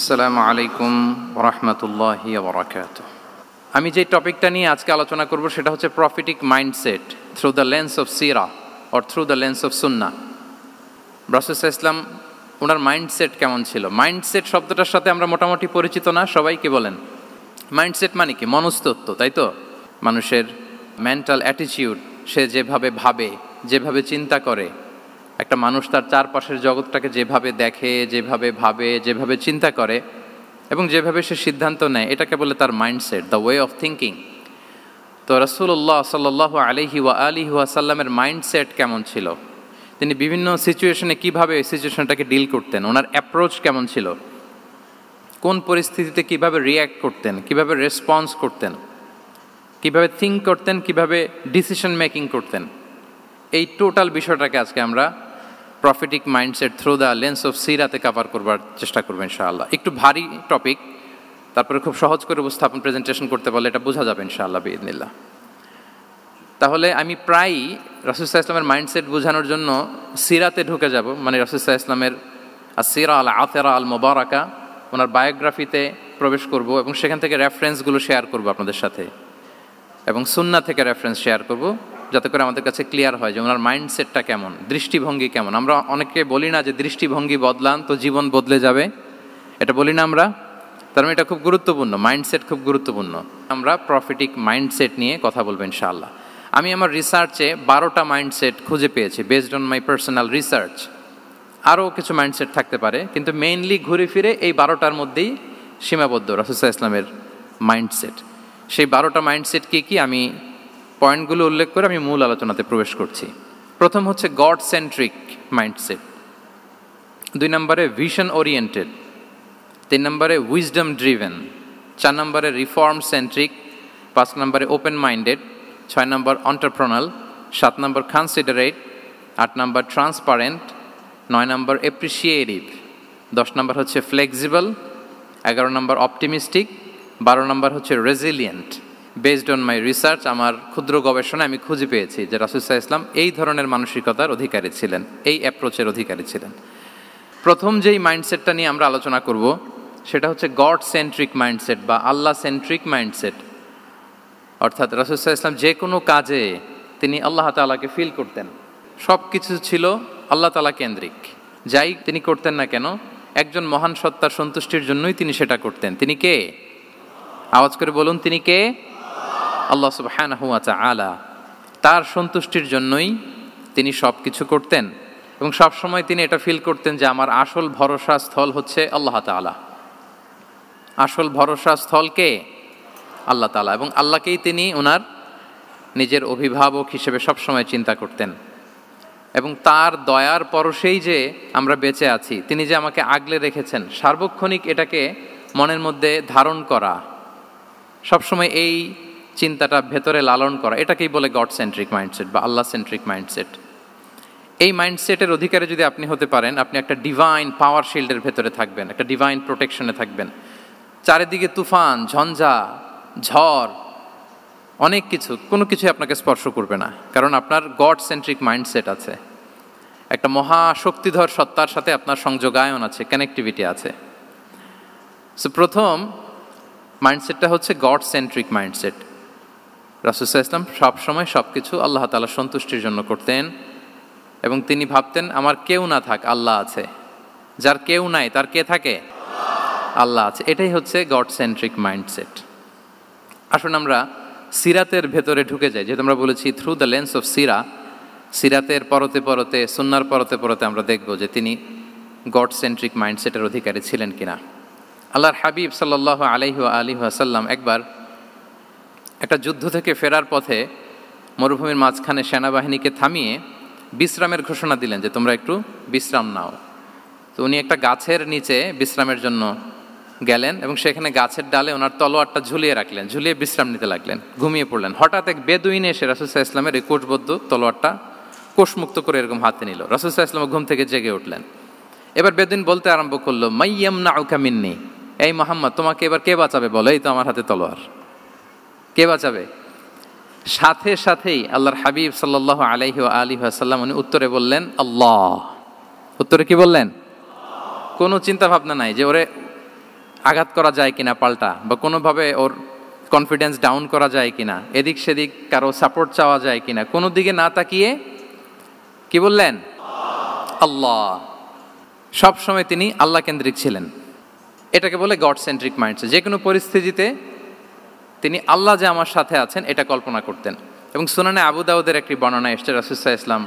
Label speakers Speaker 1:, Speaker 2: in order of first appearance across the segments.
Speaker 1: আসসালামু আলাইকুম ওয়া রাহমাতুল্লাহি ওয়া বারাকাতুহু। আমি যে টপিকটা নিয়ে আজকে আলোচনা করব সেটা হচ্ছে prophetic mindset through the lens of সিরা or through the lens of সুন্নাহ। রাসূল সাল্লাল্লাহু আলাইহি ওয়াসাল্লাম ওনার মাইন্ডসেট কেমন ছিল? মাইন্ডসেট শব্দটার সাথে আমরা মোটামুটি পরিচিত না, সবাই কি বলেন? মাইন্ডসেট মানে কি? মনস্তত্ত্ব, তাই তো? মানুষের মেন্টাল অ্যাটিটিউড, সে যেভাবে ভাবে, যেভাবে চিন্তা করে, একটা মানুষ তার চারপাশের জগৎটাকে যেভাবে দেখে, যেভাবে ভাবে, যেভাবে চিন্তা করে এবং যেভাবে সে সিদ্ধান্ত নেয়, এটাকে বলে তার mindset, the way of thinking. তো রাসূলুল্লাহ সাল্লাল্লাহু আলাইহি ওয়া আলিহি ওয়াসাল্লামের মাইন্ডসেট কেমন ছিল? তিনি বিভিন্ন সিচুয়েশনে কিভাবে এই সিচুয়েশনটাকে ডিল করতেন, ওনার অ্যাপ্রোচ কেমন ছিল, কোন পরিস্থিতিতে কিভাবে রিয়্যাক্ট করতেন, কিভাবে রেসপন্স করতেন, কিভাবে থিঙ্ক করতেন, কিভাবে ডিসিশন মেকিং করতেন, এই টোটাল বিষয়টাকে আজকে আমরা prophetic mindset through the lens of সিরাতে কভার করবার চেষ্টা করবো ইনশাআল্লাহ। একটু ভারী টপিক, তারপরে খুব সহজ করে উপস্থাপন প্রেজেন্টেশন করতে পারলে এটা বোঝা যাবে ইনশাআল্লাহ বিইذনিল্লাহ। তাহলে আমি প্রায়ই রাসূল সাল্লাল্লাহু আলাইহি ওয়াসাল্লামের মাইন্ডসেট বোঝানোর জন্য সিরাতে ঢুকে যাব, মানে রাসূল সাল্লাল্লাহু আলাইহি ওয়াসাল্লামের আসিরা আল আতেরা আল মুবারাকা, ওনার বায়োগ্রাফিতে প্রবেশ করব এবং সেখান থেকে রেফারেন্সগুলো শেয়ার করব আপনাদের সাথে, এবং সুন্নাহ থেকে রেফারেন্স শেয়ার করব, যাতে করে আমাদের কাছে ক্লিয়ার হয় যে ওনার মাইন্ডসেটটা কেমন, দৃষ্টিভঙ্গি কেমন। আমরা অনেকে বলি না যে দৃষ্টিভঙ্গি বদলান তো জীবন বদলে যাবে, এটা বলি না আমরা? তার মানে এটা খুব গুরুত্বপূর্ণ, মাইন্ডসেট খুব গুরুত্বপূর্ণ। আমরা প্রফিটিক মাইন্ডসেট নিয়ে কথা বলবো ইনশাআল্লাহ। আমি আমার রিসার্চে 12টা মাইন্ডসেট খুঁজে পেয়েছি, based on my personal research. আরও কিছু মাইন্ডসেট থাকতে পারে, কিন্তু মেইনলি ঘুরে ফিরে এই 12টার মধ্যেই সীমাবদ্ধ রাসূল সাল্লাল্লাহু আলাইহি ওয়াসাল্লামের মাইন্ডসেট। সেই 12টা মাইন্ডসেট কি কি, আমি পয়েন্টগুলো উল্লেখ করে আমি মূল আলোচনাতে প্রবেশ করছি। প্রথম হচ্ছে গড সেন্ট্রিক মাইন্ডসেট, 2 নম্বরে ভিশন ওরিয়েন্টেড, 3 নম্বরে উইজডম ড্রিভেন, 4 নম্বরে রিফর্ম সেন্ট্রিক, 5 নম্বরে ওপেন মাইন্ডেড, 6 নম্বর এন্টারপ্রেনাল, 7 নম্বর কনসিডারেট, 8 নম্বর ট্রান্সপারেন্ট, 9 নম্বর অ্যাপ্রিসিয়েটিভ, 10 নম্বর হচ্ছে ফ্লেক্সিবল, 11 নম্বর অপটিমিস্টিক, 12 নম্বর হচ্ছে resilient. Based on my research, আমার ক্ষুদ্র গবেষণায় আমি খুঁজে পেয়েছি যে রাসূল সাল্লাল্লাহু আলাইহি ওয়াসাল্লাম এই ধরনের মানসিকতার অধিকারী ছিলেন, এই অ্যাপ্রোচের অধিকারী ছিলেন। প্রথম যেই মাইন্ডসেটটা নিয়ে আমরা আলোচনা করব সেটা হচ্ছে গড সেন্ট্রিক মাইন্ডসেট বা আল্লাহ সেন্ট্রিক মাইন্ডসেট। অর্থাৎ রাসূল সাল্লাল্লাহু আলাইহি ওয়াসাল্লাম যে কোনো কাজে তিনি আল্লাহ তাআলাকে ফিল করতেন, সব কিছু ছিল আল্লাহ তাআলা কেন্দ্রিক। যাই তিনি করতেন না কেন, একজন মহান সত্তার সন্তুষ্টির জন্যই তিনি সেটা করতেন। তিনি কে? আওয়াজ করে বলুন, তিনি কে? আল্লাহ সুবহানাহু ওয়া তাআলা। তার সন্তুষ্টির জন্যই তিনি সব কিছু করতেন এবং সবসময় তিনি এটা ফিল করতেন যে আমার আসল ভরসা স্থল হচ্ছে আল্লাহ তাআলা। আসল ভরসা স্থল কে? আল্লাহ তাআলা। এবং আল্লাহকেই তিনি ওনার নিজের অভিভাবক হিসেবে সবসময় চিন্তা করতেন এবং তার দয়ার পরশেই যে আমরা বেঁচে আছি, তিনি যে আমাকে আগলে রেখেছেন, সার্বক্ষণিক এটাকে মনের মধ্যে ধারণ করা, সবসময় এই চিন্তাটা ভেতরে লালন করা, এটাকেই বলে গড সেন্ট্রিক মাইন্ডসেট বা আল্লাহ সেন্ট্রিক মাইন্ডসেট। এই মাইন্ডসেটের অধিকারী যদি আপনি হতে পারেন, আপনি একটা ডিভাইন পাওয়ার শিল্ডের ভেতরে থাকবেন, একটা ডিভাইন প্রোটেকশনে থাকবেন। চারিদিকে তুফান, ঝঞ্ঝা, ঝড়, অনেক কিছু, কোনো কিছু আপনাকে স্পর্শ করবে না, কারণ আপনার গড সেন্ট্রিক মাইন্ডসেট আছে। একটা মহাশক্তিধর সত্তার সাথে আপনার সংযোগায়ন আছে, কানেক্টিভিটি আছে। সো প্রথম মাইন্ডসেটটা হচ্ছে গড সেন্ট্রিক মাইন্ডসেট। রাসূল সাল্লাল্লাহু আলাইহি ওয়াসাল্লাম সবসময় সব কিছু আল্লাহ তাআলার সন্তুষ্টির জন্য করতেন এবং তিনি ভাবতেন আমার কেউ না থাক, আল্লাহ আছে। যার কেউ নাই তার কে থাকে? আল্লাহ আছে। এটাই হচ্ছে গড সেন্ট্রিক মাইন্ডসেট। আসুন আমরা সিরাতের ভেতরে ঢুকে যাই, যেহেতু আমরা বলেছি থ্রু দ্য লেন্স অফ সিরা। সিরাতের পরতে পরতে, সুন্নাহর পরতে পরতে আমরা দেখব যে তিনি গড সেন্ট্রিক মাইন্ডসেটের অধিকারী ছিলেন কিনা। আল্লাহর হাবিব সাল্লাল্লাহু আলাইহি ওয়া আলিহি ওয়াসাল্লাম একবার একটা যুদ্ধ থেকে ফেরার পথে মরুভূমির মাঝখানে সেনাবাহিনীকে থামিয়ে বিশ্রামের ঘোষণা দিলেন যে তোমরা একটু বিশ্রাম নাও। তো উনি একটা গাছের নিচে বিশ্রামের জন্য গেলেন এবং সেখানে গাছের ডালে ওনার তলোয়ারটা ঝুলিয়ে রাখলেন, ঝুলিয়ে বিশ্রাম নিতে লাগলেন, ঘুমিয়ে পড়লেন। হঠাৎ এক বেদুইন এসে রাসূল সাল্লাল্লাহু আলাইহি ওয়াসাল্লামের এই কোষবদ্ধ তলোয়ারটা কোষমুক্ত করে এরকম হাতে নিল। রাসূল সাল্লাল্লাহু আলাইহি ওয়াসাল্লাম ঘুম থেকে জেগে উঠলেন। এবার বেদুইন বলতে আরম্ভ করলো, মাইয়ামনাউকা মিন্নি, এই মুহাম্মদ তোমাকে এবার কে বাঁচাবে বলো, এই তো আমার হাতে তলোয়ার, কে বাঁচাবে? সাথে সাথেই আল্লাহর হাবিব সাল্লাল্লাহু আলাইহি ওয়া আলিহি ওয়াসাল্লাম উনি উত্তরে বললেন আল্লাহ। উত্তরে কি বললেন? কোনো চিন্তা ভাবনা নাই যে ওরে আঘাত করা যায় কিনা পাল্টা, বা কোনোভাবে ওর কনফিডেন্স ডাউন করা যায় কিনা, এদিক সেদিক কারো সাপোর্ট চাওয়া যায় কিনা, কোনো দিকে না তাকিয়ে কি বললেন? আল্লাহ। সব সময় তিনি আল্লাহ কেন্দ্রিক ছিলেন। এটাকে বলে গড সেন্ট্রিক মাইন্ডসেট। যে কোনো পরিস্থিতিতে তিনি আল্লাহ যে আমার সাথে আছেন এটা কল্পনা করতেন। এবং সুনানে আবু দাউদের একটি বর্ণনা এসেছে, রাসূল সাল্লাল্লাহু আলাইহি ওয়াসাল্লাম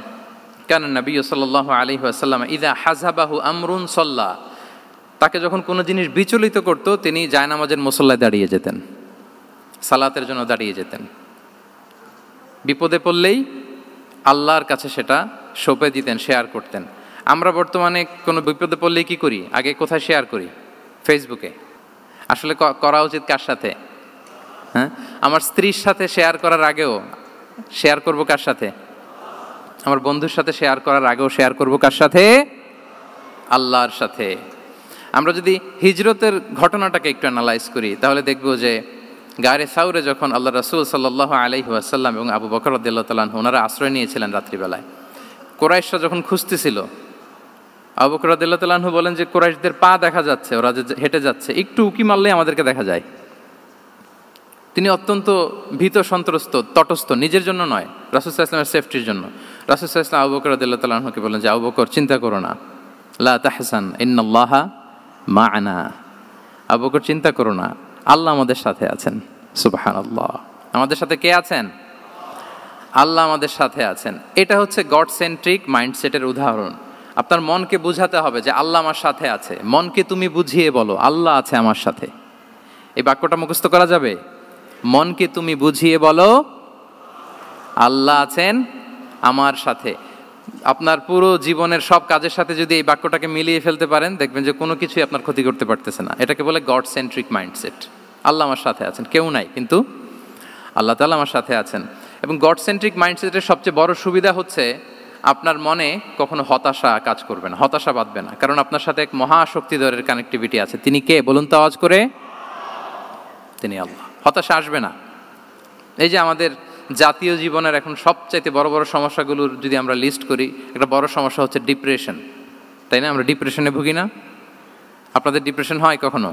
Speaker 1: কানা নবী সাল্লাল্লাহু আলাইহি ওয়াসাল্লাম ইযা হাযাবাহু আমরুন সাল্লা, তাকে যখন কোনো জিনিস বিচলিত করত তিনি জায়নামাজের মুসল্লায় দাঁড়িয়ে যেতেন, সালাতের জন্য দাঁড়িয়ে যেতেন। বিপদে পড়লেই আল্লাহর কাছে সেটা সঁপে দিতেন, শেয়ার করতেন। আমরা বর্তমানে কোনো বিপদে পড়লেই কি করি? আগে কোথায় শেয়ার করি? ফেসবুকে। আসলে করা উচিত কার সাথে? হ্যাঁ, আমার স্ত্রীর সাথে শেয়ার করার আগেও শেয়ার করব কার সাথে? আমার বন্ধুর সাথে শেয়ার করার আগেও শেয়ার করব কার সাথে? আল্লাহর সাথে। আমরা যদি হিজরতের ঘটনাটাকে একটু অ্যানালাইজ করি তাহলে দেখব যে গারে সাউরে যখন আল্লাহ রাসূল সাল্লাল্লাহু আলাইহি ওয়াসাল্লাম এবং আবু বকর রাদিয়াল্লাহু তাআলা আনহু ওনারা আশ্রয় নিয়েছিলেন রাত্রিবেলায়, কুরাইশরা যখন খুঁজতেছিল, আবু বকর রাদিয়াল্লাহু তাআলা আনহু বলেন যে কুরাইশদের পা দেখা যাচ্ছে, ওরা যে হেঁটে যাচ্ছে, একটু উকি মারলেই আমাদেরকে দেখা যায়। তিনি অত্যন্ত ভীত সন্ত্রস্ত, তটস্থ, নিজের জন্য নয়, রাসূল সাল্লাল্লাহু আলাইহি ওয়াসাল্লামের সেফটির জন্য। রাসূল সাল্লাল্লাহু আলাইহি ওয়াসাল্লাম আবু বকর রাদিয়াল্লাহু তাআলা আনহুকে বলেন যে আবু বকর চিন্তা করো না, লা তাহসান ইন্নাল্লাহা মা'ানা, আবু বকর চিন্তা করো না, আল্লাহ আমাদের সাথে আছেন। সুবহানাল্লাহ। আমাদের সাথে কে আছেন? আল্লাহ আমাদের সাথে আছেন। এটা হচ্ছে গড সেন্ট্রিক মাইন্ডসেটের উদাহরণ। আপনার মনকে বুঝাতে হবে যে আল্লাহ আমার সাথে আছে। মনকে তুমি বুঝিয়ে বলো আল্লাহ আছে আমার সাথে। এই বাক্যটা মুখস্থ করা যাবে? মনকে তুমি বুঝিয়ে বলো আল্লাহ আছেন আমার সাথে। আপনার পুরো জীবনের সব কাজের সাথে যদি এই বাক্যটাকে মিলিয়ে ফেলতে পারেন দেখবেন যে কোনো কিছুই আপনার ক্ষতি করতে পারতেছে না। এটাকে বলে গড সেন্ট্রিক মাইন্ডসেট। আল্লাহ আমার সাথে আছেন, কেউ নাই কিন্তু আল্লাহ তাআলা আমার সাথে আছেন। এবং গড সেন্ট্রিক মাইন্ডসেটের সবচেয়ে বড় সুবিধা হচ্ছে আপনার মনে কখনো হতাশা কাজ করবে না, হতাশা বাঁধবে না, কারণ আপনার সাথে এক মহাশক্তিধরের কানেক্টিভিটি আছে। তিনি কে বলুন তো আওয়াজ করে? তিনি আল্লাহ। হতাশা আসবে না। এই যে আমাদের জাতীয় জীবনের এখন সবচাইতে বড় বড় সমস্যাগুলোর যদি আমরা লিস্ট করি, একটা বড় সমস্যা হচ্ছে ডিপ্রেশন, তাই না? আমরা ডিপ্রেশনে ভুগি না? আপনাদের ডিপ্রেশন হয় কখনো?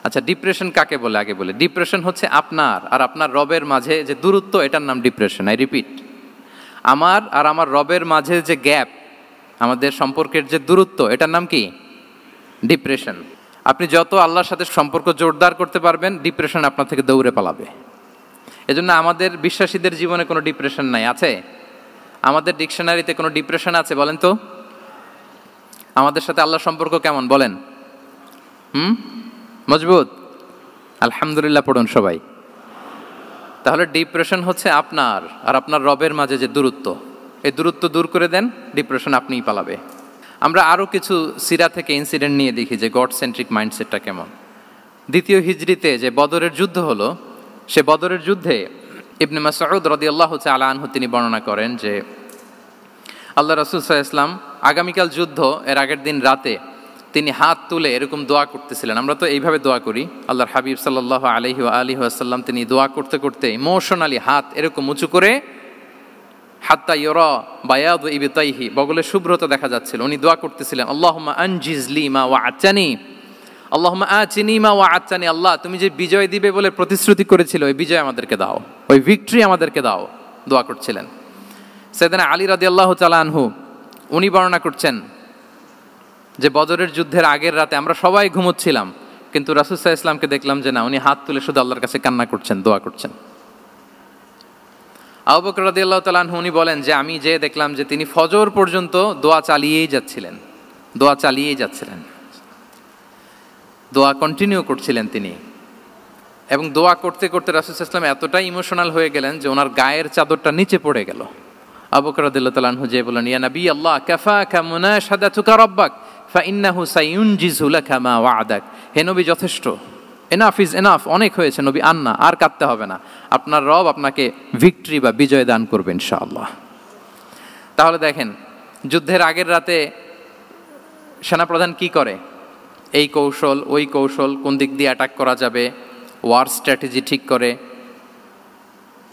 Speaker 1: আচ্ছা, ডিপ্রেশন কাকে বলে আগে বলে। ডিপ্রেশন হচ্ছে আপনার আর আপনার রবের মাঝে যে দূরত্ব, এটার নাম ডিপ্রেশন। আই রিপিট, আমার আর আমার রবের মাঝে যে গ্যাপ, আমাদের সম্পর্কের যে দূরত্ব, এটার নাম কি? ডিপ্রেশন। আপনি যত আল্লাহর সাথে সম্পর্ক জোরদার করতে পারবেন, ডিপ্রেশন আপনার থেকে দৌড়ে পালাবে। এজন্য আমাদের বিশ্বাসীদের জীবনে কোনো ডিপ্রেশন নাই। আছে? আমাদের ডিকশনারিতে কোনো ডিপ্রেশন আছে বলেন তো? আমাদের সাথে আল্লাহর সম্পর্ক কেমন বলেন? মজবুত? আলহামদুলিল্লাহ পড়ুন সবাই। তাহলে ডিপ্রেশন হচ্ছে আপনার আর আপনার রবের মাঝে যে দূরত্ব, এই দূরত্ব দূর করে দেন, ডিপ্রেশন আপনিই পালাবে। আমরা আরও কিছু সিরা থেকে ইনসিডেন্ট নিয়ে দেখি যে গড সেন্ট্রিক মাইন্ডসেটটা কেমন। দ্বিতীয় হিজরিতে যে বদরের যুদ্ধ হলো, সে বদরের যুদ্ধে ইবনে মাসউদ রাদিয়াল্লাহু তাআলা আনহু তিনি বর্ণনা করেন যে আল্লাহ রাসূল সাল্লাল্লাহু আলাইহি ওয়াসাল্লাম আগামীকাল যুদ্ধ, এর আগের দিন রাতে তিনি হাত তুলে এরকম দোয়া করতেছিলেন। আমরা তো এইভাবে দোয়া করি। আল্লাহর হাবিব সাল্লাল্লাহু আলাইহি ওয়াসাল্লাম তিনি দোয়া করতে করতে ইমোশনালি হাত এরকম উঁচু করে, হাত্তা ইউরা বায়াদু ইবতাইহি, বগলের শুভ্রতা দেখা যাচ্ছিল, উনি দোয়া করতেছিলেন আল্লাহুম্মা আনজিজ লি মা ওয়া'আতানি, আল্লাহুম্মা আতিনি মা ওয়া'আতানি, আল্লাহ তুমি যে বিজয় দিবে বলে প্রতিশ্রুতি করেছিল, ওই বিজয় আমাদেরকে দাও, ওই ভিক্টরি আমাদেরকে দাও, দোয়া করছিলেন। সাইয়েদনা আলী রাদিয়াল্লাহু তাআলা আনহু উনি বর্ণনা করছেন যে বদরের যুদ্ধের আগের রাতে আমরা সবাই ঘুমোচ্ছিলাম, কিন্তু রাসূল সাল্লাল্লাহু আলাইহি ওয়াসাল্লামকে দেখলাম যে না, উনি হাত তুলে শুধু আল্লাহর কাছে কান্না করছেন, দোয়া করছেন। আবু বকর রাদিয়াল্লাহু তাআলা আনহু উনি বলেন যে আমি যে দেখলাম যে তিনি ফজর পর্যন্ত দোয়া চালিয়েই যাচ্ছিলেন, দোয়া চালিয়েই যাচ্ছিলেন, দোয়া কন্টিনিউ করছিলেন তিনি। এবং দোয়া করতে করতে রাসূল সাল্লাল্লাহু আলাইহি ওয়াসাল্লাম এতটাই ইমোশনাল হয়ে গেলেন যে ওনার গায়ের চাদরটা নিচে পড়ে গেল। আবু বকর রাদিয়াল্লাহু তাআলা আনহু যে বলেন ইয়া নবী আল্লাহ কাফাকা মুনাশাদাতুকা রাব্বাক ফাইন্নাহু সায়ুনজিজু লাকা মা ওয়া'দাক, হে নবী যথেষ্ট, এনাফ ইজ এনাফ, অনেক হয়েছে নবী, আন্না, আর কাঁদতে হবে না, আপনার রব আপনাকে ভিক্টরি বা বিজয় দান করবে ইনশাআল্লাহ। তাহলে দেখেন, যুদ্ধের আগের রাতে সেনাপ্রধান কি করে? এই কৌশল ওই কৌশল, কোন দিক দিয়ে অ্যাটাক করা যাবে, ওয়ার স্ট্র্যাটেজি ঠিক করে,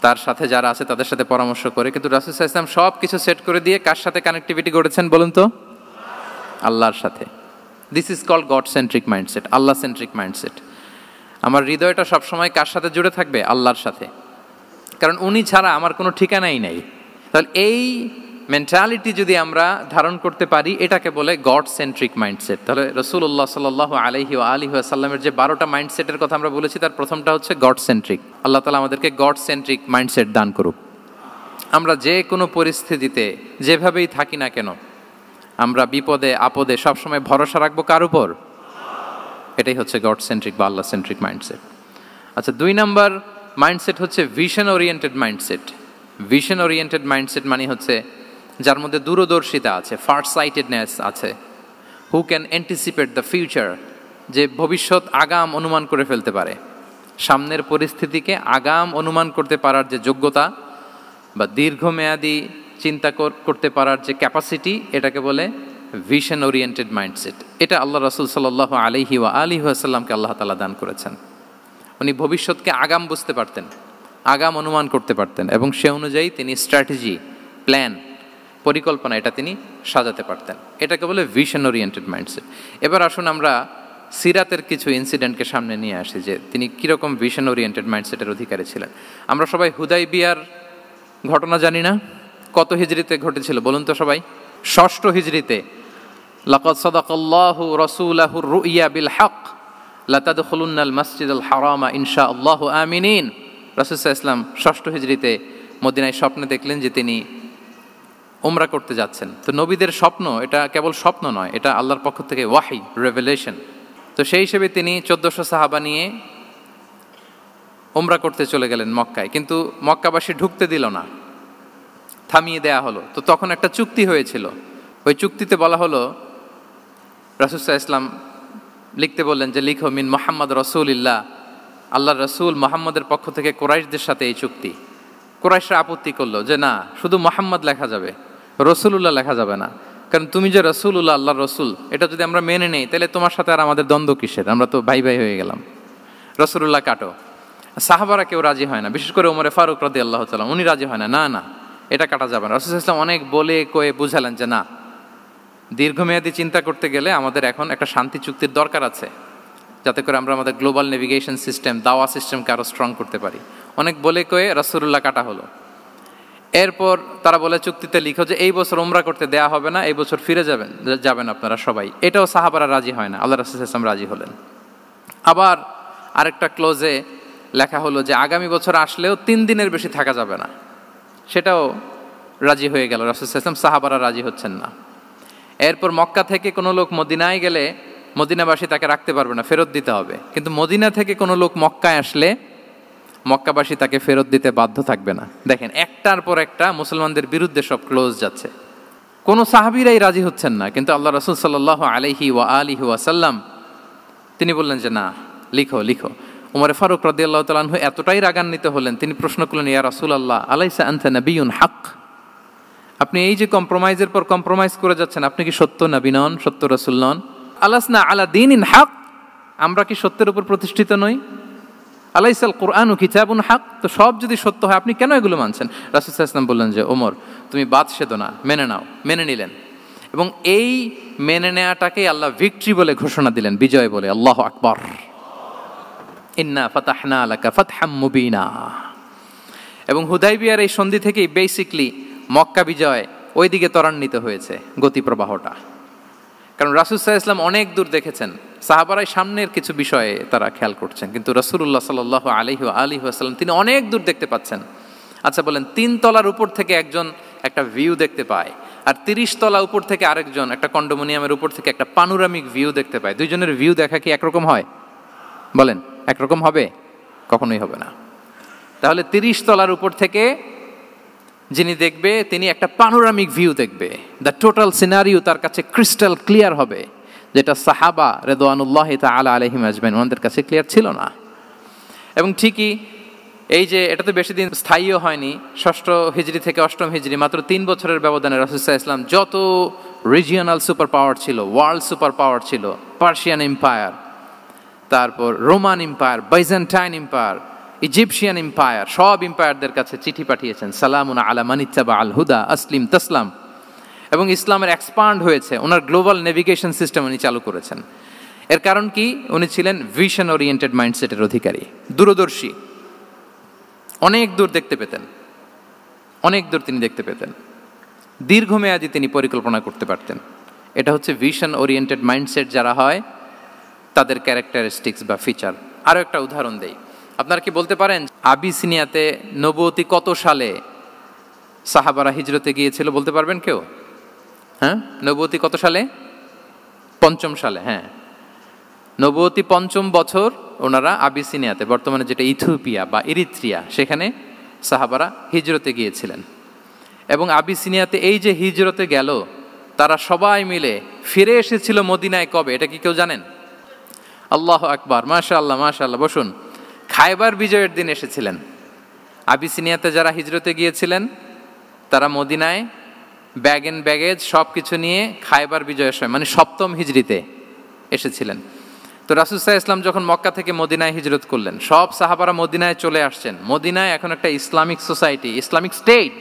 Speaker 1: তার সাথে যারা আছে তাদের সাথে পরামর্শ করে। কিন্তু রাসূল সাল্লাল্লাহু আলাইহি ওয়াসাল্লাম সব কিছু সেট করে দিয়ে কার সাথে কানেক্টিভিটি গড়েছেন বলুন তো? আল্লাহর সাথে। This is called God centric mindset, Allah centric mindset. আমার হৃদয়টা সবসময় কার সাথে জুড়ে থাকবে? আল্লাহর সাথে, কারণ উনি ছাড়া আমার কোনো ঠিকানাই নেই। তাহলে এই মেন্টালিটি যদি আমরা ধারণ করতে পারি, এটাকে বলে গড সেন্ট্রিক মাইন্ডসেট। তাহলে রাসূলুল্লাহ সাল্লাল্লাহু আলাইহি ওয়া আলিহি ওয়াসাল্লামের যে 12টা মাইন্ডসেটের কথা আমরা বলেছি, তার প্রথমটা হচ্ছে গড সেন্ট্রিক। আল্লাহ তাআলা আমাদেরকে গড সেন্ট্রিক মাইন্ডসেট দান করুক। আমরা যে কোনো পরিস্থিতিতে যেভাবেই থাকি না কেন, আমরা বিপদে আপদে সবসময় ভরসা রাখবো কার উপর? এটাই হচ্ছে গড সেন্ট্রিক বা আল্লাহ সেন্ট্রিক মাইন্ডসেট। আচ্ছা, 2 নাম্বার মাইন্ডসেট হচ্ছে vision oriented mindset. Vision oriented mindset মানে হচ্ছে যার মধ্যে দূরদর্শিতা আছে, ফার সাইটেডনেস আছে, who can anticipate the future, যে ভবিষ্যৎ আগাম অনুমান করে ফেলতে পারে, সামনের পরিস্থিতিকে আগাম অনুমান করতে পারার যে যোগ্যতা বা দীর্ঘমেয়াদী চিন্তা করতে পারার যে ক্যাপাসিটি, এটাকে বলে ভিশন ওরিয়েন্টেড মাইন্ডসেট। এটা আল্লাহ রাসূল সাল্লাল্লাহু আলাইহি ওয়া আলিহি ওয়াসাল্লামকে আল্লাহ তাআলা দান করেছেন। উনি ভবিষ্যৎকে আগাম বুঝতে পারতেন, আগাম অনুমান করতে পারতেন, এবং সে অনুযায়ী তিনি স্ট্র্যাটেজি, প্ল্যান, পরিকল্পনা এটা তিনি সাজাতে পারতেন। এটাকে বলে ভিশন ওরিয়েন্টেড মাইন্ডসেট। এবার আসুন আমরা সিরাতের কিছু ইনসিডেন্টকে সামনে নিয়ে আসি যে তিনি কীরকম ভিশন ওরিয়েন্টেড মাইন্ডসেটের অধিকারী ছিলেন। আমরা সবাই হুদাইবিয়ার ঘটনা জানি না? কত হিজরিতে ঘটেছিল বলুন তো সবাই? 6ষ্ঠ হিজরিতে। লাকাদ সাদাকাল্লাহু রাসূলাহুর রুইয়া বিল হক লাতাদখুলুন্নাল মাসজিদাল হারামা ইনশাআল্লাহু আমিনিন। রাসূল সাল্লাল্লাহু আলাইহি ওয়াসাল্লাম 6ষ্ঠ হিজরিতে মদিনায় স্বপ্নে দেখলেন যে তিনি উমরা করতে যাচ্ছেন। তো নবীদের স্বপ্ন এটা কেবল স্বপ্ন নয়, এটা আল্লাহর পক্ষ থেকে ওয়াহি, রেভেলেশন। তো সেই হিসেবে তিনি 1400 সাহাবা নিয়ে উমরা করতে চলে গেলেন মক্কায়, কিন্তু মক্কাবাসী ঢুকতে দিল না, থামিয়ে দেয়া হলো। তো তখন একটা চুক্তি হয়েছিল, ওই চুক্তিতে বলা হলো, রাসূল সাল্লাল্লাহু আলাইহি ওয়াসাল্লাম লিখতে বললেন যে লিখো মিন মুহাম্মদ রাসূলিল্লাহ, আল্লাহর রাসূল মুহাম্মদের পক্ষ থেকে কুরাইশদের সাথে এই চুক্তি। কুরাইশরা আপত্তি করলো যে না, শুধু মুহাম্মদ লেখা যাবে, রাসূলুল্লাহ লেখা যাবে না, কারণ তুমি যে রাসূলুল্লাহ, আল্লাহর রাসূল, এটা যদি আমরা মেনে নেই তাহলে তোমার সাথে আর আমাদের দ্বন্দ্ব কিসের, আমরা তো ভাই ভাই হয়ে গেলাম, রাসূলুল্লাহ কাটো। সাহাবারা কেউ রাজি হয় না, বিশেষ করে ওমরে ফারুক রাদিয়াল্লাহু তাআলা, উনি রাজি হয় না, না না এটা কাটা যাবে না। রাসূল সাল্লাল্লাহু আলাইহি ওয়াসাল্লাম অনেক বলে কয়ে বুঝালেন যে না, দীর্ঘমেয়াদী চিন্তা করতে গেলে আমাদের এখন একটা শান্তি চুক্তির দরকার আছে, যাতে করে আমরা আমাদের গ্লোবাল নেভিগেশন সিস্টেম, দাওয়া সিস্টেমকে আরও স্ট্রং করতে পারি। অনেক বলে কয়ে রাসূলুল্লাহ কাটা হলো। এরপর তারা বলে চুক্তিতে লিখো যে এই বছর উমরা করতে দেয়া হবে না, এই বছর ফিরে যাবেন আপনারা সবাই। এটাও সাহাবারা রাজি হয় না, আল্লাহ রাসূল সাল্লাল্লাহু আলাইহি ওয়াসাল্লাম রাজি হলেন। আবার আরেকটা ক্লোজে লেখা হলো যে আগামী বছর আসলেও 3 দিনের বেশি থাকা যাবে না, সেটাও রাজি হয়ে গেল রাসূল সাল্লাল্লাহু আলাইহি ওয়াসাল্লাম, সাহাবারা রাজি হচ্ছেন না। এরপর মক্কা থেকে কোনো লোক মদিনায় গেলে মদিনাবাসী তাকে রাখতে পারবে না, ফেরত দিতে হবে। কিন্তু মদিনা থেকে কোনো লোক মক্কায় আসলে মক্কাবাসী তাকে ফেরত দিতে বাধ্য থাকবে না। দেখেন, একটার পর একটা মুসলমানদের বিরুদ্ধে সব ক্লোজ যাচ্ছে, কোনো সাহাবীরাই রাজি হচ্ছেন না। কিন্তু আল্লাহ রাসূল সাল্লাল্লাহু আলাইহি ওয়া আলিহি ওয়াসাল্লাম তিনি বললেন যে না, লিখো লিখো। উমরে ফারুক রাদিয়াল্লাহু তাআলা আনহু এতটাই রাগান্বিত হলেন, তিনি প্রশ্ন করলেন, ইয়া রাসূলুল্লাহ, আলাইসা আনতা নাবিয়্যুন হক, আপনি এই যে কম্প্রোমাইজের পর কম্প্রোমাইজ করে যাচ্ছেন, আপনি কি সত্য নবী নন, সত্য রাসূল নন? আলাসনা আলা দীনিন হক, আমরা কি সত্যের উপর প্রতিষ্ঠিত নই? আলাইসাল কুরআনু কিতাবুন হক, তো সব যদি সত্য হয় আপনি কেন এগুলো মানছেন? রাসূল সাল্লাল্লাহু আলাইহি ওয়াসাল্লাম বললেন যে ওমর, তুমি বাদ সেদো না, মেনে নাও। মেনে নিলেন, এবং এই মেনে নেওয়াটাকেই আল্লাহ ভিক্টরি বলে ঘোষণা দিলেন, বিজয় বলে। আল্লাহু আকবার। ইন্না ফাতাহনা লাকা ফাতহাম মুবিনা। এবং হুদাইবিয়ার এই সন্ধি থেকেই বেসিকলি মক্কা বিজয় ওইদিকে ত্বরান্বিত হয়েছে গতি প্রবাহটা। কারণ রাসূল সাল্লাল্লাহু আলাইহি ওয়াসাল্লাম অনেক দূর দেখেছেন, সাহাবারাই সামনের কিছু বিষয়ে তারা খেয়াল করছেন, কিন্তু রাসূলুল্লাহ সাল্লাল্লাহু আলাইহি ওয়া আলিহি ওয়াসাল্লাম তিনি অনেক দূর দেখতে পাচ্ছেন। আচ্ছা বলেন, 3 তলার উপর থেকে একজন একটা ভিউ দেখতে পায়, আর 30 তলা উপর থেকে আরেকজন একটা কন্ডোমিনিয়ামের উপর থেকে একটা পানোরামিক ভিউ দেখতে পায়, দুইজনের ভিউ দেখা কি একরকম হয়? বলেন, একরকম হবে? কখনোই হবে না। তাহলে 30 তলার উপর থেকে যিনি দেখবে তিনি একটা পানোরামিক ভিউ দেখবে, দ্য টোটাল সিনারিও তার কাছে ক্রিস্টাল ক্লিয়ার হবে, যেটা সাহাবা রিদওয়ানুল্লাহি তাআলা আলাইহিম আজমাইন ওনাদের কাছে ক্লিয়ার ছিল না। এবং ঠিকই এই যে এটা তো বেশি দিন স্থায়ীও হয়নি, 6ষ্ঠ হিজরি থেকে 8ম হিজরি, মাত্র 3 বছরের ব্যবধানে রাসূল সাল্লাল্লাহু আলাইহি ওয়াসাল্লাম যত রিজিওনাল সুপার পাওয়ার ছিল, ওয়ার্ল্ড সুপার পাওয়ার ছিল, পার্সিয়ান এম্পায়ার, তারপর Roman empire, Byzantine empire, Egyptian empire, সব এম্পায়ারদের কাছে চিঠি পাঠিয়েছেন, সালামুন আলা মান ইত্তাবা আল হুদা আসলিম তাসলাম। এবং ইসলামের এক্সপান্ড হয়েছে, ওনার গ্লোবাল নেভিগেশন সিস্টেম উনি চালু করেছেন। এর কারণ কি? উনি ছিলেন ভিশন ওরিয়েন্টেড মাইন্ডসেটের অধিকারী, দূরদর্শী, অনেক দূর দেখতে পেতেন, অনেক দূর তিনি দেখতে পেতেন, দীর্ঘমেয়াদী তিনি পরিকল্পনা করতে পারতেন। এটা হচ্ছে ভিশন ওরিয়েন্টেড মাইন্ডসেট যারা হয় তাদের ক্যারেক্টারিস্টিক্স বা ফিচার। আরও একটা উদাহরণ দেই, আপনারা কি বলতে পারেন আবিসিনিয়াতে নবুয়তি কত সালে সাহাবারা হিজরতে গিয়েছিল? বলতে পারবেন কেউ? হ্যাঁ, নবুয়তি কত সালে? 5ম সালে। হ্যাঁ, নবুয়তি 5ম বছর ওনারা আবিসিনিয়াতে, বর্তমানে যেটা ইথিওপিয়া বা ইরিত্রিয়া, সেখানে সাহাবারা হিজরতে গিয়েছিলেন। এবং আবিসিনিয়াতে এই যে হিজরতে গেল, তারা সবাই মিলে ফিরে এসেছিল মদিনায় কবে? এটা কি কেউ জানেন? আল্লাহু আকবার, মাশাআল্লাহ মাশাআল্লাহ। বসুন। খায়বার বিজয়ের দিন এসেছিলেন। আবিসিনিয়াতে যারা হিজরতে গিয়েছিলেন তারা মদিনায় ব্যাগ এন্ড ব্যাগেজ সব কিছু নিয়ে খায়বার বিজয়ের সময়, মানে 7ম হিজরিতে এসেছিলেন। তো রাসূল সাল্লাল্লাহু আলাইহি ওয়াসাল্লাম যখন মক্কা থেকে মদিনায় হিজরত করলেন, সব সাহাবারা মদিনায় চলে আসছেন। মদিনায় এখন একটা ইসলামিক সোসাইটি, ইসলামিক স্টেট।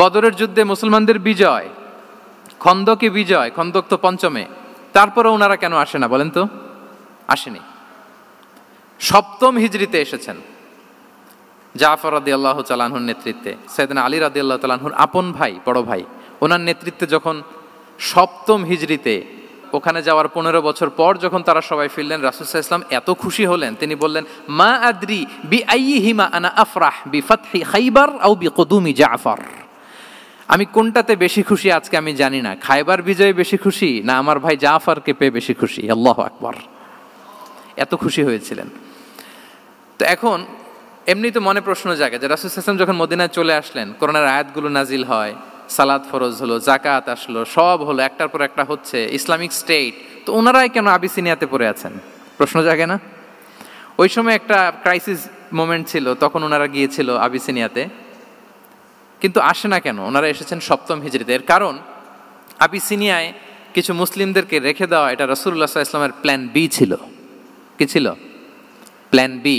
Speaker 1: বদরের যুদ্ধে মুসলমানদের বিজয়, খন্দকে বিজয়, খন্দক তো 5মে। তারপরে ওনারা কেন আসে না বলেন তো? আসেনি। 7ম হিজরিতে এসেছেন। জাফর রাদিয়াল্লাহু তাআলা আনহুর নেতৃত্বে, সাইয়েদনা আলী রাদিয়াল্লাহু তাআলা আনহুর আপন ভাই, বড় ভাই, ওনার নেতৃত্বে যখন 7ম হিজরিতে ওখানে যাওয়ার 15 বছর পর যখন তারা সবাই ফিরলেন, রাসূল সাল্লাল্লাহু আলাইহি ওয়াসাল্লাম এত খুশি হলেন, তিনি বললেন, মা আদরি বিআইয়িহিমা আনা আফরাহ বিফাতহি খাইবার আও বিকুদুমি জাফর। আমি কোনটাতে বেশি খুশি আজকে আমি জানি না, খায়বার বিজয়ে বেশি খুশি না আমার ভাই জাফরকে পেয়ে বেশি খুশি। আল্লাহু আকবার, এত খুশি হয়েছিলেন। তো এখন এমনি তো মনে প্রশ্ন জাগে যে রাসূল সাল্লাল্লাহু আলাইহি ওয়াসাল্লাম যখন মদিনায় চলে আসলেন, কোরআনের আয়াতগুলো নাজিল হয়, সালাত ফরজ হলো, জাকাত আসলো, সব হলো, একটার পর একটা হচ্ছে, ইসলামিক স্টেট, তো ওনারাই কেন আবিসিনিয়াতে পড়ে আছেন? প্রশ্ন জাগে না? ওই সময় একটা ক্রাইসিস মোমেন্ট ছিল, তখন ওনারা গিয়েছিল আবিসিনিয়াতে, কিন্তু আসে না কেন? ওনারা এসেছেন 7ম হিজরিতে। এর কারণ আবিসিনিয়ায় কিছু মুসলিমদেরকে রেখে দেওয়া, এটা রাসূলুল্লাহ সাল্লাল্লাহু আলাইহি ওয়াসাল্লামের প্ল্যান বি ছিল। কি ছিল? Plan B.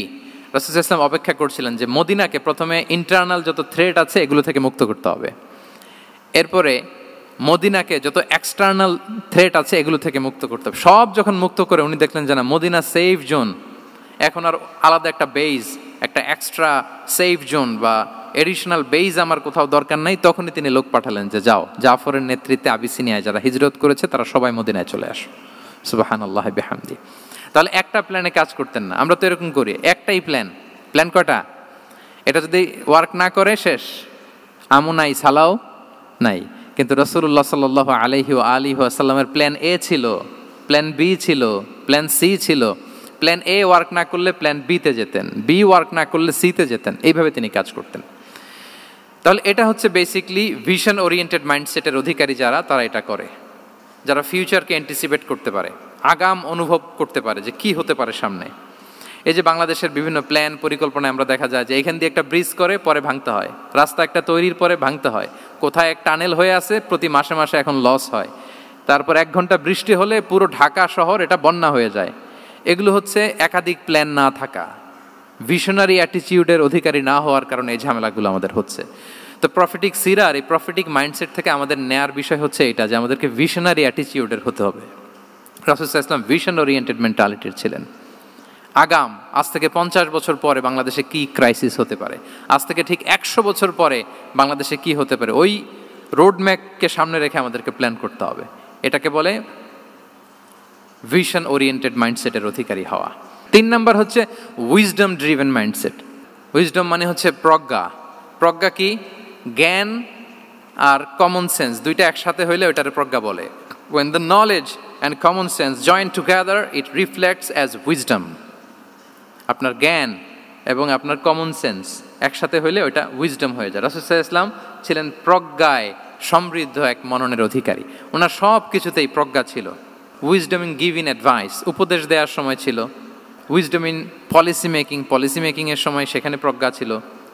Speaker 1: রাসূল সাল্লাল্লাহু আলাইহি ওয়াসাল্লাম অপেক্ষা করছিলেন যে মদিনাকে প্রথমে ইন্টারনাল যত থ্রেট আছে এগুলো থেকে মুক্ত করতে হবে, এরপরে মদিনাকে যত এক্সটার্নাল থ্রেট আছে এগুলো থেকে মুক্ত করতে হবে। সব যখন মুক্ত করে উনি দেখলেন যে না, মদিনা সেফ জোন, এখন আর আলাদা একটা বেজ, একটা এক্সট্রা সেফ জোন বা এডিশনাল বেজ আমার কোথাও দরকার নাই। তখনই তিনি লোক পাঠালেন যে যাও, জাফরের নেতৃত্বে আবিসিনিয়ায় যারা হিজরত করেছে তারা সবাই মদিনায় চলে আসো। সুবহানাল্লাহি বিহামদি। তাহলে একটা প্ল্যানে কাজ করতেন না। আমরা তো এরকম করি, একটাই প্ল্যান। প্ল্যান কয়টা? এটা যদি ওয়ার্ক না করে শেষ, আমু নাই সালাও নাই। কিন্তু রাসূলুল্লাহ সাল্লাল্লাহু আলাইহি ওয়া আলিহি ওয়াসাল্লামের প্ল্যান এ ছিল, প্ল্যান বি ছিল, প্ল্যান সি ছিল। প্ল্যান এ ওয়ার্ক না করলে প্ল্যান বিতে যেতেন, বি ওয়ার্ক না করলে সিতে যেতেন, এইভাবে তিনি কাজ করতেন। তাহলে এটা হচ্ছে বেসিকলি ভিশন ওরিয়েন্টেড মাইন্ডসেটের অধিকারী যারা, তারা এটা করে, যারা ফিউচারকে অ্যান্টিসিপেট করতে পারে, আগাম অনুভব করতে পারে যে কি হতে পারে সামনে। এই যে বাংলাদেশের বিভিন্ন প্ল্যান পরিকল্পনায় আমরা দেখা যায় যে এখান দিয়ে একটা ব্রিজ করে পরে ভাঙতে হয়, রাস্তা একটা তৈরির পরে ভাঙতে হয়, কোথায় এক টানেল হয়ে আছে প্রতি মাসে মাসে এখন লস হয়, তারপর 1 ঘন্টা বৃষ্টি হলে পুরো ঢাকা শহর এটা বন্যা হয়ে যায়। এগুলো হচ্ছে একাধিক প্ল্যান না থাকা, ভিশনারি অ্যাটিটিউডের অধিকারী না হওয়ার কারণে এই ঝামেলাগুলো আমাদের হচ্ছে। তো প্রফেটিক সিরার এই প্রফেটিক মাইন্ডসেট থেকে আমাদের নেয়ার বিষয় হচ্ছে এটা, যে আমাদেরকে ভিশনারি অ্যাটিটিউডের হতে হবে। রাসূল সাল্লাল্লাহু আলাইহি ওয়াসাল্লাম ভিশন ওরিয়েন্টেড মেন্টালিটির ছিলেন। আগাম, আজ থেকে 50 বছর পরে বাংলাদেশে কি ক্রাইসিস হতে পারে, আজ থেকে ঠিক 100 বছর পরে বাংলাদেশে কি হতে পারে, ওই রোডম্যাপকে সামনে রেখে আমাদেরকে প্ল্যান করতে হবে। এটাকে বলে ভিশন ওরিয়েন্টেড মাইন্ডসেটের অধিকারী হওয়া। 3 নাম্বার হচ্ছে উইজডম ড্রিভেন মাইন্ডসেট। উইজডম মানে হচ্ছে প্রজ্ঞা। প্রজ্ঞা কি? জ্ঞান আর কমন সেন্স দুইটা একসাথে হইলে ওইটারে প্রজ্ঞা বলে। When the knowledge and common sense join together, it reflects as wisdom. আপনার জ্ঞান এবং আপনার কমন সেন্স একসাথে হইলে ওইটা উইজডম হয়ে যায়। রাসূল সাল্লাল্লাহু আলাইহি ওয়াসাল্লাম ছিলেন প্রজ্ঞায় সমৃদ্ধ এক মননের অধিকারী। ওনার সব কিছুতেই প্রজ্ঞা ছিল। উইজডম ইন গিভিং অ্যাডভাইস, উপদেশ দেওয়ার সময় ছিল। উইজডম ইন পলিসি মেকিংয়ের সময় সেখানে প্রজ্ঞা ছিল।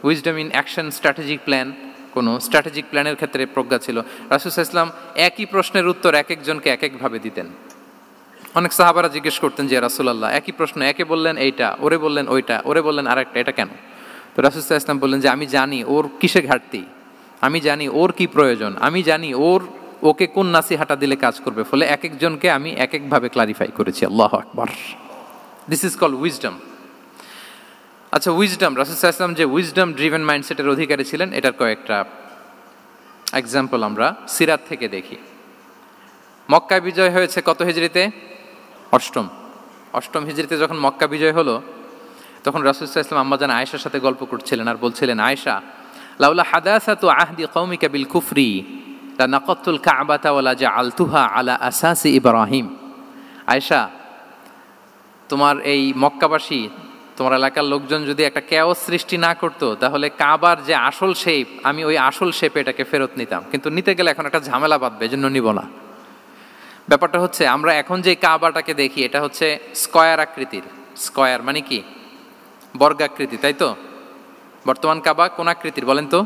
Speaker 1: Wisdom in action strategic plan, কোনো স্ট্র্যাটেজিক প্ল্যানের ক্ষেত্রে প্রজ্ঞা ছিল। রাসূল সাল্লাল্লাহু আলাইহি ওয়াসাল্লাম একই প্রশ্নের উত্তর এক একজনকে এক একভাবে দিতেন। অনেক সাহাবারা জিজ্ঞেস করতেন যে রাসূলুল্লাহ একই প্রশ্ন, একে বললেন এইটা, ওরে বললেন ওইটা, ওরে বললেন আরেকটা, এটা কেন? তো রাসূল সাল্লাল্লাহু আলাইহি ওয়াসাল্লাম বললেন যে আমি জানি ওর কিসে ঘাটতি, আমি জানি ওর কি প্রয়োজন, আমি জানি ওকে কোন নাসিহাটা দিলে কাজ করবে, ফলে এক একজনকে আমি এক একভাবে ক্লারিফাই করেছি। আল্লাহু আকবার। This is called wisdom. আচ্ছা, উইজডম, রাসূল সাল্লাল্লাহু আলাইহি ওয়াসাল্লাম যে উইজডম ড্রিভেন মাইন্ডসেটের অধিকারী ছিলেন, এটার কয়েকটা এক্সাম্পল আমরা সিরাত থেকে দেখি। মক্কা বিজয় হয়েছে কত হিজরিতে? অষ্টম হিজরিতে যখন মক্কা বিজয় হলো, তখন রাসূল সাল্লাল্লাহু আলাইহি ওয়াসাল্লাম আম্মাজান আয়েশার সাথে গল্প করছিলেন আর বলছিলেন, আয়েশা, লাউলা হাদাসাতু আহদি কওমিকা বিল কুফরি লা নাকাতুল কাবাতা ওয়া লা জাআলতুহা আলা আসাসি ইব্রাহিম। আয়েশা, তোমার এই মক্কাবাসী, তোমার এলাকার লোকজন যদি একটা কেওস সৃষ্টি না করতো, তাহলে কাবার যে আসল শেপ, আমি ওই আসল শেপে এটাকে ফেরত নিতাম, কিন্তু নিতে গেলে এখন একটা ঝামেলা বাঁধবে, এজন্য নিব না। ব্যাপারটা হচ্ছে, আমরা এখন যে কাবাটাকে দেখি, এটা হচ্ছে স্কয়ার আকৃতির। স্কয়ার মানে কি? বর্গাকৃতি, তাই তো? বর্তমান কাবা কোন আকৃতির বলেন তো?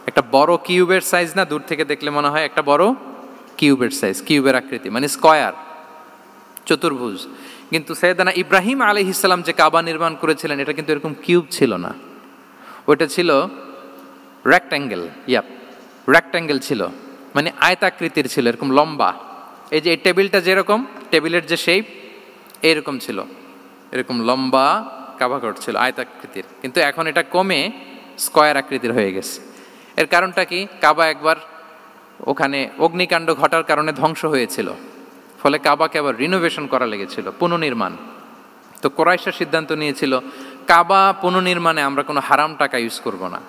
Speaker 1: একটা বড় কিউবের সাইজ না? দূর থেকে দেখলে মনে হয় একটা বড় কিউবের সাইজ, কিউবের আকৃতি মানে স্কয়ার, চতুর্ভুজ। কিন্তু সাইয়েদনা ইব্রাহিম আলাইহিস সালাম যে কাবা নির্মাণ করেছিলেন, এটা কিন্তু এরকম কিউব ছিল না, ওটা ছিল রেক্ট্যাঙ্গেল। রেক্ট্যাঙ্গেল ছিল, মানে আয়তাকৃতির ছিল, এরকম লম্বা। এই যে এই টেবিলটা যেরকম, টেবিলের যে শেপ এরকম ছিল, এরকম লম্বা কাবাঘর ছিল আয়তাকৃতির। কিন্তু এখন এটা কমে স্কয়ার আকৃতির হয়ে গেছে। এর কারণটা কি? কাবা একবার ওখানে অগ্নিকাণ্ড ঘটার কারণে ধ্বংস হয়েছিল, ফলে কাবাকে আবার রিনোভেশন করা লেগেছিল, পুনর্নির্মাণ। তো কুরাইশরা সিদ্ধান্ত নিয়েছিল, কাবা পুনর্নির্মাণে আমরা কোনো হারাম টাকা ইউজ করব না,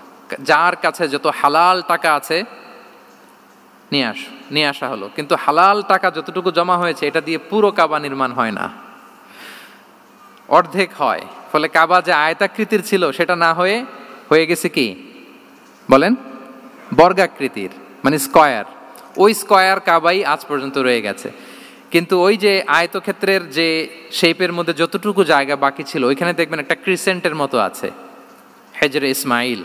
Speaker 1: যার কাছে যত হালাল টাকা আছে নিয়ে আসা হলো। কিন্তু হালাল টাকা যতটুকু জমা হয়েছে, এটা দিয়ে পুরো কাবা নির্মাণ হয় না, অর্ধেক হয়। ফলে কাবা যে আয়তাকৃতির ছিল, সেটা না হয়ে গেছে কি বলেন? বর্গাকৃতির, মানে স্কয়ার। ওই স্কয়ার কাবাই আজ পর্যন্ত রয়ে গেছে। কিন্তু ওই যে আয়তক্ষেত্রের যে শেপের মধ্যে যতটুকু জায়গা বাকি ছিল, ওইখানে দেখবেন একটা ক্রিসেন্টের মতো আছে, হেজরে ইসমাইল,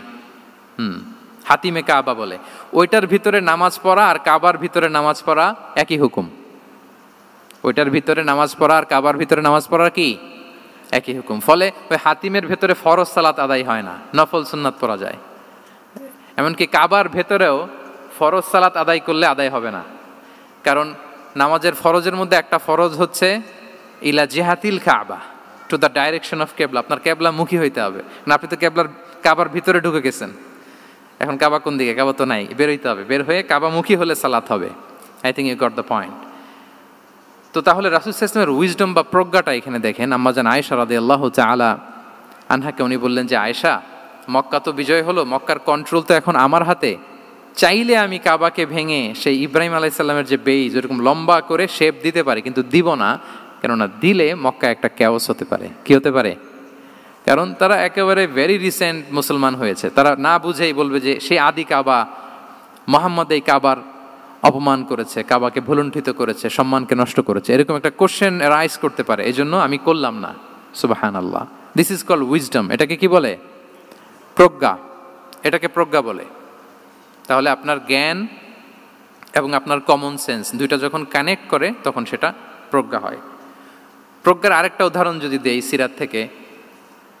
Speaker 1: হাতিমে কাবা বলে। ওইটার ভিতরে নামাজ পড়া আর কাবার ভিতরে নামাজ পড়া একই হুকুম। ওইটার ভিতরে নামাজ পড়া আর কাবার ভিতরে নামাজ পড়া কি একই হুকুম। ফলে ওই হাতিমের ভেতরে ফরজ সালাত আদায় হয় না, নফল সুন্নাত পড়া যায়। এমনকি কাবার ভেতরেও ফরজ সালাত আদায় করলে আদায় হবে না, কারণ নামাজের ফরজের মধ্যে একটা ফরজ হচ্ছে ইলা জিহাতিল কাবা, টু দ্য ডাইরেকশন অফ কেবলা। আপনার কেবলা মুখী হইতে হবে না। আপনি তো কাবার ভিতরে ঢুকে গেছেন, এখন কাবা কোন দিকে? কাবা তো নাই, বের হইতে হবে। বের হয়ে কাবা মুখী হলে সালাত হবে। I think you got the point. তো তাহলে রাসূল সাল্লাল্লাহু আলাইহি ওয়াসাল্লামের উইজডম বা প্রজ্ঞাটা এখানে দেখেন। আম্মাজান আয়েশা রাদিয়াল্লাহু তাআলা আনহাকে উনি বললেন যে, আয়েশা, মক্কা তো বিজয় হলো, মক্কার কন্ট্রোল তো এখন আমার হাতে। চাইলে আমি কাবাকে ভেঙে সেই ইব্রাহিম আলাইহিস সালামের যে বেইজ, ওরকম লম্বা করে শেপ দিতে পারি, কিন্তু দিব না। কেননা দিলে মক্কা একটা ক্যাওস হতে পারে। কি হতে পারে? কারণ তারা একেবারে ভেরি রিসেন্ট মুসলমান হয়েছে, তারা না বুঝেই বলবে যে সেই আদি কাবা, মুহাম্মদ এই কাবার অপমান করেছে, কাবাকে ভুলুণ্ঠিত করেছে, সম্মানকে নষ্ট করেছে, এরকম একটা কোশ্চেন রাইজ করতে পারে। এই জন্য আমি করলাম না। সুবহানাল্লাহ। This is called wisdom. এটাকে কি বলে? প্রজ্ঞা। এটাকে প্রজ্ঞা বলে। তাহলে আপনার জ্ঞান এবং আপনার কমন সেন্স দুইটা যখন কানেক্ট করে, তখন সেটা প্রজ্ঞা হয়। প্রজ্ঞার আরেকটা উদাহরণ যদি দেই সিরাত থেকে,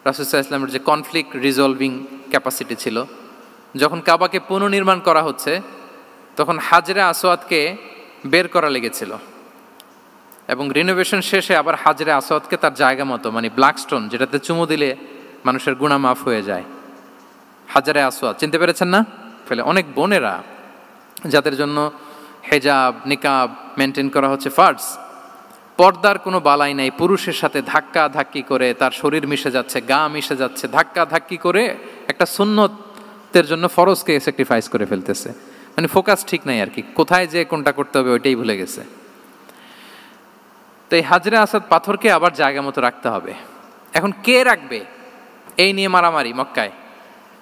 Speaker 1: রাসূল সাল্লাল্লাহু আলাইহি ওয়াসাল্লামের যে কনফ্লিক্ট রিজলভিং ক্যাপাসিটি ছিল, যখন কাবাকে পুনর্নির্মাণ করা হচ্ছে, তখন হাজরে আসওয়াদকে বের করা লেগেছিল, এবং রিনোভেশন শেষে আবার হাজরে আসওয়াদকে তার জায়গা মতো, মানে ব্ল্যাক স্টোন, যেটাতে চুমু দিলে মানুষের গুনাহ মাফ হয়ে যায়, হাজরে আসওয়াদ, চিনতে পেরেছেন না? ফলে অনেক বোনেরা যাদের জন্য হেজাব নিকাব মেনটেন করা হচ্ছে ফার্জ, পর্দার কোনো বালাই নাই, পুরুষের সাথে ধাক্কা ধাক্কি করে তার শরীর মিশে যাচ্ছে, গা মিশে যাচ্ছে, ধাক্কা ধাক্কি করে একটা সুন্নতের জন্য ফরজকে স্যাক্রিফাইস করে ফেলতেছে। মানে ফোকাস ঠিক নাই আর কি, কোথায় যে কোনটা করতে হবে ওইটাই ভুলে গেছে। তো এই হাজরে আসওয়াদ পাথরকে আবার জায়গা মতো রাখতে হবে। এখন কে রাখবে এই নিয়ে মারামারি মক্কায়।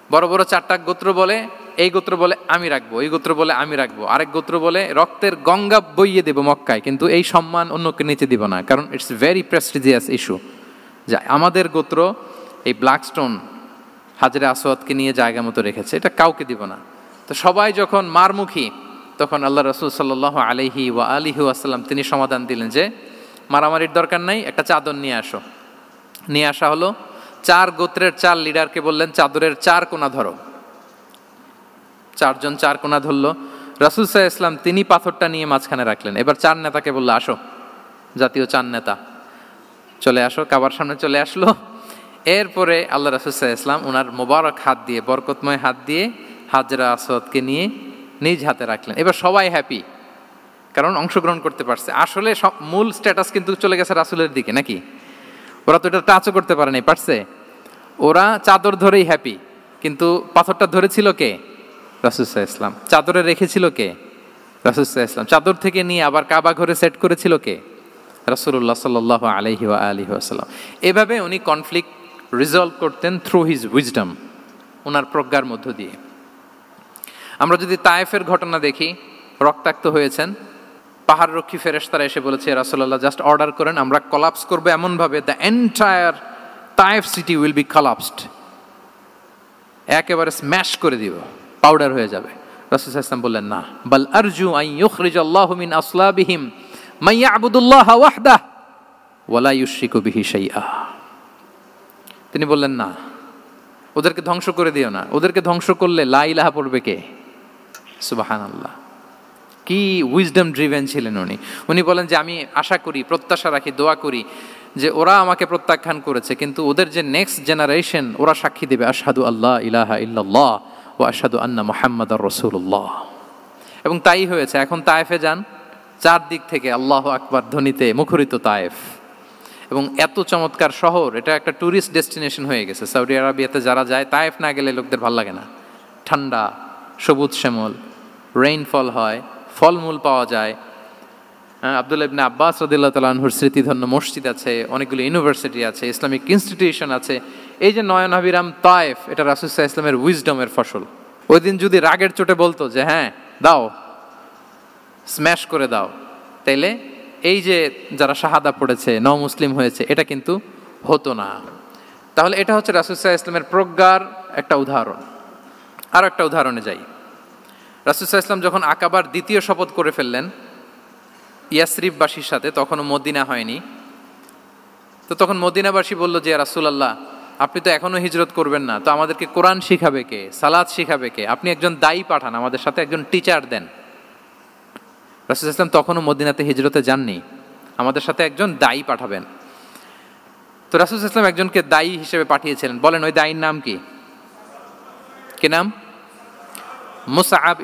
Speaker 1: বড় বড় চারটা গোত্র বলে, এই গোত্র বলে আমি রাখবো, এই গোত্র বলে আমি রাখবো, আরেক গোত্র বলে রক্তের গঙ্গা বইয়ে দেবো মক্কায়, কিন্তু এই সম্মান অন্যকে নিতে দিব না, কারণ ইটস ভেরি প্রেস্টিজিয়াস ইস্যু। যা আমাদের গোত্র এই ব্ল্যাক স্টোন হাজরে আসওয়াদকে নিয়ে জায়গা মতো রেখেছে, এটা কাউকে দিব না। তো সবাই যখন মারমুখী, তখন আল্লাহ রাসূল সাল্লাল্লাহু আলাইহি ওয়া আলিহি ওয়াসাল্লাম তিনি সমাধান দিলেন যে মারামারির দরকার নাই, একটা চাদর নিয়ে আসো। নিয়ে আসা হলো। 4 গোত্রের 4 লিডারকে বললেন চাদরের 4 কোণা ধরো। চারজন চার কোনা ধরলো, রাসূল সাল্লাল্লাহু আলাইহি ওয়াসাল্লাম তিনি পাথরটা নিয়ে মাঝখানে রাখলেন। এবার চার নেতাকে বললো, আসো, জাতীয় চার নেতা চলে আসো, কাবার সামনে চলে আসলো। এরপরে আল্লাহ রাসূল সাল্লাল্লাহু আলাইহি ওয়াসাল্লাম ওনার মোবারক হাত দিয়ে, বরকতময় হাত দিয়ে হাজরা আসওয়াদকে নিয়ে নিজ হাতে রাখলেন। এবার সবাই হ্যাপি, কারণ অংশগ্রহণ করতে পারছে। আসলে সব মূল স্ট্যাটাস কিন্তু চলে গেছে রাসূলের দিকে, নাকি? ওরা তো এটা টাচও করতে পারে নাই, পারছে? ওরা চাদর ধরেই হ্যাপি, কিন্তু পাথরটা ধরেছিল কে? রাসূল সাল্লাল্লাহু আলাইহি ওয়াসাল্লাম। চাদরে রেখেছিল কে? রাসূল সাল্লাল্লাহু আলাইহি ওয়াসাল্লাম। চাদর থেকে নিয়ে আবার কাবা ঘরে সেট করেছিল কে? রাসূলুল্লাহ সাল্লাল্লাহু আলাইহি ওয়া আলিহি ওয়াসাল্লাম। এভাবে উনি কনফ্লিক্ট রিজলভ করতেন থ্রু হিজ উইজডম, ওনার প্রজ্ঞার মধ্য দিয়ে। আমরা যদি তায়েফের ঘটনা দেখি, রক্তাক্ত হয়েছেন, পাহাড় রক্ষী ফেরেশতারা এসে বলেছে, রাসূলুল্লাহ জাস্ট অর্ডার করেন, আমরা কলাপস করবো এমনভাবে the entire Taif city will be collapsed, একেবারে স্ম্যাশ করে দিব, পাউডার হয়ে যাবে। রাসূল সাল্লাল্লাহু আলাইহি ওয়াসাল্লাম বললেন, না, বাল আরজু আন ইউখরিজাল্লাহু মিন আসলাবিহিম মান ইয়াবুদুল্লাহ ওয়াহদাহু ওয়া লা ইউশরিকু বিহি শাইআ। তিনি বললেন, না, ওদেরকে ধ্বংস করে দিও না, ওদেরকে ধ্বংস করলে লা ইলাহা পড়বে কে? সুবহানাল্লাহ। কি উইজডম ড্রিভেন ছিলেন উনি। উনি বলেন যে আমি আশা করি, প্রত্যাশা রাখি, দোয়া করি যে ওরা আমাকে প্রত্যাখ্যান করেছে, কিন্তু ওদের যে নেক্সট জেনারেশন, ওরা সাক্ষী দেবে আশহাদু আল্লাহ ইলাহা ইল্লাল্লাহ ওয়া আশহাদু আন্না মুহাম্মাদার রাসূলুল্লাহ। এবং তাই হয়েছে। এখন তায়েফে যান, চারদিক থেকে আল্লাহু আকবার ধ্বনিতে মুখরিত তায়েফ, এবং এত চমৎকার শহর, এটা একটা ট্যুরিস্ট ডেস্টিনেশন হয়ে গেছে। সৌদি আরবিয়াতে যারা যায়, তায়েফ না গেলে লোকদের ভালো লাগে না। ঠান্ডা, সবুজ শ্যামল, রেইনফল হয়, ফলমূল পাওয়া যায়। আব্দুল্লাহ ইবনে আব্বাস রাদিয়াল্লাহু তাআলা আনহুর স্মৃতিধন্য মসজিদ আছে, অনেকগুলো ইউনিভার্সিটি আছে, ইসলামিক ইনস্টিটিউশন আছে। এই যে নয়নাভিরাম তায়েফ, এটা রাসূল সাল্লাল্লাহু আলাইহি ওয়াসাল্লামের উইজডমের ফসল। ওই দিন যদি রাগের চোটে বলতো যে হ্যাঁ দাও, স্ম্যাশ করে দাও, তাইলে এই যে যারা শাহাদা পড়েছে, মুসলিম হয়েছে, এটা কিন্তু হতো না। তাহলে এটা হচ্ছে রাসূল সাল্লাল্লাহু আলাইহি ওয়াসাল্লামের প্রজ্ঞার একটা উদাহরণ। আরও একটা উদাহরণে যাই। রাসূল সাল্লাল্লাহু আলাইহি ওয়াসাল্লাম যখন আকাবার দ্বিতীয় শপথ করে ফেললেন ইয়াসরিববাসীর সাথে, তখনও মদিনা হয়নি, তো তখন মদিনাবাসী বলল যে রাসূলুল্লাহ, আপনি তো এখনো হিজরত করবেন না, তো আমাদেরকে কোরআন শিখাবে কে, সালাত শিখাবে কে? আপনি একজন দায়ী পাঠান, আমাদের সাথে একজন টিচার দেন। রাসূল সাল্লাল্লাহু আলাইহি ওয়াসাল্লাম তখনও মদিনাতে হিজরতে যাননি, আমাদের সাথে একজন দায়ী পাঠাবেন। তো রাসূল সাল্লাল্লাহু আলাইহি ওয়াসাল্লাম একজনকে দায়ী হিসেবে পাঠিয়েছিলেন। বলেন ওই দায়ীর নাম কি? কি নাম? মুসআব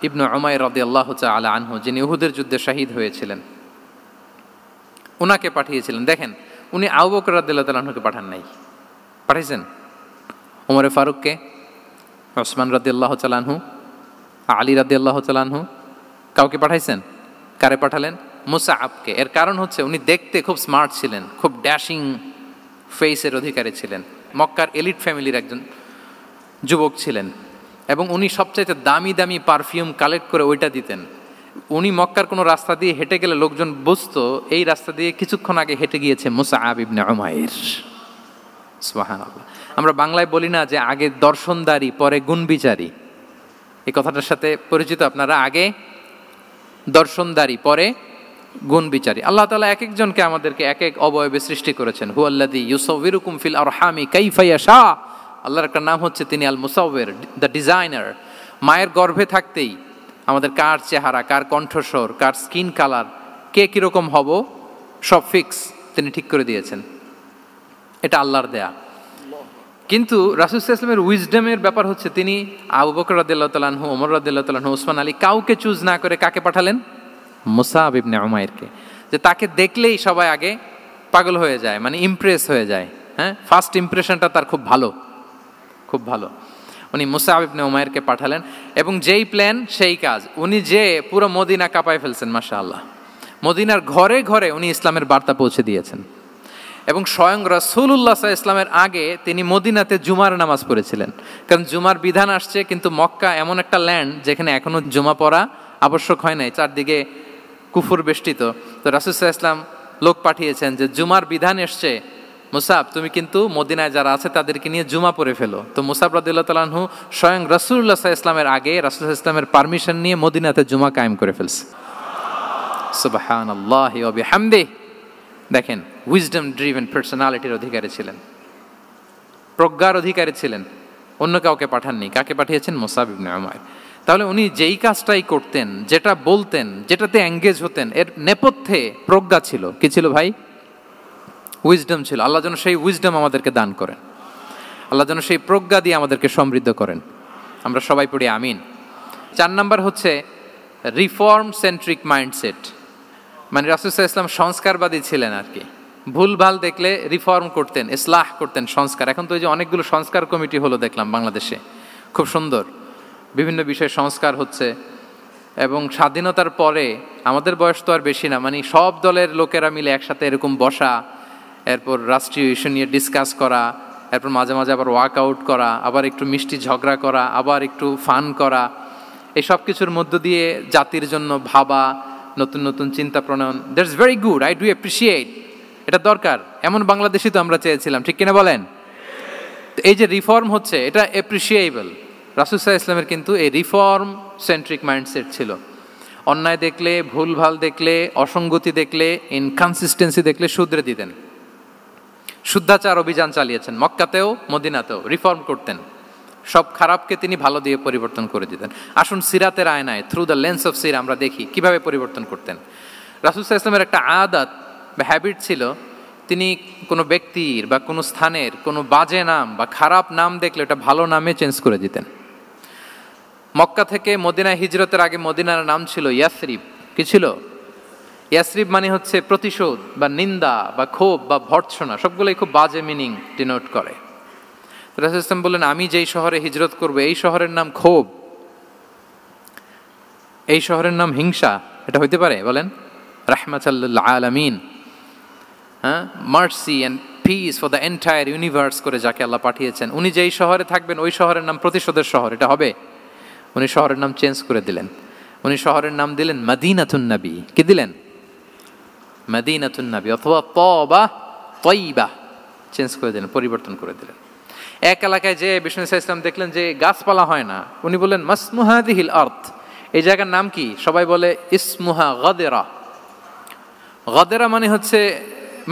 Speaker 1: ইবনে উমাইর রাদিয়াল্লাহু তাআলা আনহু, যিনি উহুদের যুদ্ধে শহীদ হয়েছিলেন, উনাকে পাঠিয়েছিলেন। দেখেন, উনি আবু বকর রাদিয়াল্লাহু তাআলা আনহুকে পাঠান নাই, পাঠিয়েছেন ওমরে ফারুককে, ওসমান রাদিয়াল্লাহু তাআলা আনহু, আলী রাদিয়াল্লাহু তাআলা আনহু, কাউকে পাঠাইছেন? কারে পাঠালেন? মুসআবকে। এর কারণ হচ্ছে উনি দেখতে খুব স্মার্ট ছিলেন, খুব ড্যাশিং ফেসের অধিকারী ছিলেন, মক্কার এলিট ফ্যামিলির একজন যুবক ছিলেন, এবং উনি সবচাইতে দামি দামি পারফিউম কালেক্ট করে ওইটা দিতেন। উনি মক্কার কোনো রাস্তা দিয়ে হেঁটে গেলে লোকজন বুঝতো এই রাস্তা দিয়ে কিছুক্ষণ আগে হেঁটে গিয়েছে মুসআব ইবনে উমাইর। সুবহানাল্লাহ। আমরা বাংলায় বলি না যে আগে দর্শনদারি পরে গুণবিচারী? এই কথাটার সাথে পরিচিত আপনারা? আগে দর্শনদারি পরে গুণবিচারী। আল্লাহ তাআলা এক একজনকে আমাদেরকে এক এক অবয়বে সৃষ্টি করেছেন। হুয়াল্লাযী ইউসাউবিরুকুম ফিল আরহামি কাইফা ইয়াশা। আল্লাহর একটা নাম হচ্ছে তিনি আল মুসাউবির, দ্য ডিজাইনার। মায়ের গর্ভে থাকতেই আমাদের কার চেহারা, কার কণ্ঠস্বর, কার স্কিন কালার, কে কীরকম হব, সব ফিক্স তিনি ঠিক করে দিয়েছেন। এটা আল্লাহর দেয়া। কিন্তু রাসূল সাল্লাল্লাহু আলাইহি ওয়াসাল্লামের উইজডমের ব্যাপার হচ্ছে তিনি আবু বকর রাদিয়াল্লাহু তাআলা আনহু, ওমর রাদিয়াল্লাহু তাআলা আনহু, ওসমান আলী, কাউকে চুজ না করে কাকে পাঠালেন? মুসআব ইবনে উমাইরকে। যে তাকে দেখলেই সবাই আগে পাগল হয়ে যায়, মানে ইমপ্রেস হয়ে যায়। হ্যাঁ, ফার্স্ট ইমপ্রেশনটা তার খুব ভালো, খুব ভালো। উনি মুসআব ইবনে উমাইরকে পাঠালেন, এবং যেই প্ল্যান সেই কাজ। উনি যে পুরো মদিনা কাঁপায় ফেলছেন, মাশাআল্লাহ। মদিনার ঘরে ঘরে উনি ইসলামের বার্তা পৌঁছে দিয়েছেন, এবং স্বয়ং রাসূলুল্লাহ সাল্লাল্লাহু আলাইহি ওয়াসাল্লামের আগে তিনি মদিনাতে জুমার নামাজ পড়েছিলেন। কারণ জুমার বিধান আসছে, কিন্তু মক্কা এমন একটা ল্যান্ড যেখানে এখনো জুমা পড়া আবশ্যক হয় নাই, চারদিকে কুফর বেষ্টিত। তো রাসূল সাল্লাল্লাহু আলাইহি ওয়াসাল্লাম লোক পাঠিয়েছেন যে জুমার বিধান এসছে, মুসাব তুমি কিন্তু মদিনায় যারা আছে তাদেরকে নিয়ে জুমা পড়ে ফেলো। তো মুসাব রাদিয়াল্লাহু তাআলা আনহু স্বয়ং রাসূলুল্লাহ সাল্লাল্লাহু আলাইহি ওয়াসাল্লামের আগে রাসূল সাল্লাল্লাহু আলাইহি ওয়াসাল্লামের পারমিশন নিয়ে মদিনাতে জুমা কায়েম করে ফেলছে। সুবহানাল্লাহি ওয়া বিহামদিহি। দেখেন, উইজডম ড্রিভেন পার্সোনালিটির অধিকারী ছিলেন, প্রজ্ঞার অধিকারী ছিলেন, অন্য কাউকে পাঠাননি। কাকে পাঠিয়েছেন? মুসআব ইবনে উমাইর। তাহলে উনি যেই কাজটাই করতেন, যেটা বলতেন, যেটাতে এঙ্গেজ হতেন, এর নেপথ্যে প্রজ্ঞা ছিল। কি ছিল ভাই? উইজডম ছিল। আল্লাহ যেন সেই উইজডম আমাদেরকে দান করেন, আল্লাহ যেন সেই প্রজ্ঞা দিয়ে আমাদেরকে সমৃদ্ধ করেন। আমরা সবাই পড়ি আমিন। 4 নাম্বার হচ্ছে রিফর্ম সেন্ট্রিক মাইন্ডসেট। মানে রাসূল সাল্লাল্লাহু আলাইহি ওয়াসাল্লাম সংস্কারবাদী ছিলেন আর কি। ভুলভাল দেখলে রিফর্ম করতেন, ইসলাহ করতেন, সংস্কার। এখন তো এই যে অনেকগুলো সংস্কার কমিটি হলো দেখলাম বাংলাদেশে, খুব সুন্দর, বিভিন্ন বিষয়ে সংস্কার হচ্ছে। এবং স্বাধীনতার পরে আমাদের বয়স তো আর বেশি না, মানে সব দলের লোকেরা মিলে একসাথে এরকম বসা, এরপর রাষ্ট্রীয় ইস্যু নিয়ে ডিসকাস করা, এরপর মাঝে মাঝে আবার ওয়ার্কআউট করা, আবার একটু মিষ্টি ঝগড়া করা, আবার একটু ফান করা, এই সব কিছুর মধ্য দিয়ে জাতির জন্য ভাবা, নতুন নতুন চিন্তা প্রণয়ন। That's very good, I do appreciate, এটা দরকার। এমন বাংলাদেশই তো আমরা চেয়েছিলাম, ঠিক কিনা বলেন? এই যে রিফর্ম হচ্ছে, এটা অ্যাপ্রিসিয়েবল। রাসূল সাল্লাল্লাহু আলাইহি ওয়াসাল্লামের কিন্তু এই রিফর্ম সেন্ট্রিক মাইন্ডসেট ছিল। অন্যায় দেখলে, ভুলভাল দেখলে, অসঙ্গতি দেখলে, ইনকনসিস্টেন্সি দেখলে শুধরে দিতেন। শুদ্ধাচার অভিযান চালিয়েছেন মক্কাতেও মদিনাতেও, রিফর্ম করতেন। সব খারাপকে তিনি ভালো দিয়ে পরিবর্তন করে দিতেন। আসুন সিরাতের আয়নায়, থ্রু দ্য লেন্স অফ সিরা, আমরা দেখি কিভাবে পরিবর্তন করতেন। রাসূল সাল্লাল্লাহু আলাইহি ওয়াসাল্লামের একটা আদাত বা হ্যাবিট ছিল, তিনি কোনো ব্যক্তির বা কোনো স্থানের কোনো বাজে নাম বা খারাপ নাম দেখলে ওটা ভালো নামে চেঞ্জ করে দিতেন। মক্কা থেকে মদিনায় হিজরতের আগে মদিনার নাম ছিল ইয়াসরিব। কি ছিল? ইয়াসরিব মানে হচ্ছে প্রতিশোধ বা নিন্দা বা ক্ষোভ বা ভর্ৎসনা, সবগুলোই খুব বাজে মিনিং ডিনোট করে। রাসূল সাল্লাল্লাহু আলাইহি ওয়াসাল্লাম বললেন, আমি যেই শহরে হিজরত করব এই শহরের নাম ক্ষোভ, এই শহরের নাম হিংসা, এটা হইতে পারে? বলেন। রাহমাতাল লিল আলামিন, হ্যাঁ, mercy and peace for the entire universe করে যাকে আল্লাহ পাঠিয়েছেন, উনি যেই শহরে থাকবেন ওই শহরের নাম প্রতিশোধের শহর, এটা হবে? উনি শহরের নাম চেঞ্জ করে দিলেন। উনি শহরের নাম দিলেন মদিনাতুন নবী। কি দিলেন? মদিনাতুন নবী, অথবা তবা তয়্যিবা, চেঞ্জ করে দিলেন, পরিবর্তন করে দিলেন। এক এলাকায় যে বিষ্ণু ইসলাম দেখলেন যে গাছপালা হয় না, উনি বললেন মাসমুহা দিহিল আরদ, এই জায়গার নাম কি? সবাই বলে ইসমুহা গাদেরা। গাদেরা মানে হচ্ছে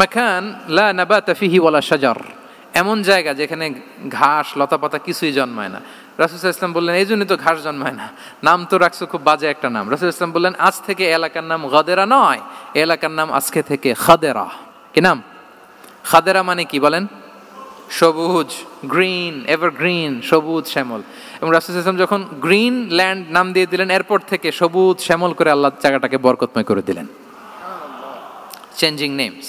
Speaker 1: মাকান লা নাবাতা ফিহি ওয়ালা শাজার, এমন জায়গা যেখানে ঘাস লতাপাতা কিছুই জন্মায় না। রাসূল সাল্লাল্লাহু আলাইহি ওয়াসাল্লাম বললেন, এই জন্যই তো ঘাস জন্মায় না, নাম তো রাখছো খুব বাজে একটা নাম। রাসূল সাল্লাল্লাহু আলাইহি ওয়াসাল্লাম বললেন, আজ থেকে এলাকার নাম গাদেরা নয়, এলাকার নাম আজকে থেকে খাদেরা। কি নাম? খাদেরা মানে কি বলেন? সবুজ, গ্রিন, এভারগ্রিন, সবুজ শ্যামল। এবং রাসূল সাল্লাল্লাহু আলাইহি ওয়াসাল্লাম যখন গ্রিন ল্যান্ড নাম দিয়ে দিলেন, এরপর থেকে সবুজ শ্যামল করে আল্লাহ জায়গাটাকে বরকতময় করে দিলেন। Changing names.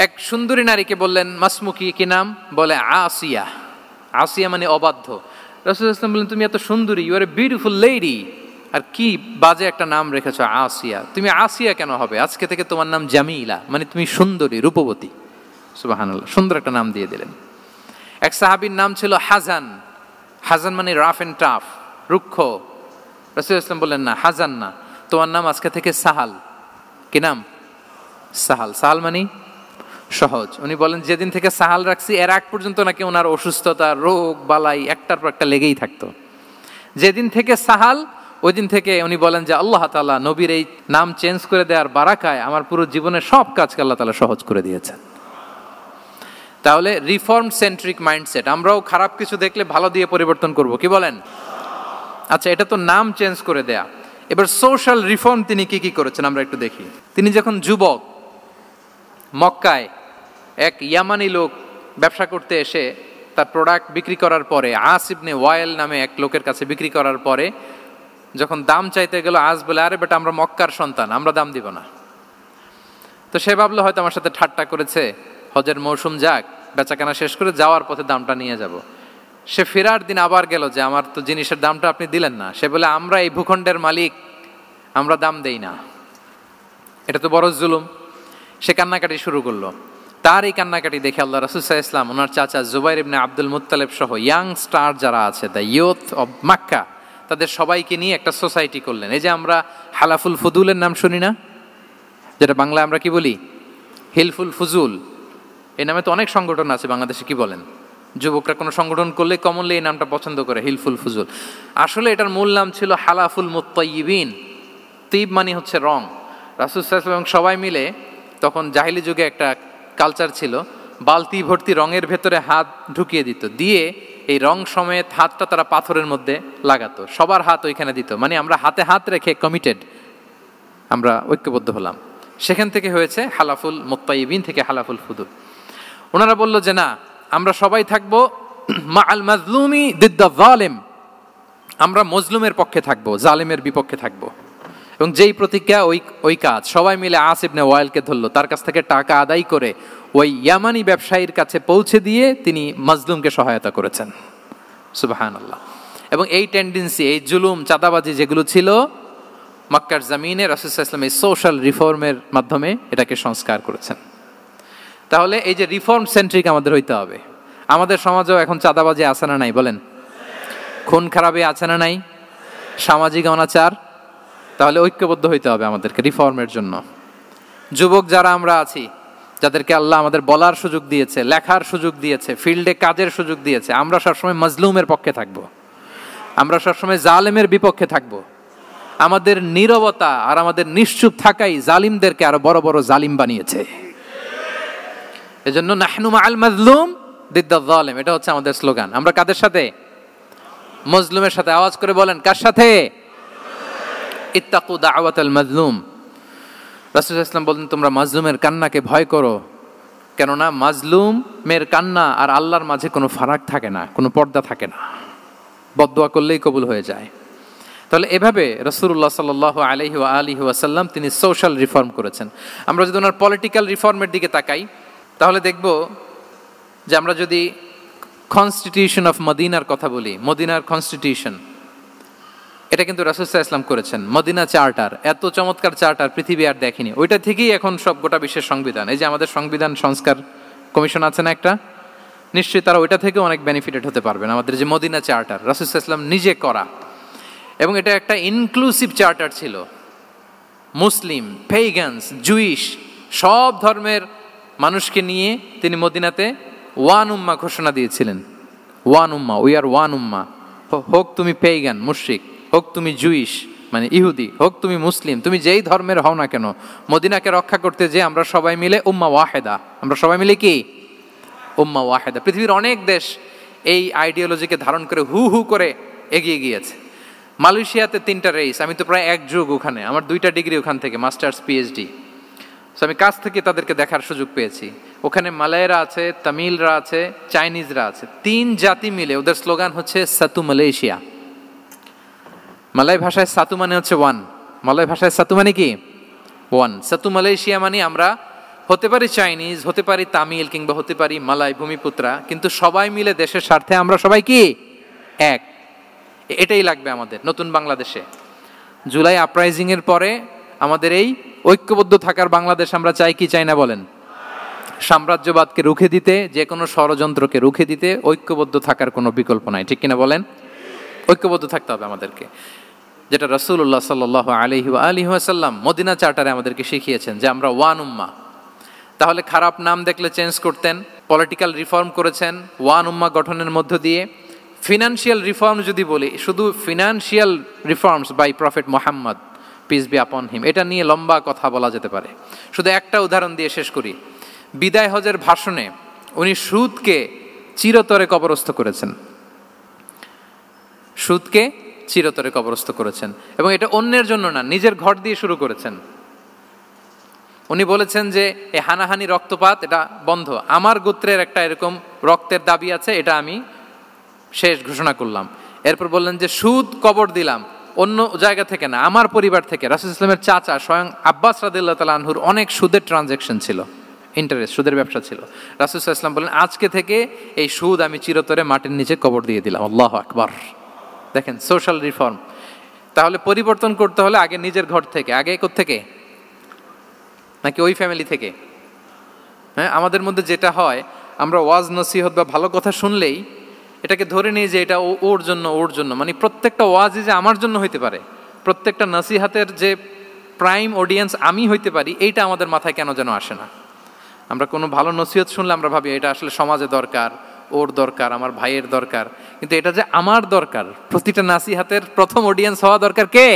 Speaker 1: এক সুন্দরী নারীকে বললেন মাসমুকি, কি নাম? বলে আসিয়া। আসিয়া মানে অবাধ্য। রাসূল সাল্লাল্লাহু আলাইহি ওয়াসাল্লাম বললেন, তুমি এত সুন্দরী, you are a beautiful lady, আর কি বাজে একটা নাম রেখেছো আসিয়া। তুমি আসিয়া কেন হবে? আজকে থেকে তোমার নাম জামিলা, মানে তুমি সুন্দরী, রূপবতী। সুবহানাল্লাহ, সুন্দর একটা নাম দিয়ে দিলেন। এক সাহাবীর নাম ছিল হাজান। হাজান মানে রাফ এন্ড টাফ, রুক্ষ। রাসূল সাল্লাল্লাহু আলাইহি ওয়াসাল্লাম বললেন, না, হাজান না, তোমার নাম আজকে থেকে সাহাল। কি নাম? সাহাল। সাহাল মানে সহজ। উনি বলেন, যেদিন থেকে সাহাল রাখছি এর আগ পর্যন্ত নাকি ওনার অসুস্থতা, রোগ বালাই একটার পর একটা লেগেই থাকতো। যেদিন থেকে সাহাল, ওই দিন থেকে উনি বলেন যে আল্লাহ তাআলা নবীর এই নাম চেঞ্জ করে দেওয়ার বারাকায় আমার পুরো জীবনের সব কাজকে আল্লাহ তাআলা সহজ করে দিয়েছেন। তাহলে রিফর্ম সেন্ট্রিক মাইন্ডসেট, আমরাও খারাপ কিছু দেখলে ভালো দিয়ে পরিবর্তন করব। কি বলেন? আচ্ছা, এটা তো নাম চেঞ্জ করে দেয়া। এবার সোশ্যাল রিফর্ম তিনি কি কি করেছেন আমরা একটু দেখি। তিনি যখন যুবক, মক্কায় এক ইয়ামানি লোক ব্যবসা করতে এসে তার প্রোডাক্ট বিক্রি করার পরে, আস ইবনে ওয়াইল নামে এক লোকের কাছে বিক্রি করার পরে যখন দাম চাইতে গেল, আস বলে, আরে বেটা, আমরা মক্কার সন্তান, আমরা দাম দিব না। তো সে ভাবলো হয়তো আমার সাথে ঠাট্টা করেছে, হজের মৌসুম যাক, বেচাকেনা শেষ করে যাওয়ার পথে দামটা নিয়ে যাব। সে ফেরার দিন আবার গেল যে আমার তো জিনিসের দামটা আপনি দিলেন না। সে বলে, আমরা এই ভূখণ্ডের মালিক, আমরা দাম দেই না, এটা তো বড় জুলুম। সে কান্নাকাটি শুরু করলো। তার এই কান্নাকাটি দেখে আল্লাহ রাসূল সাল্লাল্লাহু আলাইহি ওয়াসাল্লাম ওনার চাচা জুবাইর ইবনে আব্দুল মুত্তালিব সহ ইয়াং স্টার যারা আছে, দ্য ইয়ুথ অব মক্কা, তাদের সবাইকে নিয়ে একটা সোসাইটি করলেন। এই যে আমরা হালাফুল ফুদুলের নাম শুনি না, যেটা বাংলায় আমরা কি বলি, হিলফুল ফুজুল, এই নামে তো অনেক সংগঠন আছে বাংলাদেশে। কি বলেন? যুবকরা কোনো সংগঠন করলে কমনলি এই নামটা পছন্দ করে, হিলফুল ফুজুল। আসলে এটার মূল নাম ছিল হালাফুল মুত্তাইয়িবিন। তিব মানে হচ্ছে রং। রাসূল সাল্লাল্লাহু আলাইহি ওয়াসাল্লাম সবাই মিলে, তখন জাহিলি যুগে একটা কালচার ছিল, বালতি ভর্তি রঙের ভেতরে হাত ঢুকিয়ে দিত, দিয়ে এই রং সমেত হাতটা তারা পাথরের মধ্যে লাগাতো, সবার হাত ওইখানে দিত, মানে আমরা হাতে হাত রেখে কমিটেড, আমরা ঐক্যবদ্ধ হলাম। সেখান থেকে হয়েছে হালাফুল মুত্তাইবিন থেকে হালাফুল ফুদুল। ওনারা বলল যে না, আমরা সবাই থাকবো মা আল মাজলুমি দিদ্দা জালেম, আমরা মজলুমের পক্ষে থাকবো, জালেমের বিপক্ষে থাকবো। এবং যেই প্রতিজ্ঞা ওই কাজ, সবাই মিলে আস ইবনে ওয়াইলকে ধরলো, তার কাছ থেকে টাকা আদায় করে ওই ইয়ামানি ব্যবসায়ীর কাছে পৌঁছে দিয়ে তিনি মাজলুমকে সহায়তা করেছেন। সুবহানাল্লাহ। এবং এই টেন্ডেন্সি, এই জুলুম, চাঁদাবাজি যেগুলো ছিল মক্কার জমিনে, রাসূল সাল্লাল্লাহু আলাইহি ওয়াসাল্লাম এই সোশ্যাল রিফর্মের মাধ্যমে এটাকে সংস্কার করেছেন। তাহলে এই যে রিফর্ম সেন্ট্রিক আমাদের হইতে হবে। আমাদের সমাজেও এখন চাঁদাবাজি আছে না নাই বলেন? খুন খারাপি আছে না নাই? সামাজিক অনাচার? তাহলে ঐক্যবদ্ধ হইতে হবে আমাদেরকে রিফর্মের জন্য। যুবক যারা আমরা আছি, যাদেরকে আল্লাহ আমাদের বলার সুযোগ দিয়েছে, লেখার সুযোগ দিয়েছে, ফিল্ডে কাজের সুযোগ দিয়েছে, আমরা সবসময় মজলুমের পক্ষে থাকব, আমরা সবসময় জালেমের বিপক্ষে থাকব। আমাদের নীরবতা আর আমাদের নিশ্চুপ থাকাই জালিমদেরকে আরো বড় বড় জালিম বানিয়েছে। এজন্য নাহনু মাআল মাজলুম দিদ্দা যালিম, এটা হচ্ছে আমাদের স্লোগান। আমরা কাদের সাথে? মজলুমের সাথে। আওয়াজ করে বলেন, কার সাথে? ইত্তাকু দাওয়াতাল মাজলুম। রাসূল সাল্লাল্লাহু আলাইহি ওয়াসাল্লাম বলেন, তোমরা মাজলুমের কান্নাকে ভয় করো, কেননা মাজলুমের কান্না আর আল্লাহর মাঝে কোনো ফারাক থাকে না, কোনো পর্দা থাকে না, বদদোয়া করলেই কবুল হয়ে যায়। তাহলে এভাবে রাসূলুল্লাহ সাল্লাল্লাহু আলাইহি ওয়া আলিহি ওয়াসাল্লাম তিনি সোশ্যাল রিফর্ম করেছেন। আমরা যদি ওনার পলিটিক্যাল রিফর্মের দিকে তাকাই, তাহলে দেখব যে আমরা যদি কনস্টিটিউশন অফ মদিনার কথা বলি, মদিনার কনস্টিটিউশন, এটা কিন্তু রাসূল সাল্লাল্লাহু আলাইহি ওয়াসাল্লাম করেছেন। মদিনা চার্টার, এত চমৎকার চার্টার পৃথিবী আর দেখেনি। ওইটা থেকেই এখন সব গোটা বিশ্বের সংবিধান। এই যে আমাদের সংবিধান সংস্কার কমিশন আছে না একটা, নিশ্চয়ই তারা ওইটা থেকে অনেক বেনিফিটেড হতে পারবেন। আমাদের যে মদিনা চার্টার, রাসূল সাল্লাল্লাহু আলাইহি ওয়াসাল্লাম নিজে করা, এবং এটা একটা ইনক্লুসিভ চার্টার ছিল। মুসলিম, পেগানস, জুইশ, সব ধর্মের মানুষকে নিয়ে তিনি মদিনাতে ওয়ান উম্মা ঘোষণা দিয়েছিলেন। One Umma, we are one উম্মা। হোক তুমি পেগান মুশরিক, হোক তুমি জুইশ মানে ইহুদি, হোক তুমি মুসলিম, তুমি যেই ধর্মের হও না কেন, মদিনাকে রক্ষা করতে যে আমরা সবাই মিলে উম্মা ওয়াহেদা, আমরা সবাই মিলে কি উম্মা ওয়াহেদা। পৃথিবীর অনেক দেশ এই আইডিওলজিকে ধারণ করে হু হু করে এগিয়ে গিয়েছে। মালয়েশিয়াতে 3টা রেস, আমি তো প্রায় এক যুগ ওখানে, আমার 2টা ডিগ্রি ওখান থেকে, মাস্টার্স পিএইচডি। সো আমি কাছ থেকে তাদেরকে দেখার সুযোগ পেয়েছি। ওখানে মালয়েরা আছে, তামিলরা আছে, চাইনিজরা আছে, 3 জাতি মিলে ওদের স্লোগান হচ্ছে সাতু মালয়েশিয়া। মালয় ভাষায় সাতু মানে হচ্ছে ওয়ান, মালয় ভাষায় সাতু মানে কি ওয়ান। সাতু মালয়েশিয়া মানে আমরা হতে পারি চাইনিজ, হতে পারি তামিল, কিংবা হতে পারি মালয় ভূমিপুত্রা, কিন্তু সবাই মিলে দেশের স্বার্থে আমরা সবাই কি এক। এটাই লাগবে আমাদের নতুন বাংলাদেশে। জুলাই আপরাইজিং এর পরে আমাদের এই ঐক্যবদ্ধ থাকার বাংলাদেশ আমরা চাই কি চাই না বলেন? সাম্রাজ্যবাদকে রুখে দিতে, যে কোনো ষড়যন্ত্রকে রুখে দিতে ঐক্যবদ্ধ থাকার কোনো বিকল্প নাই, ঠিক কিনা বলেন? ঐক্যবদ্ধ থাকতে হবে আমাদেরকে, যেটা রাসূলুল্লাহ সাল্লাল্লাহু আলাইহি ওয়া আলিহি ওয়াসাল্লাম মদিনা চার্টারে আমাদেরকে শিখিয়েছেন যে আমরা ওয়ান উম্মাহ। তাহলে খারাপ নাম দেখলে চেঞ্জ করতেন, পলিটিক্যাল রিফর্ম করেছেন ওয়ান উম্মাহ গঠনের মধ্য দিয়ে। ফিনান্সিয়াল রিফর্ম যদি বলি, শুধু financial reforms by Prophet Muhammad peace be upon him, এটা নিয়ে লম্বা কথা বলা যেতে পারে। শুধু একটা উদাহরণ দিয়ে শেষ করি। বিদায় হজের ভাষণে উনি সুদকে চিরতরে কবরস্থ করেছেন, সুদকে চিরতরে কবরস্থ করেছেন, এবং এটা অন্যের জন্য না, নিজের ঘর দিয়ে শুরু করেছেন। উনি বলেছেন যে এই হানাহানি রক্তপাত এটা বন্ধ, আমার গোত্রের একটা এরকম রক্তের দাবি আছে, এটা আমি শেষ ঘোষণা করলাম। এরপর বললেন যে সুদ কবর দিলাম, অন্য জায়গা থেকে না, আমার পরিবার থেকে। রাসূল সাল্লাল্লাহু আলাইহি ওয়াসাল্লামের চাচা স্বয়ং আব্বাস রাদিয়াল্লাহু তাআলা আনহুর অনেক সুদের ট্রানজ্যাকশন ছিল, ইন্টারেস্ট, সুদের ব্যবসা ছিল। রাসূল সাল্লাল্লাহু আলাইহি ওয়াসাল্লাম বলেন আজকে থেকে এই সুদ আমি চিরতরে মাটির নিচে কবর দিয়ে দিলাম। আল্লাহু আকবার। দেখেন সোশ্যাল রিফর্ম। তাহলে পরিবর্তন করতে হলে আগে নিজের ঘর থেকে, আগে কোত্থেকে? নাকি ওই ফ্যামিলি থেকে? হ্যাঁ, আমাদের মধ্যে যেটা হয়, আমরা ওয়াজ নসিহত বা ভালো কথা শুনলেই এটাকে ধরে নিই যে এটা ওর জন্য, ওর জন্য, মানে প্রত্যেকটা ওয়াজই যে আমার জন্য হইতে পারে, প্রত্যেকটা নসিহাতের যে প্রাইম অডিয়েন্স আমি হইতে পারি, এইটা আমাদের মাথায় কেন যেন আসে না। আমরা কোনো ভালো নসিহত শুনলে আমরা ভাবি এটা আসলে সমাজে দরকার, ওর দরকার, আমার ভাইয়ের দরকার, কিন্তু এটা যে আমার দরকার, প্রতিটা নাসিহাতের প্রথম অডিয়েন্স হওয়া দরকার কে?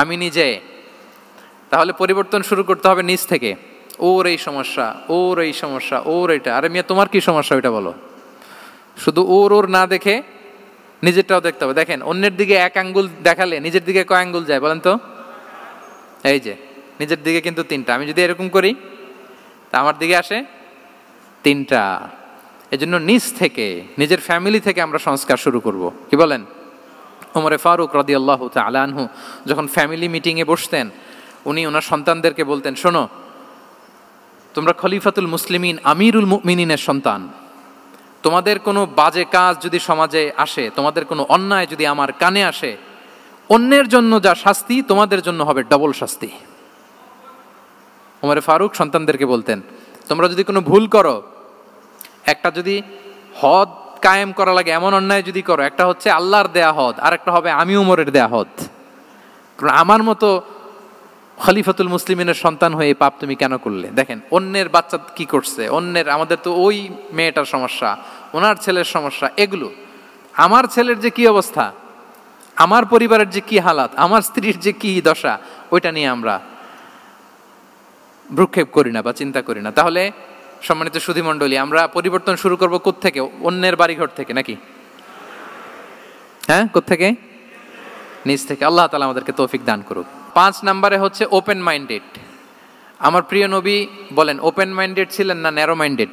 Speaker 1: আমি নিজে। তাহলে পরিবর্তন শুরু করতে হবে নিজ থেকে। ওর এই সমস্যা, ওর এই সমস্যা, ওর এটা, আরে মিয়া তোমার কি সমস্যা ওইটা বলো। শুধু ওর ওর না দেখে নিজেরটাও দেখতে হবে। দেখেন, অন্যের দিকে এক আঙ্গুল দেখালে নিজের দিকে কয় আঙ্গুল যায় বলেন তো? এই যে নিজের দিকে কিন্তু 3টা। আমি যদি এরকম করি তা আমার দিকে আসে 3টা। এজন্য নিজ থেকে, নিজের ফ্যামিলি থেকে আমরা সংস্কার শুরু করব। কি বলেন? ওমরে ফারুক রাদিয়াল্লাহু তাআলা আনহু যখন ফ্যামিলি মিটিংয়ে বসতেন, উনি ওনার সন্তানদেরকে বলতেন, শোনো, তোমরা খলিফাতুল মুসলিমিন, আমিরুল মুমিনিনের সন্তান। তোমাদের কোনো বাজে কাজ যদি সমাজে আসে, তোমাদের কোনো অন্যায় যদি আমার কানে আসে, অন্যের জন্য যা শাস্তি তোমাদের জন্য হবে ডবল শাস্তি। ওমরে ফারুক সন্তানদেরকে বলতেন, তোমরা যদি কোনো ভুল করো, একটা যদি হদ কায়েম করা লাগে এমন অন্যায় যদি করো, একটা হচ্ছে আল্লাহর দেয়া হদ, আর একটা হবে আমি উমরের দেয়া হদ। কারণ আমার মতো খলিফাতুল মুসলিমিনের সন্তান হয়ে এই পাপ তুমি কেন করলে? দেখেন অন্যের বাচ্চা কি করছে, অন্যের, আমাদের তো ওই মেয়েটার সমস্যা, ওনার ছেলের সমস্যা, এগুলো আমার ছেলের যে কি অবস্থা, আমার পরিবারের যে কি হালাত, আমার স্ত্রীর যে কি দশা, ওইটা নিয়ে আমরা ভ্রুক্ষেপ করি না বা চিন্তা করি না। তাহলে সম্মানিত সুধীমণ্ডলী, আমরা পরিবর্তন শুরু করবো কোত্থেকে? অন্যের বাড়িঘর থেকে নাকি? হ্যাঁ, কোত্থেকে? নিজ থেকে। আল্লাহ তাআলা আমাদেরকে তৌফিক দান করুক। 5 নম্বরে হচ্ছে ওপেন মাইন্ডেড। আমার প্রিয় নবী বলেন, ওপেন মাইন্ডেড ছিলেন না ন্যারো মাইন্ডেড?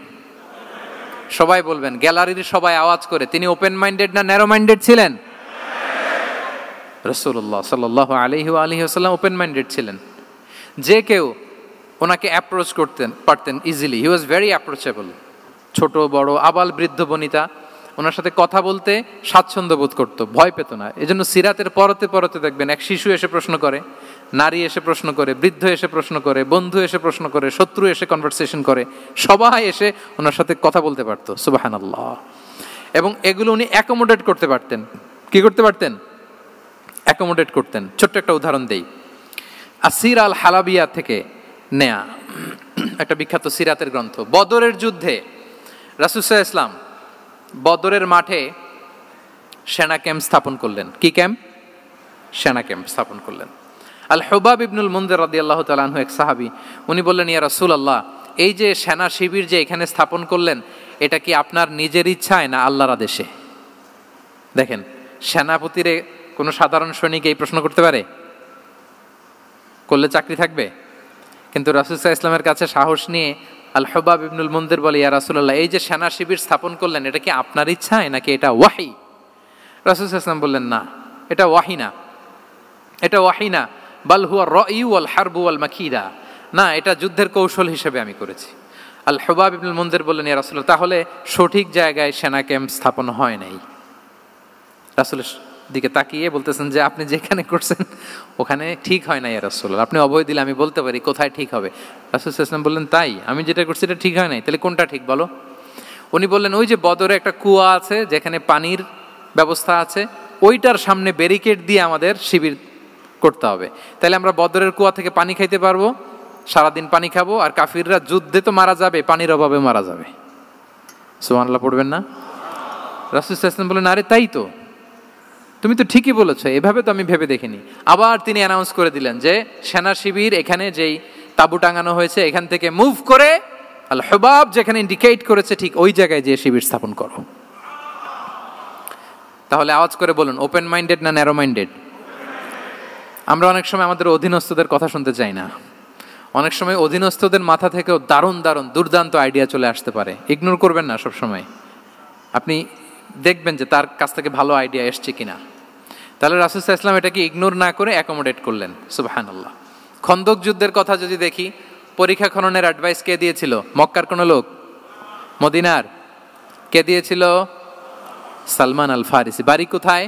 Speaker 1: সবাই বলবেন, গ্যালারির সবাই আওয়াজ করে, তিনি ওপেন মাইন্ডেড না ন্যারো মাইন্ডেড ছিলেন? রাসূলুল্লাহ সাল্লাল্লাহু আলাইহি ওয়া আলিহি ওয়াসাল্লাম ওপেন মাইন্ডেড ছিলেন। যে কেউ ওনাকে অ্যাপ্রোচ করতেন পারতেন easily. He was very approachable. ছোট বড় আবাল বৃদ্ধ বনিতা ওনার সাথে কথা বলতে স্বাচ্ছন্দ্য বোধ করতো, ভয় পেত না। এজন্য সিরাতের পরতে পরতে দেখবেন এক শিশু এসে প্রশ্ন করে, নারী এসে প্রশ্ন করে, বৃদ্ধ এসে প্রশ্ন করে, বন্ধু এসে প্রশ্ন করে, শত্রু এসে কনভারসেশন করে, সবাই এসে ওনার সাথে কথা বলতে পারতো। সুবহানাল্লাহ। এবং এগুলো উনি অ্যাকোমোডেট করতে পারতেন। কি করতে পারতেন? অ্যাকোমোডেট করতেন। ছোট্ট একটা উদাহরণ দেই, আসির আল হালাবিয়া থেকে নেয়া একটা বিখ্যাত সিরাতের গ্রন্থ। বদরের যুদ্ধে রাসূল সাল্লাল্লাহু আলাইহি ওয়াসাল্লাম বদরের মাঠে সেনা ক্যাম্প স্থাপন করলেন। কি ক্যাম্প? সেনা ক্যাম্প স্থাপন করলেন। আল হুবাব ইবনুল মুনজির রাদিয়াল্লাহু তাআলা আনহু এক সাহাবী, উনি বললেন, ইয়া রাসূলুল্লাহ, এই যে সেনা শিবির যে এখানে স্থাপন করলেন, এটা কি আপনার নিজের ইচ্ছায় না আল্লাহর আদেশে? দেখেন, সেনাপতিরে কোনো সাধারণ সৈনিক এই প্রশ্ন করতে পারে? করলে চাকরি থাকবে? কিন্তু রাসূল সাল্লাল্লাহু আলাইহি ওয়াসাল্লামের কাছে সাহস নিয়ে আল হুবাব ইবনুল মুনজির বলে, ইয়া রাসূলুল্লাহ, এই যে সেনা শিবির স্থাপন করলেন, এটা কি আপনার ইচ্ছায় নাকি এটা ওয়াহি? রাসূল সাল্লাল্লাহু আলাইহি ওয়াসাল্লাম বললেন, না, এটা ওয়াহি না, এটা ওয়াহি না, বাল হুয়া রায়ু ওয়াল হারবু ওয়াল মাকিদা, না, এটা যুদ্ধের কৌশল হিসেবে আমি করেছি। আল হুবাব ইবনুল মুনজির বললেন, ইয়া রাসূলুল্লাহ, তাহলে সঠিক জায়গায় সেনা ক্যাম্প স্থাপন হয় নাই। রাসূলের দিকে তাকিয়ে বলতেছেন যে আপনি যেখানে করছেন ওখানে ঠিক হয় না ইয়া রাসূলুল্লাহ, আপনি অভয় দিলে আমি বলতে পারি কোথায় ঠিক হবে। রাসূল সাল্লাল্লাহু আলাইহি ওয়াসাল্লাম বললেন, তাই? আমি যেটা করছি এটা ঠিক হয় নাই, তাহলে কোনটা ঠিক বলো? উনি বললেন, ওই যে বদরে একটা কুয়া আছে যেখানে পানির ব্যবস্থা আছে, ওইটার সামনে ব্যারিকেড দিয়ে আমাদের শিবির করতে হবে। তাহলে আমরা বদরের কুয়া থেকে পানি খাইতে পারবো, সারাদিন পানি খাবো, আর কাফিররা যুদ্ধে তো মারা যাবে, পানির অভাবে মারা যাবে। সুবহানাল্লাহ পড়বেন না? রাসূল সাল্লাল্লাহু আলাইহি ওয়াসাল্লাম বললেন, আরে তাই তো, তুমি তো ঠিকই বলেছো, এভাবে তো আমি ভেবে দেখিনি। আবার তিনি অ্যানাউন্স করে দিলেন যে সেনা শিবির এখানে যেই তাঁবু টাঙানো হয়েছে এখান থেকে মুভ করে আল হুবাব যেখানে ইন্ডিকেট করেছে ঠিক ওই জায়গায় যে শিবির স্থাপন করো। তাহলে আওয়াজ করে বলুন, ওপেন মাইন্ডেড না ন্যারো মাইন্ডেড? আমরা অনেক সময় আমাদের অধীনস্থদের কথা শুনতে চাই না। অনেক সময় অধীনস্থদের মাথা থেকেও দারুণ দারুণ দুর্দান্ত আইডিয়া চলে আসতে পারে। ইগনোর করবেন না সব সময়, আপনি দেখবেন যে তার কাছ থেকে ভালো আইডিয়া এসছে কিনা। তাহলে রাসূল সাল্লাল্লাহু আলাইহি ওয়াসাল্লাম এটাকে ইগনোর না করে অ্যাকোমোডেট করলেন। সুবহানাল্লাহ। খন্দক যুদ্ধের কথা যদি দেখি, পরীক্ষা খননের অ্যাডভাইস কে দিয়েছিল? মক্কার কোনো লোক? মদিনার? কে দিয়েছিল? সালমান আল ফারিসি। বাড়ি কোথায়?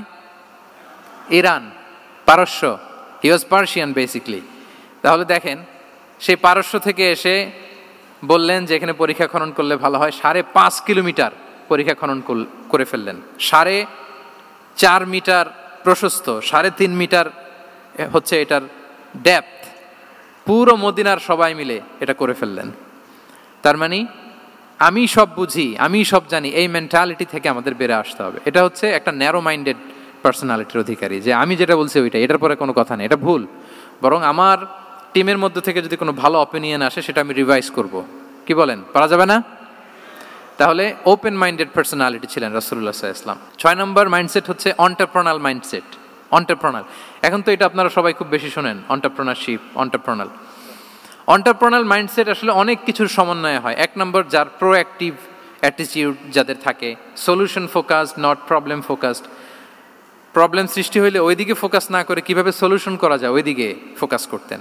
Speaker 1: ইরান, পারস্য। হি ওয়াজ পার্সিয়ান বেসিকলি। তাহলে দেখেন, সেই পারস্য থেকে এসে বললেন যে এখানে পরীক্ষা খনন করলে ভালো হয়। 5.5 কিলোমিটার পরীক্ষা খনন করে ফেললেন। 4.5 মিটার প্রশস্ত, 3.5 মিটার হচ্ছে এটার ডেপথ। পুরো মদিনার সবাই মিলে এটা করে ফেললেন। তার মানে আমি সব বুঝি, আমি সব জানি, এই মেন্টালিটি থেকে আমাদের বেড়ে আসতে হবে। এটা হচ্ছে একটা ন্যারো মাইন্ডেড পার্সোনালিটির অধিকারী, যে আমি যেটা বলছি ওইটা, এটার পরে কোনো কথা নেই, এটা ভুল। বরং আমার টিমের মধ্যে থেকে যদি কোনো ভালো অপিনিয়ন আসে সেটা আমি রিভাইজ করব। কি বলেন, পারা যাবে না? তাহলে ওপেন মাইন্ডেড পার্সোনালিটি ছিলেন রাসূলুল্লাহ সাল্লাল্লাহু আলাইহি ওয়াসাল্লাম। 6 নম্বর মাইন্ডসেট হচ্ছে অন্টারপ্রেনাল মাইন্ডসেট। অন্টারপ্রেনাল, এখন তো এটা আপনারা সবাই খুব বেশি শোনেন, অন্টারপ্রেনারশিপ, অন্টারপ্রেনাল। অন্টারপ্রেনাল মাইন্ডসেট আসলে অনেক কিছুর সমন্বয় হয়। 1 নম্বর, যার প্রোঅ্যাক্টিভ অ্যাটিটিউড যাদের থাকে, solution focused, not problem focused. Problem সৃষ্টি হইলে ওইদিকে ফোকাস না করে কিভাবে সলিউশন করা যায় ওইদিকে ফোকাস করতেন।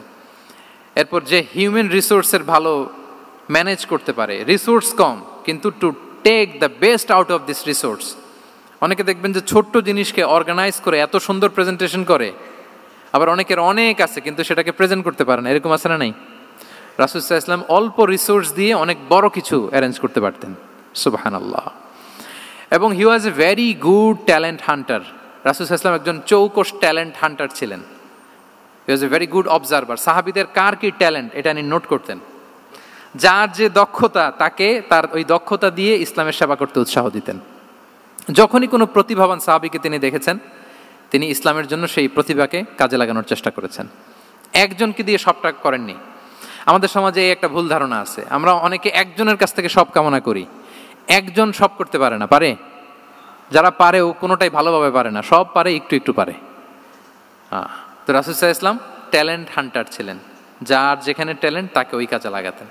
Speaker 1: এরপর যে হিউম্যান রিসোর্সের ভালো ম্যানেজ করতে পারে, রিসোর্স কম কিন্তু to take the best out of this resource. অনেকে দেখবেন যে ছোট্ট জিনিসকে অর্গানাইজ করে এত সুন্দর প্রেজেন্টেশন করে, আবার অনেকের অনেক আছে কিন্তু সেটাকে প্রেজেন্ট করতে পারে না, এরকম আছে না নাই? রাসূল সাল্লাল্লাহু আলাইহি ওয়াসাল্লাম অল্প রিসোর্স দিয়ে অনেক বড় কিছু অ্যারেঞ্জ করতে পারতেন, সুবহানাল্লাহ। এবং he was a very good talent hunter. রাসূল সাল্লাল্লাহু আলাইহি ওয়াসাল্লাম একজন চৌকস ট্যালেন্ট হান্টার ছিলেন। He was a very good observer. সাহাবীদের কার কি ট্যালেন্ট এটা তিনি নোট করতেন। যার যে দক্ষতা তাকে তার ওই দক্ষতা দিয়ে ইসলামের সেবা করতে উৎসাহ দিতেন। যখনই কোনো প্রতিভাবান সাহাবীকে তিনি দেখেছেন, তিনি ইসলামের জন্য সেই প্রতিভাকে কাজে লাগানোর চেষ্টা করেছেন। একজনকে দিয়ে সবটা করেননি। আমাদের সমাজে এই একটা ভুল ধারণা আছে, আমরা অনেকে একজনের কাছ থেকে সব কামনা করি। একজন সব করতে পারে না, পারে? যারা পারেও কোনোটাই ভালোভাবে পারে না, সব পারে একটু একটু পারে। তো রাসূল সাল্লাল্লাহু আলাইহি ওয়াসাল্লাম ট্যালেন্ট হান্টার ছিলেন, যার যেখানে ট্যালেন্ট তাকে ওই কাজে লাগাতেন।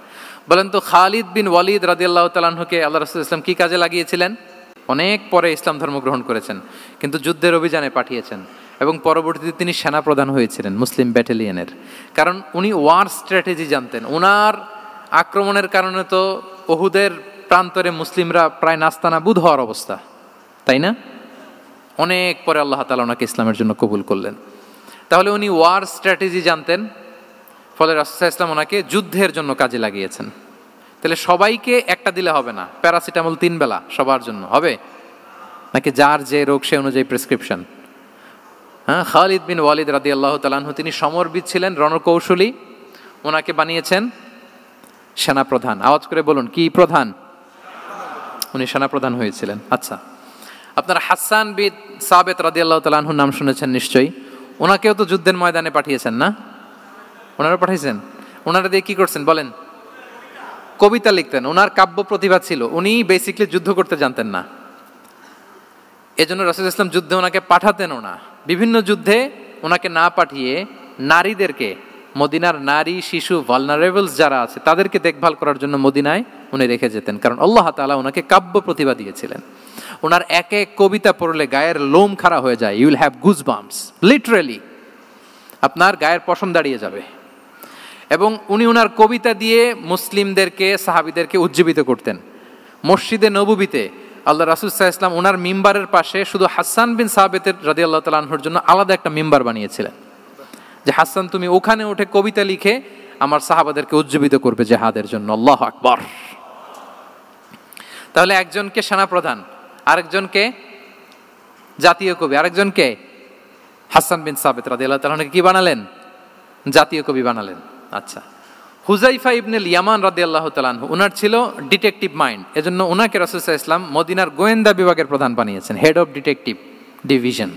Speaker 1: বলেন তো খালিদ বিন ওয়ালিদ রাদিয়াল্লাহু তাআলা আনহুকে আল্লাহ রাসূল সাল্লাল্লাহু আলাইহি ওয়াসাল্লাম কি কাজে লাগিয়েছিলেন? অনেক পরে ইসলাম ধর্ম গ্রহণ করেছেন, কিন্তু যুদ্ধের অভিযানে পাঠিয়েছেন এবং পরবর্তীতে তিনি সেনাপ্রধান হয়েছিলেন মুসলিম ব্যাটালিয়নের। কারণ উনি ওয়ার স্ট্র্যাটেজি জানতেন। ওনার আক্রমণের কারণে তো উহুদের প্রান্তরে মুসলিমরা প্রায় নাস্তানাবুদ হওয়ার অবস্থা, তাই না? অনেক পরে আল্লাহ তাআলা ওনাকে ইসলামের জন্য কবুল করলেন। তাহলে উনি ওয়ার স্ট্র্যাটেজি জানতেন, ফলে রাসূল সাল্লাল্লাহু আলাইহি ওয়াসাল্লাম ওনাকে যুদ্ধের জন্য কাজে লাগিয়েছেন। তাহলে সবাইকে একটা দিলে হবে না, প্যারাসিটামল 3 বেলা সবার জন্য হবে নাকি যার যে রোগ সে অনুযায়ী প্রেসক্রিপশন? হ্যাঁ, খালিদ বিন ওয়ালিদ রাদিয়াল্লাহু তাআলা আনহু তিনি সমরবিদ ছিলেন, রণকৌশলী। ওনাকে বানিয়েছেন সেনাপ্রধান। আওয়াজ করে বলুন, কি প্রধান? উনি সেনাপ্রধান হয়েছিলেন। আচ্ছা, আপনারা হাসান বিন সাবিত রাদিয়াল্লাহু তাআলা আনহুর নাম শুনেছেন নিশ্চয়ই। ওনাকেও তো যুদ্ধের ময়দানে পাঠিয়েছেন না? ওনারা পাঠিয়েছেন। ওনারা দিয়ে কি করছেন বলেন? কবিতা লিখতেন। ওনার কাব্য প্রতিভা ছিল। উনি বেসিক্যালি যুদ্ধ করতে জানতেন না, এজন্য রাসূল ইসলাম যুদ্ধে ওনাকে পাঠাতেনও না। বিভিন্ন যুদ্ধে ওনাকে না পাঠিয়ে নারীদেরকে, মদিনার নারী শিশু ভালনারেবলস যারা আছে তাদেরকে দেখভাল করার জন্য মদিনায় উনি রেখে যেতেন, কারণ আল্লাহ তাআলা ওনাকে কাব্য প্রতিভা দিয়েছিলেন। ওনার এক এক কবিতা পড়লে গায়ের লোম খাড়া হয়ে যায়। You will have goosebumps, literally আপনার গায়ের পশম দাঁড়িয়ে যাবে। এবং উনি ওনার কবিতা দিয়ে মুসলিমদেরকে, সাহাবীদেরকে উজ্জীবিত করতেন। মসজিদে নববীতে আল্লাহ রাসূল সাল্লাল্লাহু আলাইহি ওয়াসাল্লাম ওনার মিম্বারের পাশে শুধু হাসান বিন সাবিত রাদিয়াল্লাহু তাআলা আনহুর জন্য আলাদা একটা মিম্বার বানিয়েছিলেন, যে হাসান তুমি ওখানে উঠে কবিতা লিখে আমার সাহাবাদেরকে উজ্জীবিত করবে জিহাদের জন্য। আল্লাহু আকবার। তাহলে একজনকে সেনাপ্রধান, আরেকজনকে জাতীয় কবি, আরেকজনকে হাসান বিন সাবিত রাদিয়াল্লাহু তাআলা আনহুকে কি বানালেন? জাতীয় কবি বানালেন। আচ্ছা, হুযাইফা ইবনুল ইয়ামান রাদিয়াল্লাহু তাআলা আনহু, ওনার ছিল ডিটেকটিভ মাইন্ড, এজন্য ওনাকে রাসূল সাল্লাল্লাহু আলাইহি ওয়াসাল্লাম মদিনার গোয়েন্দা বিভাগের প্রধান বানিয়েছেন, হেড অফ ডিটেকটিভ ডিভিশন।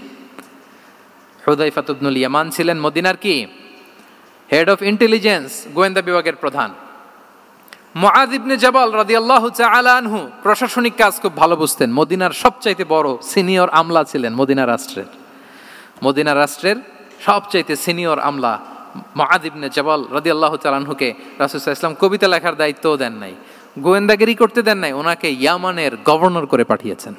Speaker 1: হুযাইফা ইবনুল ইয়ামান ছিলেন মদিনার কি? হেড অফ ইন্টেলিজেন্স, গোয়েন্দা বিভাগের প্রধান। মুআয ইবনে জাবাল রাদিয়াল্লাহু তাআলা আনহু প্রশাসনিক কাজ খুব ভালো বুঝতেন। মদিনার সবচাইতে বড় সিনিয়র আমলা ছিলেন মদিনা রাষ্ট্রের। মদিনা রাষ্ট্রের সবচাইতে সিনিয়র আমলা মুআয ইবনে জাবাল রাদিয়াল্লাহু তাআলা আনহুকে রাসূল সাল্লাল্লাহু আলাইহি ওয়াসাল্লাম কবিতা লেখার দায়িত্বও দেন নাই, গোয়েন্দাগিরি করতে দেন নাই, ওনাকে ইয়ামানের গভর্নর করে পাঠিয়েছেন।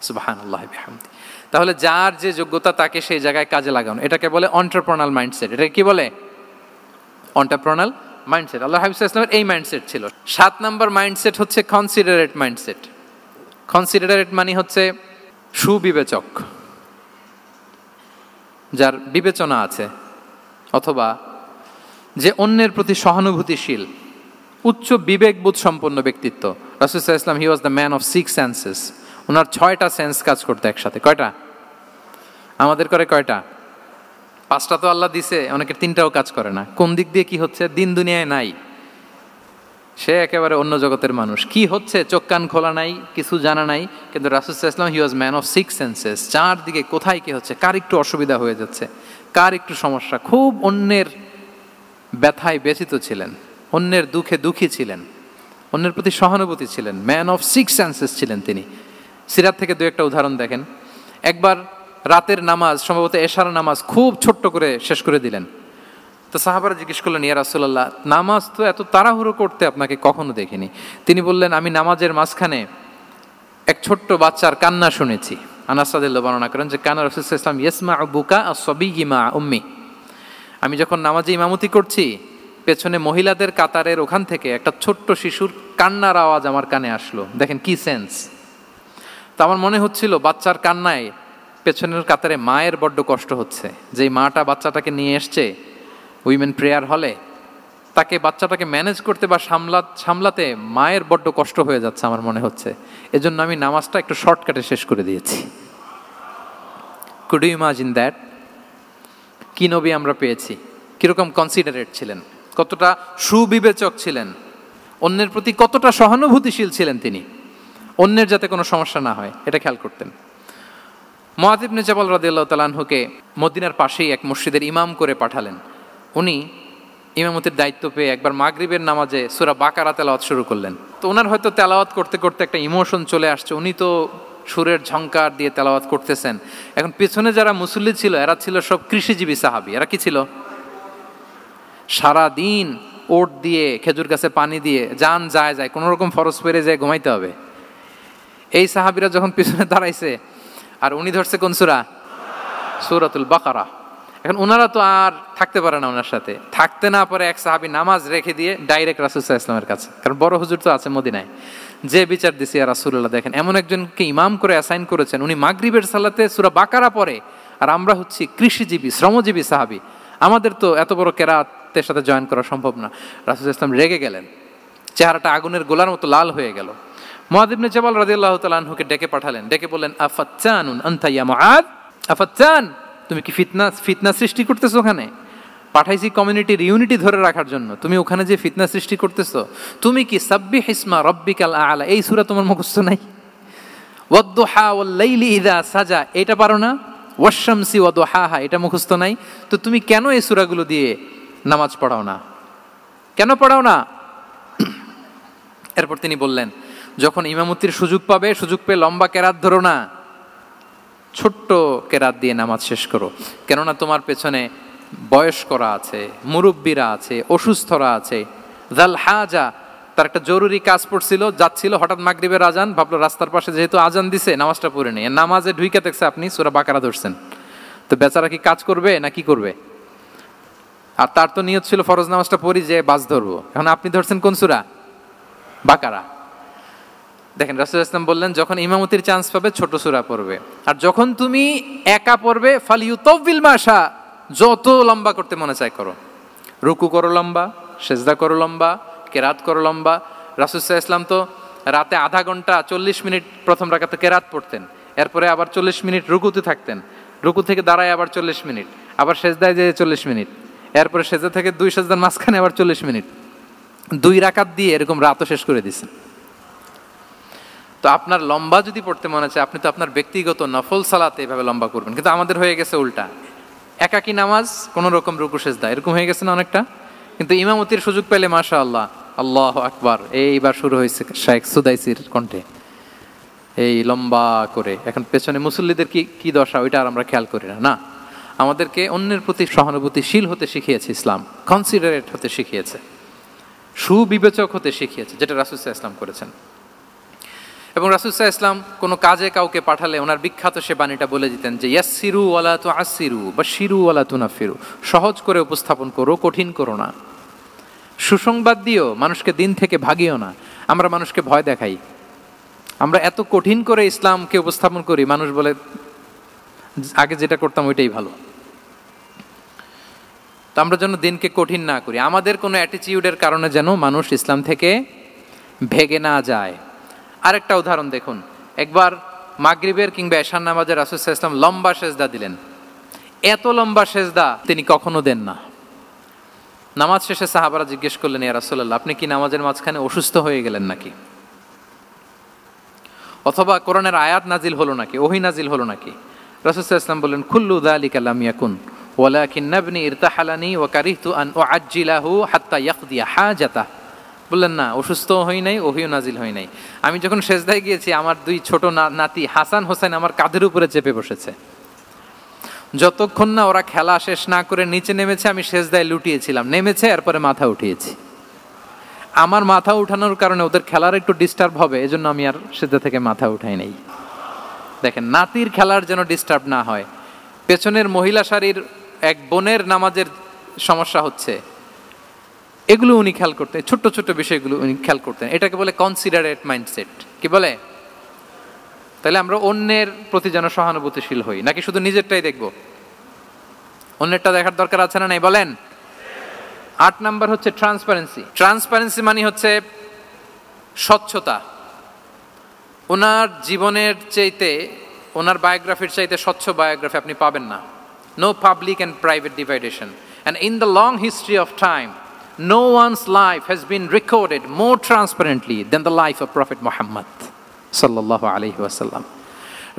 Speaker 1: সুবহানাল্লাহ বিহামদি। তাহলে যার যে যোগ্যতা তাকে সেই জায়গায় কাজে লাগানো, এটাকে বলে অন্টারপ্রেনাল মাইন্ডসেট। এটাকে কি বলে? অন্টারপ্রেনাল মাইন্ডসেট। আল্লাহ হাবিব সাল্লাল্লাহু আলাইহি ওয়াসাল্লামের এই মাইন্ডসেট ছিল। 7 নম্বর মাইন্ডসেট হচ্ছে কনসিডারেট মাইন্ডসেট। কনসিডারেট মানে হচ্ছে সুবিবেচক, যার বিবেচনা আছে, অথবা যে অন্যের প্রতি সহানুভূতিশীল, উচ্চ বিবেকবোধ সম্পন্ন ব্যক্তিত্ব। রাসূল সাল্লাল্লাহু আলাইহি ওয়াসাল্লাম he was the man of 6 senses. ওনার 6টা সেন্স কাজ করতে একসাথে। কয়টা? আমাদের করে কয়টা? 5টা তো আল্লাহ দিছে, অনেকের 3টাও কাজ করে না। কোন দিক দিয়ে কি হচ্ছে দিন দুনিয়ায় নাই, সে একেবারে অন্য জগতের মানুষ। কি হচ্ছে চোখ কান খোলা নাই, কিছু জানা নাই। কিন্তু রাসূল সাল্লাল্লাহু আলাইহি ওয়াসাল্লাম he was man of 6 senses. চারদিকে কোথায় কি হচ্ছে, কার একটু অসুবিধা হয়ে যাচ্ছে, কার একটু সমস্যা, খুব অন্যের ব্যথায় ব্যথিত ছিলেন, অন্যের দুঃখে দুঃখী ছিলেন। অন্যের প্রতি সহানুভূতি ছিলেন, ম্যান অফ সিক্স সেন্সেস ছিলেন তিনি। সিরাত থেকে দু একটা উদাহরণ দেখেন। একবার রাতের নামাজ, সম্ভবত এশার নামাজ, খুব ছোট্ট করে শেষ করে দিলেন। তো সাহাবারা জিজ্ঞেস করলেন, ইয়া রাসূলুল্লাহ, নামাজ তো এত তাড়াহুড়ো করতে আপনাকে কখনো দেখিনি। তিনি বললেন, আমি নামাজের মাঝখানে এক ছোট্ট বাচ্চার কান্না শুনেছি। আনাস রাদিয়াল্লাহু বর্ণনা করেন যে কানা রাসূলুল্লাহ সাল্লাল্লাহু আলাইহি ওয়াসাল্লাম ইয়াসমাউ বুকা আস-সাবিয়্যি মা উম্মি। আমি যখন নামাজে ইমামতি করছি, পেছনে মহিলাদের কাতারের ওখান থেকে একটা ছোট্ট শিশুর কান্নার আওয়াজ আমার কানে আসলো। দেখেন কি সেন্স। তো আমার মনে হচ্ছিল বাচ্চার কান্নায় পেছনের কাতারে মায়ের বড্ড কষ্ট হচ্ছে। যেই মাটা বাচ্চাটাকে নিয়ে এসছে উইমেন প্রেয়ার হলে, তাকে বাচ্চাটাকে ম্যানেজ করতে বা সামলাতে মায়ের বড্ড কষ্ট হয়ে যাচ্ছে আমার মনে হচ্ছে। এজন্য আমি নামাজটা একটু শর্টকাটে শেষ করে দিয়েছি। Could you imagine that? কি নবী আমরা পেয়েছি, কিরকম কনসিডারেট ছিলেন, কতটা সুবিবেচক ছিলেন, অন্যের প্রতি কতটা সহানুভূতিশীল ছিলেন তিনি, অন্যের যাতে কোনো সমস্যা না হয় এটা খেয়াল করতেন। মুআয ইবনে জাবাল রাদিয়াল্লাহু তাআলা আনহুকে মদিনার পাশেই এক মসজিদের ইমাম করে পাঠালেন। উনি ইমামতির দায়িত্ব পেয়ে একবার মাগরিবের নামাজে সূরা বাকারা তেলাওয়াত শুরু করলেন। তো ওনার হয়তো তেলাওয়াত করতে করতে একটা ইমোশন চলে আসছে, উনি তো সুরের ঝংকার দিয়ে তেলাওয়াত করতেছেন। এখন পেছনে যারা মুসল্লি ছিল এরা ছিল সব কৃষিজীবী সাহাবী। এরা কি ছিল? সারা দিন ওট দিয়ে, খেজুর গাছে পানি দিয়ে যান যায় কোনো রকম ফরজ পেরে যায় ঘুমাইতে হবে। এই সাহাবীরা যখন পিছনে দাঁড়াইছে আর উনি ধরছে কোন সূরা? সূরাতুল বাকারা। এখন ওনারা তো আর থাকতে পারে না, ওনার সাথে থাকতে না পারে এক সাহাবী নামাজ রেখে দিয়ে ডাইরেক্ট রাসূল সাল্লাল্লাহু আলাইহি ওয়াসাল্লামের কাছে, কারণ বড় হুজুর তো আছে মদিনায়। যে বিচার দিছে ইয়া রাসূলুল্লাহ, দেখেন এমন একজনকে ইমাম করে অ্যাসাইন করেছেন, উনি মাগরিবের সালাতে সূরা বাকারা পড়ে, আর আমরা হচ্ছি কৃষিজীবী শ্রমজীবী সাহাবী, আমাদের তো এত বড় কেরাতের সাথে জয়েন করা সম্ভব না। রাসূল সাল্লাল্লাহু আলাইহি ওয়াসাল্লাম রেগে গেলেন, চেহারাটা আগুনের গোলার মতো লাল হয়ে গেল। মুআয ইবনে জাবাল রাদিয়াল্লাহু তাআলা আনহুকে ডেকে পাঠালেন, ডেকে বললেন, আফাত্তানুন আনতা ইয়া মুআয, আফাত্তান, তুমি কি ফিতনা সৃষ্টি করতেছো? ওখানে পাঠাইছি কমিউনিটির ইউনিটি ধরে রাখার জন্য, তুমি ওখানে যে ফিতনা সৃষ্টি করতেছো। তুমি কি সাব্বিহ ইসমা রাব্বিকাল আ'লা এই সূরা তোমার মুখস্থ নাই? ওয়াদ-দুহা ওয়াল-লাইলি ইযা সাজা এটা পারো না? ওয়াশ-শামসি ওয়া দুহাহা এটা মুখস্থ নাই? তো তুমি কেন এই সূরাগুলো দিয়ে নামাজ পড়াও না? কেন পড়াও না? এরপর তিনি বললেন, যখন ইমামতির সুযোগ পাবে, সুযোগ পেয়ে লম্বা কেরাত ধরো না, ছোট্ট কেরাত দিয়ে নামাজ শেষ করো। কেননা তোমার পেছনে বয়স্করা আছে, মুরব্বীরা আছে, অসুস্থরা আছে। জাল হাজা, তার একটা জরুরি কাজ পড়ছিল, যাচ্ছিল, হঠাৎ মাগরিবের আজান, ভাবলো রাস্তার পাশে যেহেতু আজান দিছে নামাজটা পড়ে নেই। নামাজে ঢুইকে দেখছে আপনি সূরা বাকারা ধরছেন, তো বেচারা কি কাজ করবে না কি করবে? আর তার তো নিয়ত ছিল ফরজ নামাজটা পড়ি যে বাস ধরবো, এখন আপনি ধরছেন কোন সূরা? বাকারা। দেখেন রাসূল সাল্লাল্লাহু আলাইহি ওয়াসাল্লাম বললেন, যখন ইমামতির চান্স পাবে ছোট সূরা পড়বে, আর যখন তুমি একা পড়বে ফালিউতাউবিল মাশা, যত লম্বা করতে মনে চায় করো, রুকু করো লম্বা, সেজদা করো লম্বা, কেরাত করো লম্বা। রাসূল সাল্লাল্লাহু আলাইহি ওয়াসাল্লাম তো রাতে আধা ঘন্টা 40 মিনিট প্রথম রাকাতে কেরাত পড়তেন, এরপরে আবার 40 মিনিট রুকুতে থাকতেন, রুকু থেকে দাঁড়ায় আবার 40 মিনিট, আবার সেজদায় যেয়ে 40 মিনিট, এরপরে সেজদা থেকে 2 সেজদার মাঝখানে আবার 40 মিনিট, 2 রাকাত দিয়ে এরকম রাতও শেষ করে দিয়েছেন। তো আপনার লম্বা যদি পড়তে মনে চায়, আপনি তো আপনার ব্যক্তিগত নফল সালাতে এভাবে লম্বা করবেন। কিন্তু আমাদের হয়ে গেছে উল্টা, একাকী নামাজ, কোনো রকম রুকু সেজদা, এরকম হয়ে গেছে না অনেকটা। কিন্তু ইমামতির সুযোগ পেলে মাশাআল্লাহ, আল্লাহু আকবার, এইবার শুরু হয়েছে শাইখ সুদাইসির কণ্ঠে এই লম্বা করে। এখন পেছনে মুসল্লিদের কি দশা ওইটা আর আমরা খেয়াল করি না। না, আমাদেরকে অন্যের প্রতি সহানুভূতিশীল হতে শিখিয়েছে ইসলাম, কনসিডারেট হতে শিখিয়েছে, সুবিবেচক হতে শিখিয়েছে, যেটা রাসূল সাল্লাল্লাহু আলাইহি ওয়াসাল্লাম করেছেন। এবং রাসূল সাল্লাল্লাহু আলাইহি ওয়াসাল্লাম কোনো কাজে কাউকে পাঠালে ওনার বিখ্যাত সে বাণীটা বলে দিতেন যে ইয়াসসিরু ওয়ালা তুআসসিরু বাশশিরু ওয়ালা তুনাফিরু, সহজ করে উপস্থাপন করো, কঠিন করো না। সুসংবাদ দিও, মানুষকে দিন থেকে ভাগিও না। আমরা মানুষকে ভয় দেখাই, আমরা এত কঠিন করে ইসলামকে উপস্থাপন করি, মানুষ বলে আগে যেটা করতাম ওইটাই ভালো। তো আমরা যেন দিনকে কঠিন না করি, আমাদের কোনো অ্যাটিটিউডের কারণে যেন মানুষ ইসলাম থেকে ভেগে না যায়। আরেকটা উদাহরণ দেখুন, একবার মাগরিবের কিংবা এশার নামাজে রাসূল সাল্লাল্লাহু আলাইহি ওয়াসাল্লাম লম্বা সেজদা দিলেন। এত লম্বা সেজদা তিনি কখনো দেন না। নামাজ শেষে সাহাবারা জিজ্ঞেস করলেন, ইয়া রাসূলুল্লাহ, আপনি কি নামাজের মাঝখানে অসুস্থ হয়ে গেলেন নাকি? অথবা কোরআনের আয়াত নাজিল হলো নাকি, ওহী নাজিল হলো নাকি? রাসূল সাল্লাল্লাহু আলাইহি ওয়াসাল্লাম বললেন, কুল্লু যালিকা লাম ইয়াকুন ওয়ালাকিন নাবনি ইরতাহালানি ওয়া কারিহতু আন উআজ্জিলাহু হাত্তা ইয়াকদিয়া হাজাতাহ বললেন না, অসুস্থ হই নাই, ওহিও নাজিল হই নাই। আমি যখন সেজদায় গিয়েছি আমার দুই ছোট নাতি হাসান হোসেন আমার কাঁধের উপরে চেপে বসেছে। যতক্ষণ না ওরা খেলা শেষ না করে নিচে নেমেছে আমি সেজদায় লুটিয়েছিলাম, নেমেছে এরপরে মাথা উঠিয়েছি। আমার মাথা উঠানোর কারণে ওদের খেলার একটু ডিস্টার্ব হবে, এজন্য আমি আর সেজদা থেকে মাথা উঠাই নাই। দেখেন, নাতির খেলার যেন ডিস্টার্ব না হয়। পেছনের মহিলা সারির এক বোনের নামাজের সমস্যা হচ্ছে, এগুলো উনি খেয়াল করতেন, ছোট্ট ছোট্ট বিষয়গুলো উনি খেয়াল করতেন। এটাকে বলে কনসিডারেট মাইন্ডসেট। কি বলে? তাহলে আমরা অন্যের প্রতি যেন সহানুভূতিশীল হই, নাকি শুধু নিজেরটাই দেখবো? অন্যেরটা দেখার দরকার আছে না নাই বলেন? 8 নাম্বার হচ্ছে ট্রান্সপারেন্সি। ট্রান্সপারেন্সি মানে হচ্ছে স্বচ্ছতা। ওনার জীবনের চাইতে, ওনার বায়োগ্রাফির চাইতে স্বচ্ছ বায়োগ্রাফি আপনি পাবেন না। No public and private dividation, and in the long history of time no one's life has been recorded more transparently than the life of Prophet Muhammad sallallahu alaihi wasallam.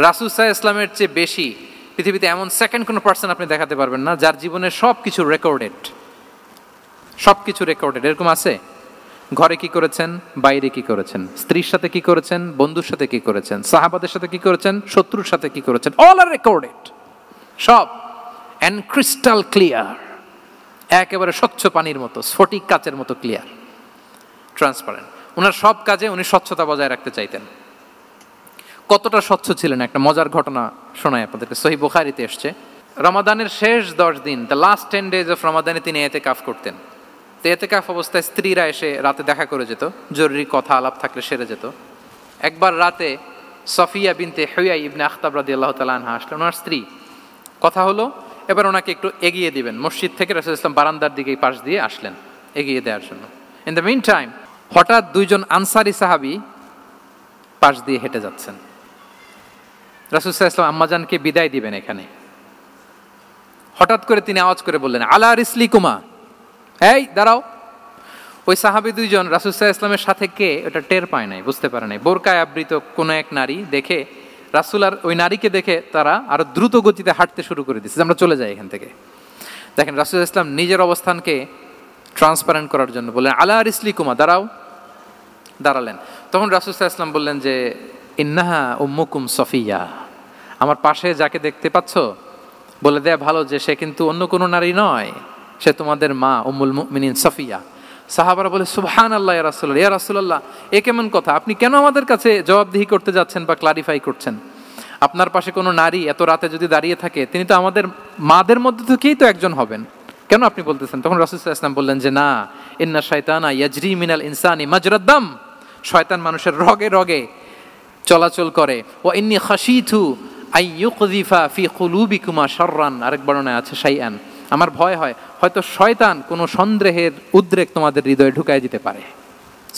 Speaker 1: রাসূল সাল্লাল্লাহু আলাইহি ওয়াসাল্লামের চেয়ে বেশি পৃথিবীতে এমন সেকেন্ড কোনো পার্সন আপনি দেখাতে পারবেন না যার জীবনের সবকিছু রেকর্ডেড। সবকিছু রেকর্ডেড। এরকম আছে? ঘরে কি করেছেন, বাইরে কি করেছেন, স্ত্রীর সাথে কি করেছেন, বন্ধুর সাথে কি করেছেন, সাহাবাদের সাথে কি করেছেন, শত্রুর সাথে কি করেছেন, অল আর রেকর্ডেড। সব এন্ড ক্রিস্টাল ক্লিয়ার, একেবারে স্বচ্ছ পানির মতো, স্ফটিক কাচের মতো ক্লিয়ার, ট্রান্সপারেন্ট। ওনার সব কাজে উনি স্বচ্ছতা বজায় রাখতে চাইতেন। কতটা স্বচ্ছ ছিলেন একটা মজার ঘটনা শোনাই আপনাদেরকে। সহিহ বুখারীতে এসছে, রমাদানের শেষ 10 দিন, দ্য লাস্ট 10 days অফ রমাদানে তিনি ইতিকাফ করতেন। তো ইতিকাফ অবস্থায় স্ত্রীরা এসে রাতে দেখা করে যেত, জরুরি কথা আলাপ থাকলে সেরে যেত। একবার রাতে সফিয়া বিনতে হুয়াই ইবনে আখতাব রাদিয়াল্লাহু তাআলা আনহা আসলেন, ওনার স্ত্রী। কথা হলো এবার ওনাকে একটু এগিয়ে দিবেন। মসজিদ থেকে রাসূলুল্লাহ সাল্লাল্লাহু আলাইহি ওয়াসাল্লাম বারান্দার দিকে পাশ দিয়ে আসলেন এগিয়ে দেওয়ার জন্য। ইন দ্য মিন টাইম হঠাৎ দুইজন আনসারি সাহাবী পাশ দিয়ে হেঁটে যাচ্ছেন। রাসূলুল্লাহ সাল্লাল্লাহু আলাইহি ওয়াসাল্লাম আম্মাজানকে বিদায় দিবেন এখানে, হঠাৎ করে তিনি আওয়াজ করে বললেন, আলা রিসলিকুমা, এই দাঁড়াও। ওই সাহাবী দুইজন রাসূল সাল্লাল্লাহু আলাইহি ওয়াসাল্লামের সাথে কে ওটা টের পায় নাই, বুঝতে পারে নাই। বোরকায় আবৃত কোন এক নারী দেখে রাসূল আর ওই নারীকে দেখে তারা আরো দ্রুত গতিতে হাঁটতে শুরু করে দিচ্ছে, আমরা চলে যাই এখান থেকে। দেখেন, রাসূল সাল্লাল্লাহু আলাইহি ওয়াসাল্লাম নিজের অবস্থানকে ট্রান্সপারেন্ট করার জন্য বললেন, আলা রিসলিকুমা, দাঁড়াও। দাঁড়ালেন। তখন রাসূল সাল্লাল্লাহু আলাইহি ওয়াসাল্লাম বললেন যে, ইন্নাহা উম্মুকুম সফিয়া, আমার পাশে যাকে দেখতে পাচ্ছ বলে দেয়া ভালো যে সে কিন্তু অন্য কোনো নারী নয়, সে তোমাদের মা উম্মুল মুমিনিন সফিয়া। সাহাবারা বলে, সুবহানাল্লাহ ইয়া রাসূলুল্লাহ, ইয়া রাসূলুল্লাহ, এ কেমন কথা? আপনি কেন আমাদের কাছে জবাবদিহি করতে যাচ্ছেন বা ক্লারিফাই করছেন? আপনার পাশে কোনো নারী এত রাতে যদি দাঁড়িয়ে থাকে, তিনি তো আমাদের মাদের মধ্যে থেকেই তো একজন হবেন, কেন আপনি বলতেছেন? তখন রাসূল সাল্লাল্লাহু আলাইহি ওয়াসাল্লাম বললেন যে, না, ইন্না শাইতানা ইয়াজরি মিনাল ইনসানি মাজরাদ দাম, শয়তান মানুষের রগে রগে চলাচল করে। ওয়া ইন্নী খাশিতু আই ইউকযিফা ফি কুলুবিকুমা শাররান, আরেক বর্ণনায় আছে শাইআন, আমার ভয় হয় হয়তো শয়তান কোনো সন্দেহের উদ্রেক তোমাদের হৃদয়ে ঢুকায় দিতে পারে।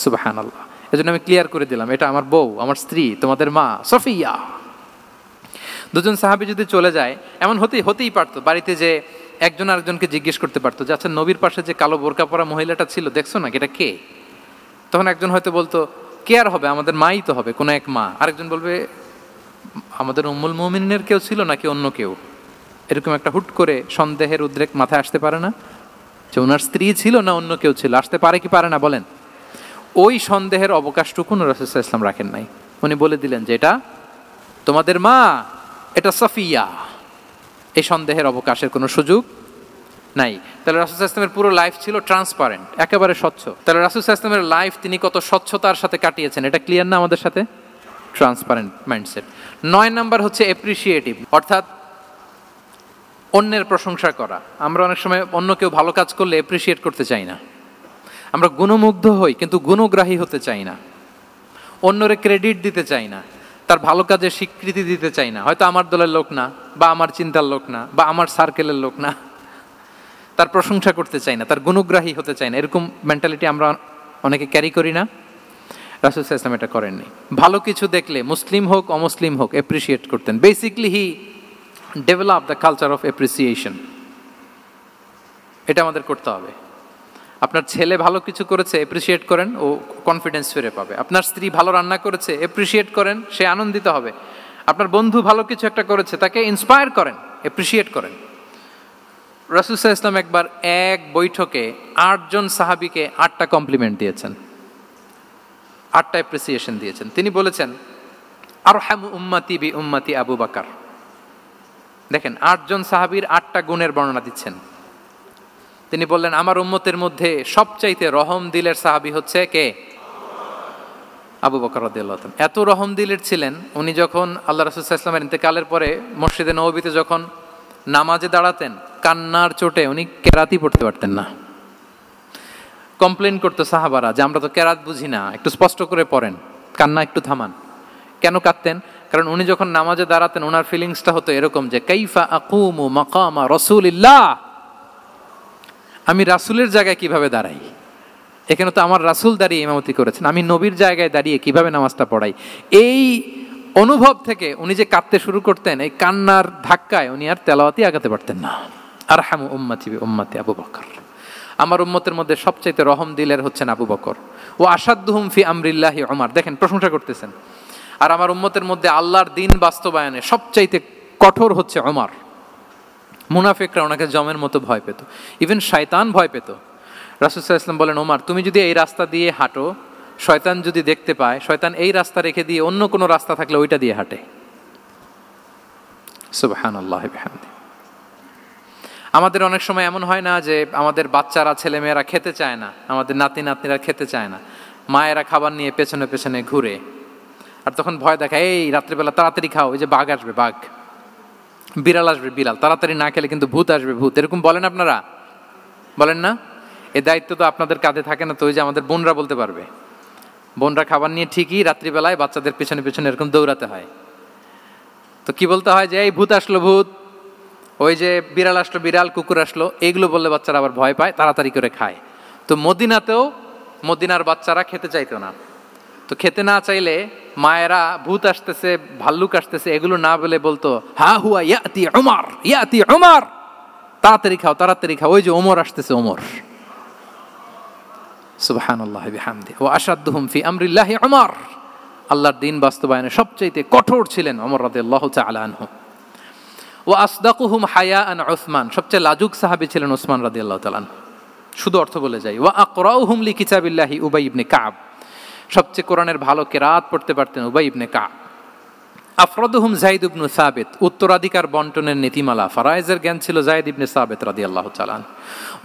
Speaker 1: সুবহানাল্লাহ। এজন্য আমি ক্লিয়ার করে দিলাম, এটা আমার বউ, আমার স্ত্রী, তোমাদের মা সফিয়া। দুজন সাহাবী যদি চলে যায়, এমন হতেই পারতো বাড়িতে যে একজন আরেকজনকে জিজ্ঞেস করতে পারতো যে, আচ্ছা নবীর পাশে যে কালো বোরকা পরা মহিলাটা ছিল দেখছো না, এটা কে? তখন একজন হয়তো বলতো, কে আর হবে, আমাদের মাই তো হবে, কোনো এক মা। আরেকজন বলবে, আমাদের উম্মুল মুমিনিনের কেউ ছিল নাকি অন্য কেউ? এরকম একটা হুট করে সন্দেহের উদ্রেক মাথায় আসতে পারে না যে ওনার স্ত্রী ছিল না অন্য কেউ ছিল? আসতে পারে কি পারে না বলেন? ওই সন্দেহের অবকাশটুকু রাসূল সাল্লাল্লাহু আলাইহি ওয়াসাল্লাম রাখেন নাই। উনি বলে দিলেন যে এটা তোমাদের মা, এটা সফিয়া। এই সন্দেহের অবকাশের কোনো সুযোগ নাই। তাহলে রাসূল সাল্লাল্লাহু আলাইহি ওয়াসাল্লামের পুরো লাইফ ছিল ট্রান্সপারেন্ট, একেবারে স্বচ্ছ। তাহলে রাসূল সাল্লাল্লাহু আলাইহি ওয়াসাল্লামের লাইফ তিনি কত স্বচ্ছতার সাথে কাটিয়েছেন, এটা ক্লিয়ার না আমাদের সাথে? Transparent mindset. 9 নাম্বার হচ্ছে অ্যাপ্রিশিয়েটিভ, অর্থাৎ অন্যের প্রশংসা করা। আমরা অনেক সময় অন্য কেউ ভালো কাজ করলে অ্যাপ্রিশিয়েট করতে চাই না, আমরা গুণমুগ্ধ হই কিন্তু গুণগ্রাহী হতে চাই না, অন্যরে ক্রেডিট দিতে চাই না, তার ভালো কাজে স্বীকৃতি দিতে চাই না। হয়তো আমার দলের লোক না, বা আমার চিন্তার লোক না, বা আমার সার্কেলের লোক না, তার প্রশংসা করতে চাই না, তার গুণগ্রাহী হতে চাই না। এরকম মেন্টালিটি আমরা অনেকে ক্যারি করি না? রাসূল সাল্লাল্লাহু আলাইহি ওয়াসাল্লাম এটা করেননি। ভালো কিছু দেখলে মুসলিম হোক অমুসলিম হোক অ্যাপ্রিশিয়েট করতেন। Basically he develop the culture of appreciation. এটা আমাদের করতে হবে। আপনার ছেলে ভালো কিছু করেছে, অ্যাপ্রিশিয়েট করেন, ও কনফিডেন্স ফিরে পাবে। আপনার স্ত্রী ভালো রান্না করেছে, অ্যাপ্রিশিয়েট করেন, সে আনন্দিত হবে। আপনার বন্ধু ভালো কিছু একটা করেছে, তাকে ইন্সপায়ার করেন, অ্যাপ্রিশিয়েট করেন। রাসূল সাল্লাল্লাহু আলাইহি ওয়াসাল্লাম একবার এক বৈঠকে 8 জন সাহাবীকে 8টা কমপ্লিমেন্ট দিয়েছেন। 8টা অ্যাপ্রিসিয়েশন দিয়েছেন। তিনি বলেছেন আরহামু উম্মতি বি উম্মতি আবু বকর। দেখেন 8 জন সাহাবীর 8টা গুণের বর্ণনা দিচ্ছেন। তিনি বললেন আমার উম্মতের মধ্যে সবচাইতে রহম দিলের সাহাবী হচ্ছে কে? আবু বকর রাদিয়াল্লাহু তাআলা। এত রহম দিলের ছিলেন, উনি যখন আল্লাহ রাসূল সাল্লাল্লাহু আলাইহি ওয়াসাল্লামের ইন্তেকালের পরে মসজিদে নববীতে যখন নামাজে দাঁড়াতেন, কান্নার চোটে উনি কেরাতই পড়তে পারতেন না। কমপ্লেন করতো সাহাবারা যে আমরা তো কেরাত বুঝি না, একটু স্পষ্ট করে পড়েন, কান্না একটু থামান। কেন কাঁদতেন? কারণ উনি যখন নামাজে দাঁড়াতেন ওনার ফিলিংসটা হতো এরকম যে কাইফা আকুমু মাকামা রাসূলিল্লাহ, আমি রাসূলের জায়গায় কিভাবে দাঁড়াই, এখানে তো আমার রাসূল দাঁড়িয়ে ইমামতি করেছেন, আমি নবীর জায়গায় দাঁড়িয়ে কিভাবে নামাজটা পড়াই। এই অনুভব থেকে উনি যে কাঁদতে শুরু করতেন, এই কান্নার ধাক্কায় উনি আর তেলাওয়াতই আগাতে পারতেন না। আরহামু উম্মতি বি উম্মতি আবু বকর, আমার উম্মতের মধ্যে সবচাইতে রহম দিলের হচ্ছেন আবু বকর। ও আসাদ্দুহুম ফি আমরিল্লাহি উমর, দেখেন প্রশংসা করতেছেন। আর আমার উম্মতের মধ্যে আল্লাহর দ্বীন বাস্তবায়নে সবচাইতে কঠোর হচ্ছে ওমর। মুনাফিকরা ওনাকে জমের মতো ভয় পেত, ইভেন শয়তান ভয় পেত। রাসূল সাল্লাল্লাহু আলাইহি ওয়াসাল্লাম বলেন ওমর তুমি যদি এই রাস্তা দিয়ে হাঁটো, শয়তান যদি দেখতে পায়, শয়তান এই রাস্তা রেখে দিয়ে অন্য কোনো রাস্তা থাকলে ওইটা দিয়ে হাঁটে। সুবহানাল্লাহি ওয়া বিহামদিহি। আমাদের অনেক সময় এমন হয় না যে আমাদের বাচ্চারা ছেলেমেয়েরা খেতে চায় না, আমাদের নাতি নাতনিরা খেতে চায় না, মায়েরা খাবার নিয়ে পেছনে পেছনে ঘুরে, আর তখন ভয় দেখায় এই রাত্রিবেলা তাড়াতাড়ি খাও, ওই যে বাঘ আসবে বাঘ, বিড়াল আসবে বিড়াল, তাড়াতাড়ি না খেলে কিন্তু ভূত আসবে ভূত। এরকম বলেন আপনারা? বলেন না? এই দায়িত্ব তো আপনাদের কাঁধে থাকে না, তো ওই যে আমাদের বোনরা বলতে পারবে। বোনরা খাবার নিয়ে ঠিকই রাত্রিবেলায় বাচ্চাদের পেছনে পেছনে এরকম দৌড়াতে হয়। তো কি বলতে হয় যে এই ভূত আসলো ভূত, ওই যে বিড়াল আসলো বিড়াল, কুকুর আসলো, এইগুলো বললে বাচ্চারা আবার ভয় পায়, তাড়াতাড়ি করে খায়। তো মদিনাতেও মদিনার বাচ্চারা খেতে চাইতো না। তো খেতে না চাইলে মায়েরা ভূত আসতেছে ভাল্লুক আসতেছে এগুলো না বলে বলতো হা হুয়া ইয়াতি উমর, ইয়াতি উমর, তাড়াতাড়ি খাও তাড়াতাড়ি খাও, ওই যে ওমর আসতেছে ওমর। সুবহানাল্লাহি বিহামদিহি। ওয়া আশাদ্দুহুম ফি আমরিল্লাহি উমর, আল্লাহর দ্বীন বাস্তবায়নে সবচাইতে কঠোর ছিলেন ওমর রাদিয়াল্লাহু তাআলা আনহু। ওয়া আসদাকুহুম হায়াআন উসমান, সবচেয়ে লাজুক সাহাবী ছিলেন উসমান রাদিয়াল্লাহু তাআলা আনহু। শুধু অর্থ বলে যাই। ওয়া আকরাউহুম লিকিতাবিল্লাহি উবাই ইবনে কাব, সবচেয়ে কোরআনের ভালো কিরাত পড়তে পারতেন উবাই ইবনে কাব। আফরাদুহুম যায়েদ ইবনে সাবিত, উত্তরাধিকার বন্টনের নীতিমালা ফারায়েজের জ্ঞান ছিল যায়েদ ইবনে সাবিত রাদিয়াল্লাহু তাআলা।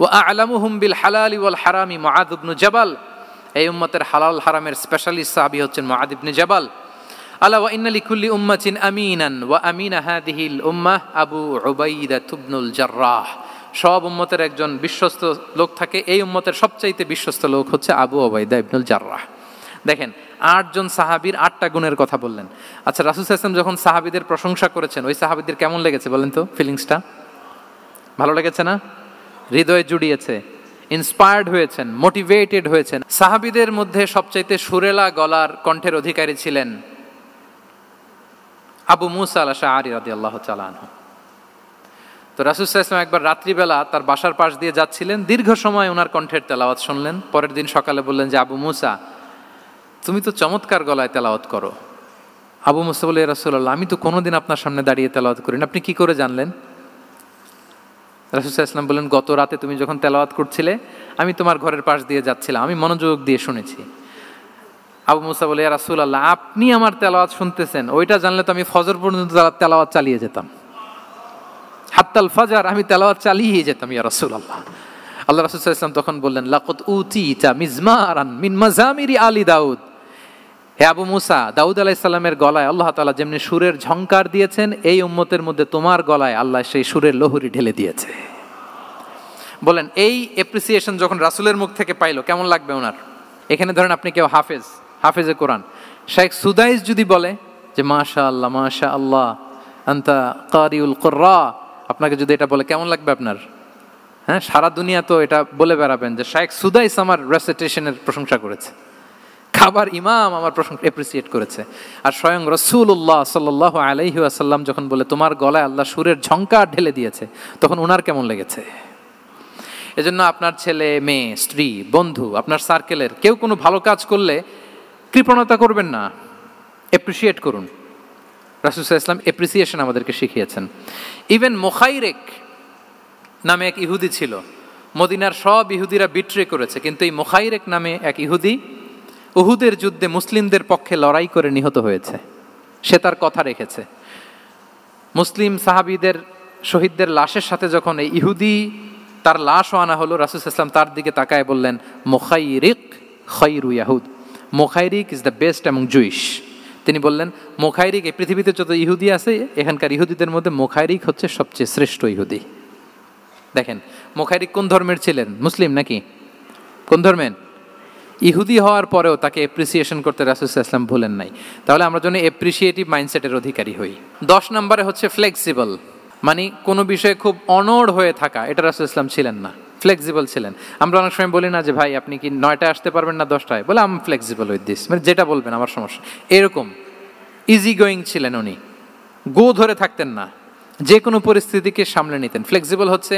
Speaker 1: ওয়া আ'লামুহুম বিল হালালি ওয়াল হারামি মুআয ইবনে জাবাল, এই উম্মতের হালাল হারামের স্পেশালিস্ট সাহাবী হচ্ছেন মুআয ইবনে জাবাল। আলা ওয়া ইন্না লিকুল্লি উম্মাতিন আমিনান ওয়া আমিনা হাদিহিল উম্মাহ আবু উবাইদা ইবনুল জাররাহ, সব উম্মতের একজন বিশ্বস্ত লোক থাকে, এই উম্মতের সবচাইতে বিশ্বস্ত লোক হচ্ছে আবু উবাইদা ইবনুল জাররাহ। দেখেন 8 জন সাহাবীর 8টা গুণের কথা বললেন। আচ্ছা রাসূল সাল্লাল্লাহু আলাইহি ওয়াসাল্লাম যখন সাহাবীদের প্রশংসা করেছেন, ওই সাহাবীদের কেমন লেগেছে বলেন তো? ফিলিংসটা ভালো লেগেছে না? হৃদয়ে জুড়িয়েছে, ইন্সপায়ার্ড হয়েছেন, মোটিভেটেড হয়েছেন। সাহাবীদের মধ্যে সবচাইতে সুরেলা গলার কণ্ঠের অধিকারী ছিলেন আবু মুসা আল আশআরী রাদিয়াল্লাহু তাআলা আনহু। তো রাসূল সাল্লাল্লাহু আলাইহি ওয়াসাল্লাম একবার রাত্রিবেলা তার বাসার পাশ দিয়ে যাচ্ছিলেন, দীর্ঘ সময় ওনার কণ্ঠের তেলাওয়াত শুনলেন। পরের দিন সকালে বললেন যে আবু মুসা তুমি তো চমৎকার গলায় তেলাওয়াত করো। আবু মুসা বলে, ইয়া রাসূলুল্লাহ আমি তো কোনোদিন আপনার সামনে দাঁড়িয়ে তেলাওয়াত করি না, আপনি কি করে জানলেন? রাসূল সাল্লাল্লাহু আলাইহি ওয়াসাল্লাম বললেন, গত রাতে তুমি যখন তেলাওয়াত করছিলে আমি তোমার ঘরের পাশ দিয়ে যাচ্ছিলাম, আমি মনোযোগ দিয়ে শুনেছি। আবু মুসা বলে, ইয়া রাসূলুল্লাহ আপনি আমার তেলাওয়াত শুনতেছেন, ওইটা জানলে তো আমি ফজর পর্যন্ত তেলাওয়াত চালিয়ে যেতাম, হাত্তাল ফাজর আমি তেলাওয়াত চালিয়ে যেতাম ইয়া রাসূলুল্লাহ। আল্লাহ রাসূল সাল্লাল্লাহু আলাইহি ওয়াসাল্লাম তখন বললেন, লাকাদ উতিতা মিজমারান মিন মাজামিরি আলি দাউদ, হে আবু মুসা দাউদ আলাইহিস সালামের গলায় আল্লাহ তাআলা যেমনি সুরের ঝংকার দিয়েছেন, এই উম্মতের মধ্যে তোমার গলায় আল্লাহ সেই সুরের লহরী ঢেলে দিয়েছে। বলেন এই অ্যাপ্রিসিয়েশন যখন রাসূলের মুখ থেকে পাইলো কেমন লাগবে ওনার? এখানে ধরেন আপনি কেউ হাফেজে কোরআন শেখ সুদাইস যদি বলে যে মাশাআল্লাহ মাশাআল্লাহ আনতা কারিউল কুররা, আপনাকে যদি এটা বলে কেমন লাগবে আপনার? হ্যাঁ, সারা দুনিয়া তো এটা বলে বেড়াবেন যে শেখ সুদাইস আমার রেসিটেশনের প্রশংসা করেছে, খাবার ইমাম আমার প্রশংসা অ্যাপ্রিসিয়েট করেছে। আর স্বয়ং রাসূলুল্লাহ সাল্লাল্লাহু আলাইহি ওয়াসাল্লাম যখন বলে তোমার গলায় আল্লাহ সুরের ঝংকার ঢেলে দিয়েছে, তখন ওনার কেমন লেগেছে? এজন্য আপনার ছেলে মেয়ে স্ত্রী বন্ধু আপনার সার্কেলের কেউ কোনো ভালো কাজ করলে কৃপণতা করবেন না, অ্যাপ্রিসিয়েট করুন। রাসূল সাল্লাল্লাহু আলাইহি ওয়াসাল্লাম অ্যাপ্রিসিয়েশন আমাদেরকে শিখিয়েছেন। ইভেন মুখাইরেক নামে এক ইহুদি ছিল, মদিনার সব ইহুদিরা বিট্রে করেছে, কিন্তু এই মুখাইরেক নামে এক ইহুদি উহুদের যুদ্ধে মুসলিমদের পক্ষে লড়াই করে নিহত হয়েছে, সে তার কথা রেখেছে। মুসলিম সাহাবীদের শহীদদের লাশের সাথে যখন এই ইহুদি তার লাশও আনা হলো, রাসূল সাল্লাল্লাহু আলাইহি ওয়াসাল্লাম তার দিকে তাকায় বললেন, মুখাইরিক খায়রু ইয়াহুদ, মুখাইরিক is the best among Jewish. তিনি বললেন মুখাইরিক, এই পৃথিবীতে যত ইহুদি আছে এখানকার ইহুদিদের মধ্যে মুখাইরিক হচ্ছে সবচেয়ে শ্রেষ্ঠ ইহুদি। দেখেন মুখাইরিক কোন ধর্মের ছিলেন? মুসলিম নাকি কোন ধর্মের? ইহুদি হওয়ার পরেও তাকে এপ্রিসিয়েশন করতে রাসূল সাল্লাল্লাহু আলাইহি ওয়াসাল্লাম ভুলেন নাই। তাহলে আমরা যেন এপ্রিসিয়েটিভ মাইন্ডসেটের অধিকারী হই। 10 নম্বরে হচ্ছে ফ্লেক্সিবল, মানে কোনো বিষয়ে খুব অনড় হয়ে থাকা, এটা রাসূল সাল্লাল্লাহু আলাইহি ওয়াসাল্লাম ছিলেন না, ফ্লেক্সিবল ছিলেন। আমরা অনেক সময় বলি না যে ভাই আপনি কি 9টায় আসতে পারবেন না 10টায়, বলে আম ফ্লেক্সিবল উইথ দিস, মানে যেটা বলবেন আমার সমস্যা, এরকম ইজি গোয়িং ছিলেন উনি, গো ধরে থাকতেন না, যে কোনো পরিস্থিতিকে সামলে নিতেন। ফ্লেক্সিবল হচ্ছে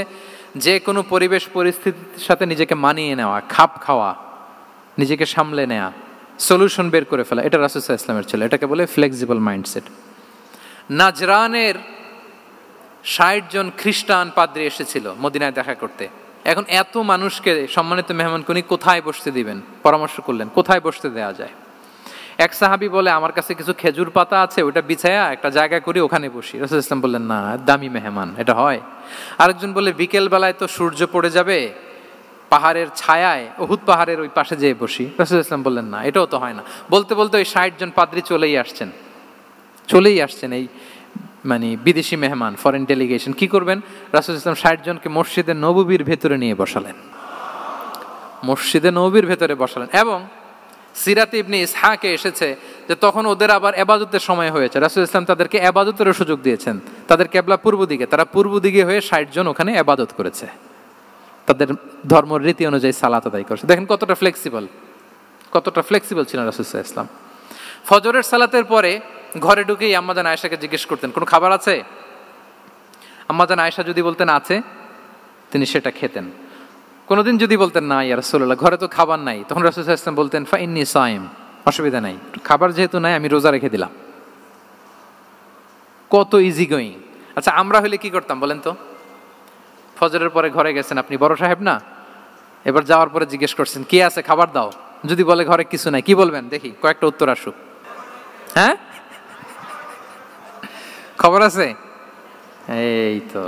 Speaker 1: যে কোনো পরিবেশ পরিস্থিতির সাথে নিজেকে মানিয়ে নেওয়া, খাপ খাওয়া, নিজেকে সামলে নেওয়া, সলিউশন বের করে ফেলা, এটা রাসূল সাল্লাল্লাহু আলাইহি ওয়াসাল্লামের ছিল, এটাকে বলে ফ্লেক্সিবল মাইন্ডসেট। নাজরানের 60 জন খ্রিস্টান পাদ্রী এসেছিল মদিনায় দেখা করতে। এখন এত মানুষকে সম্মানিত মেহমানকে উনি কোথায় বসতে দিবেন, পরামর্শ করলেন কোথায় বসতে দেওয়া যায়। এক সাহাবী বলে আমার কাছে কিছু খেজুর পাতা আছে, ওটা বিছায়া একটা জায়গা করে ওখানে বসি। রাসূল সাল্লাল্লাহু আলাইহি ওয়াসাল্লাম বললেন না, দামি মেহমান, এটা হয়। আরেকজন বলে বিকেল বেলায় তো সূর্য পড়ে যাবে, পাহাড়ের ছায়ায় উহুদ পাহাড়ের ওই পাশে যেয়ে বসি। রাসূল সাল্লাল্লাহু আলাইহি ওয়াসাল্লাম বললেন না, এটাও তো হয় না। বলতে বলতে ওই 60 জন পাদ্রী চলেই আসছেন এই মানে বিদেশি মেহমান, ফরেন ডেলিগেশন। কি করবেন? রাসূল সাল্লাল্লাহু আলাইহি ওয়াসাল্লাম 60 জনকে মসজিদে নববীর ভেতরে নিয়ে বসালেন, মসজিদে নববীর ভেতরে বসালেন। এবং সিরাতে ইবনে ইসহাকে এসেছে যে তখন ওদের আবার ইবাদতের সময় হয়েছে, রাসূল সাল্লাল্লাহু আলাইহি ওয়াসাল্লাম তাদেরকে ইবাদতেরও সুযোগ দিয়েছেন। তাদের কিবলা পূর্ব দিকে, তারা পূর্ব দিকে হয়ে 60 জন ওখানে ইবাদত করেছে, তাদের ধর্ম রীতি অনুযায়ী সালাত আদায় করেছে। দেখেন কতটা ফ্লেক্সিবল ছিলেন রাসূল সাল্লাল্লাহু আলাইহি ওয়াসাল্লাম। ফজরের সালাতের পরে ঘরে ঢুকেই আম্মাজান আয়েশাকে জিজ্ঞেস করতেন কোনো খাবার আছে? আম্মাজান আয়েশা যদি বলতেন আছে, তিনি সেটা খেতেন। কোনোদিন যদি বলতেন না ইয়া রাসূলুল্লাহ ঘরে তো খাবার নাই, তখন রাসূল সাল্লাল্লাহু আলাইহি ওয়াসাল্লাম বলতেন ফা ইন্নী সাইম, অসুবিধা নাই, খাবার যেহেতু নাই আমি রোজা রেখে দিলাম। কত ইজি গোয়িং। আচ্ছা আমরা হলে কি করতাম বলেন তো? ফজরের পরে ঘরে গেছেন আপনি, বড় সাহেব না, এবার যাওয়ার পরে জিজ্ঞেস করছেন কি আছে খাবার দাও, যদি বলে ঘরে কিছু নাই, কি বলবেন দেখি, কয়েকটা উত্তর আসুক। হ্যাঁ খবর আছে, এই তো।